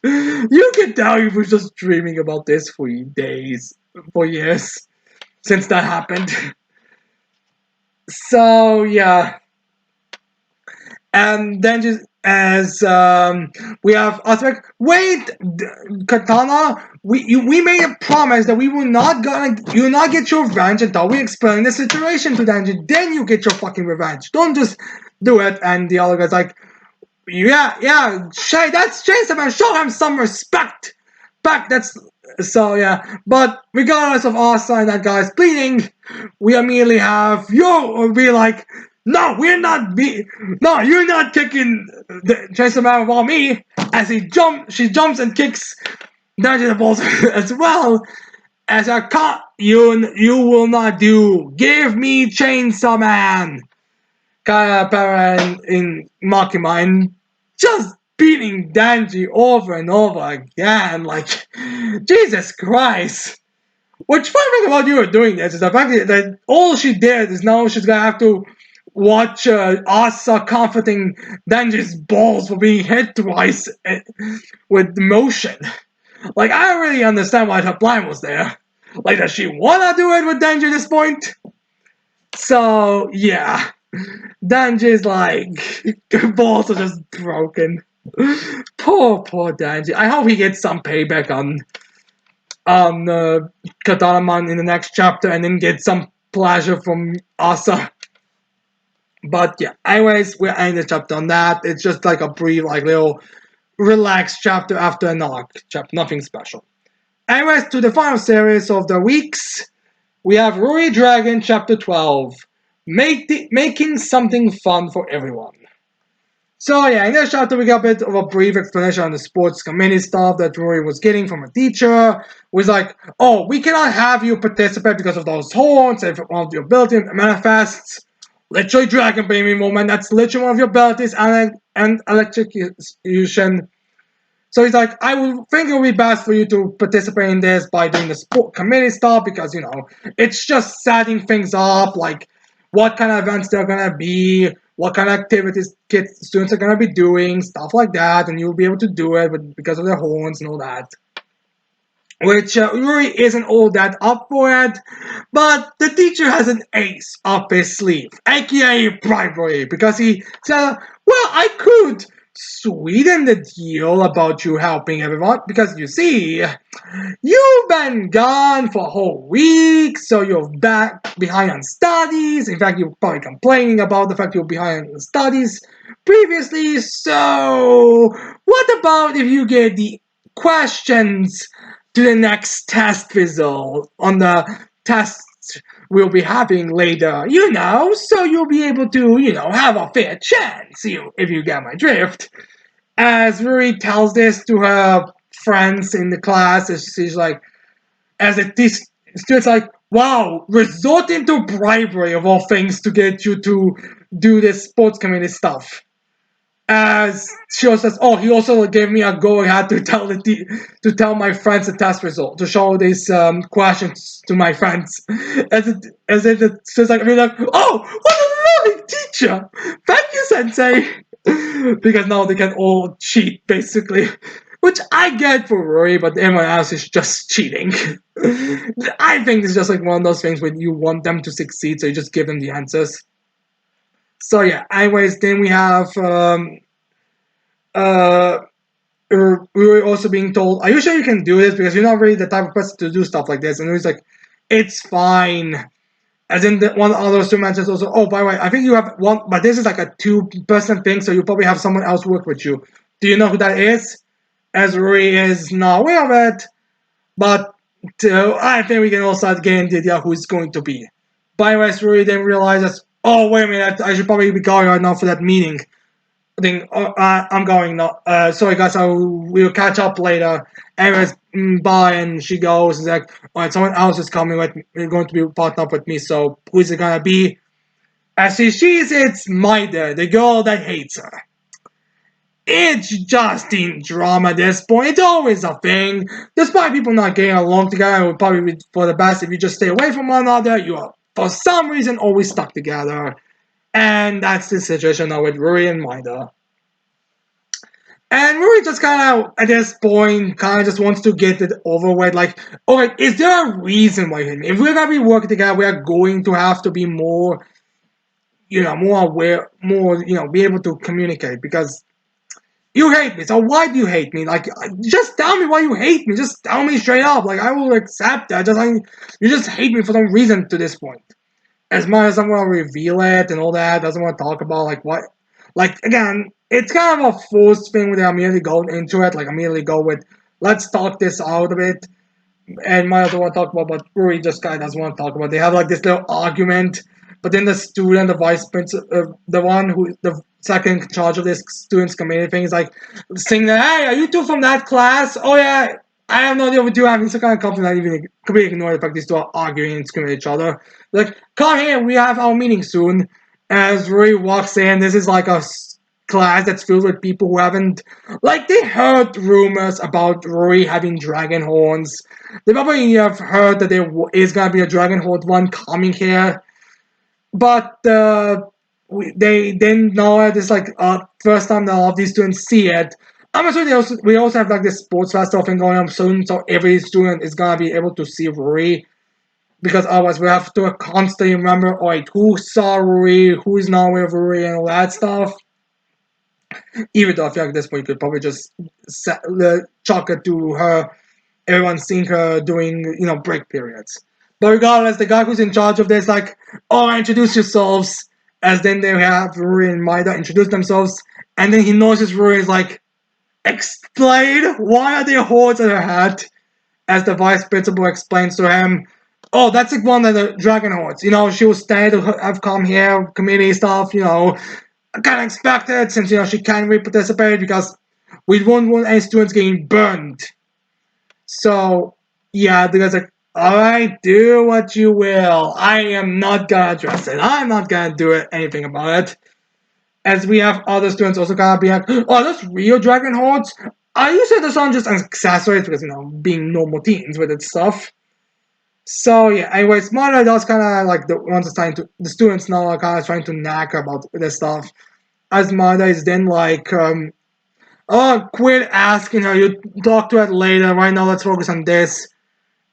You can tell he was just dreaming about this for days, for years, since that happened. So, yeah. And then just as we have us like, wait, Katana, we made a promise that we will not you will not get your revenge until we explain the situation to Denji. Then you get your fucking revenge. Don't just do it. And the other guy's like, yeah, Shay, that's Chainsaw Man. Show him some respect. That's so yeah. But regardless of Asa and that guy's pleading, we immediately have you be like, no, we're not no, you're not kicking the Chainsaw Man while me. As she jumps and kicks Dungeon the balls as well. As a cut, you will not do. Give me Chainsaw Man. Kind of in Makima and just beating Danji over and over again. Like, Jesus Christ. What's funny about you doing this is the fact that all she did is now she's gonna have to watch Asa comforting Danji's balls for being hit twice with motion. Like, I don't really understand why her plan was there. Like, does she wanna do it with Danji at this point? So, yeah. Danji's like, balls are just broken. Poor Danji. I hope he gets some payback on Katana-man in the next chapter and then get some pleasure from Asa. But yeah, anyways, we're ending the chapter on that. It's just like a brief, like little relaxed chapter after an arc chapter, nothing special. Anyways, to the final series of the weeks, we have Rory Dragon chapter 12, making something fun for everyone. So yeah, in this chapter we got a bit of a brief explanation on the sports committee stuff that Rory was getting from a teacher. Was like, oh, we cannot have you participate because of those horns, if one of your ability manifests. Literally dragon baby moment, that's literally one of your abilities, and electrocution. So he's like, I would think it would be best for you to participate in this by doing the sport committee stuff because, it's just setting things up, like, what kind of events they're gonna be, what kind of activities kids students are gonna be doing, stuff like that, and you'll be able to do it because of their horns and all that. Which really isn't all that up for it, but the teacher has an ace up his sleeve, aka bribery, because he said, well, I could sweeten the deal about you helping everyone, because you see, you've been gone for a whole week, so you're back behind on studies. In fact, you're probably complaining about the fact you're behind on studies previously, so what about if you get the questions to the next test result on the test we'll be having later, so you'll be able to, have a fair chance, if you get my drift. As Ruri tells this to her friends in the class, as she's like, as a student's like, wow, resorting to bribery of all things to get you to do this sports committee stuff. As she also says, oh, he also gave me a go ahead to tell my friends the test result, to show these questions to my friends. As it says like, oh, what a lovely teacher! Thank you, sensei. Because now they can all cheat basically, which I get for Rory, but everyone else is just cheating. I think it's just like one of those things when you want them to succeed, so you just give them the answers. So yeah. Anyways, then we have uh we were also being told, "Are you sure you can do this? Because you're not really the type of person to do stuff like this." And he's like, "It's fine." As in the one other two mentions also, "Oh, by the way, I think you have one, but this is like a two-person thing, so you probably have someone else work with you. Do you know who that is?" As Rui is not aware of it, but I think we can all start getting the idea who it's going to be. By the way, Rui then realizes, "Oh, wait a minute, I should probably be going right now for that meeting." I think I'm going now. Sorry guys, we'll catch up later. Anyways, bye. And she goes. It's like, alright, someone else is coming with me. They're going to be partnered up with me. So who is it gonna be? As she sees, it's Maida, the girl that hates her. It's just in drama at this point. It's always a thing. Despite people not getting along together, it would probably be for the best if you just stay away from one another. You are, for some reason, always stuck together. And that's the situation now with Ruri and Maida. And Ruri just kind of, at this point, kind of just wants to get it over with. Like, alright, is there a reason why you hate me? If we're going to be working together, we are going to have to be more, more aware, more, be able to communicate. Because you hate me, so why do you hate me? Like, just tell me why you hate me. Just tell me straight up. Like, I will accept that. Just like, you just hate me for some reason to this point. As much as I want to reveal it and all that, doesn't want to talk about like what, like again, it's kind of a forced thing where they immediately go into it, like immediately go with, let's talk this out a bit, and Maya doesn't want to talk about, but Ruri just kind of doesn't want to talk about. They have like this little argument, but then the student, the vice principal, the one who the second in charge of this students committee thing is like saying that, hey, are you two from that class? Oh yeah. I have no idea what you're having some kind of company that even completely ignore the fact these two are arguing and screaming at each other. Like, come here, we have our meeting soon. As Rui walks in, this is like a class that's filled with people who haven't, like, they heard rumors about Rui having dragon horns. They probably have heard that there is gonna be a dragon horn one coming here, but they didn't know it. It's like first time that all of these students see it. I'm assuming we also have like this sports festival thing going on soon, so every student is gonna be able to see Rui. Because otherwise we have to constantly remember, alright, who saw Rui, who is not with Rui, and all that stuff. Even though I feel like at this point you could probably just chalk it to her, everyone seeing her doing, break periods. But regardless, the guy who's in charge of this, like, oh, introduce yourselves. As then they have Rui and Maida introduce themselves, and then he notices Rui is like, explain, why are there horns on her hat? As the vice principal explains to him, oh, that's like one of the dragon horns. She was staying to have come here, committee stuff, I kind of expected since, she can't really participate because we won't want any students getting burned. So, yeah, the guy's like, alright, do what you will. I am not gonna address it. I'm not gonna do anything about it. As we have other students also gonna be like, oh, those real dragon horns? I usually those aren't just accessories because, being normal teens with it stuff. So yeah, anyways, Mara does kind of like the ones trying to the students now are kind of trying to nag her about this stuff. As Mara is then like, oh, quit asking her. You talk to her later. Right now, let's focus on this.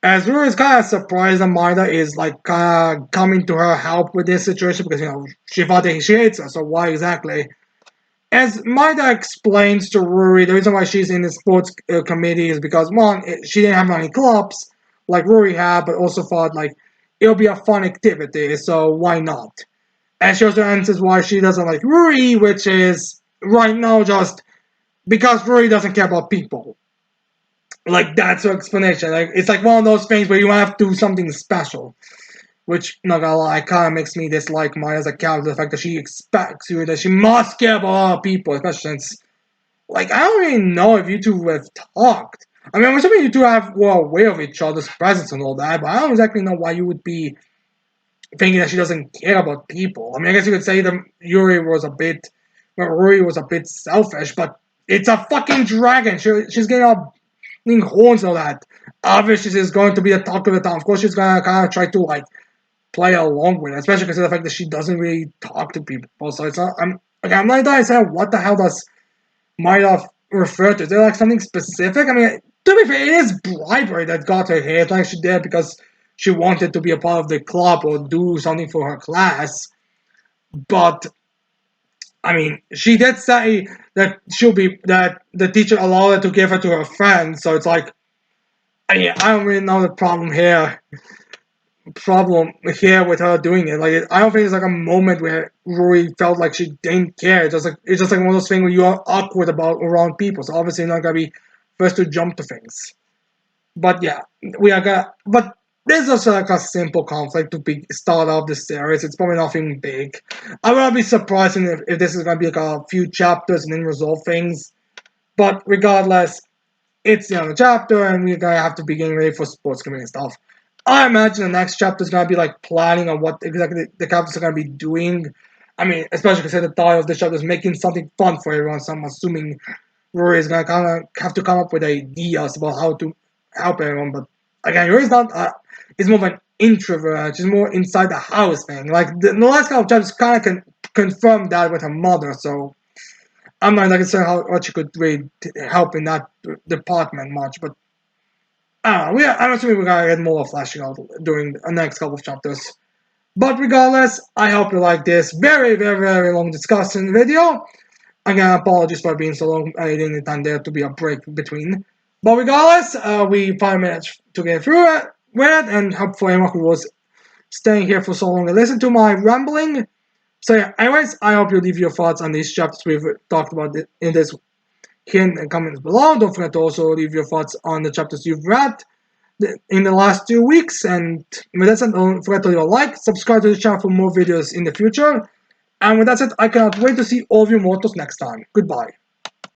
As Ruru is kind of surprised that Maida is like kind of coming to her help with this situation because she thought that she hates her. So why exactly? As Maida explains to Ruri, the reason why she's in the sports committee is because one, she didn't have any clubs like Ruri had, but also thought like it'll be a fun activity, so why not? And she also answers why she doesn't like Ruri, which is right now just because Ruri doesn't care about people. Like that's her explanation. Like it's like one of those things where you have to do something special. Which, not gonna lie, kind of makes me dislike Maya as a character. The fact that she expects you that she must care about other people, especially since, like, I don't really know if you two have talked. I mean, I'm assuming you two were aware of each other's presence and all that, but I don't exactly know why you would be thinking that she doesn't care about people. I mean, I guess you could say that Ruri was a bit selfish, but it's a fucking dragon. She's getting all horns and all that. Obviously, she's going to be the talk of the town. Of course, she's gonna kind of try to like play along with it, especially because of the fact that she doesn't really talk to people. So it's not. I'm like that. I said, what the hell does Maida refer to? Is there like something specific? I mean, to be fair, it is bribery that got her here. It's like she did because she wanted to be a part of the club or do something for her class. But I mean, she did say that that the teacher allowed her to give her to her friend. So it's like, I don't really know the problem here with her doing it. Like I don't think it's like a moment where Rory felt like she didn't care. It's just like one of those things where you are awkward about around people. So obviously you're not gonna be first to jump to things. But yeah, we are gonna. But this is just like a simple conflict to start off the series. It's probably nothing big. I would be surprised if this is gonna be like a few chapters and then resolve things. But regardless, it's the end of the chapter, and we're gonna have to be getting ready for sports committee stuff. I imagine the next chapter is gonna be like planning on what exactly the characters are gonna be doing. I mean, especially because the title of the chapter is making something fun for everyone. So I'm assuming Rory is gonna kind of have to come up with ideas about how to help everyone. But again, Rory's not. He's more of an introvert. She's more inside the house thing. Like the last couple of chapters kind of confirmed that with her mother. So I'm not concerned what she could really help in that department much, but I don't know. I'm assuming we're gonna get more flashing out during the next couple of chapters. But regardless, I hope you like this very, very, very long discussion video. Again, apologies for being so long. I didn't intend there to be a break between. But regardless, we finally managed to get through it with it, and hope for anyone who was staying here for so long and listen to my rambling. So yeah, anyways, I hope you leave your thoughts on these chapters we've talked about in this here in the comments below. Don't forget to also leave your thoughts on the chapters you've read in the last 2 weeks. And with that said, don't forget to leave a like, subscribe to the channel for more videos in the future. And with that said, I cannot wait to see all of you mortals next time. Goodbye.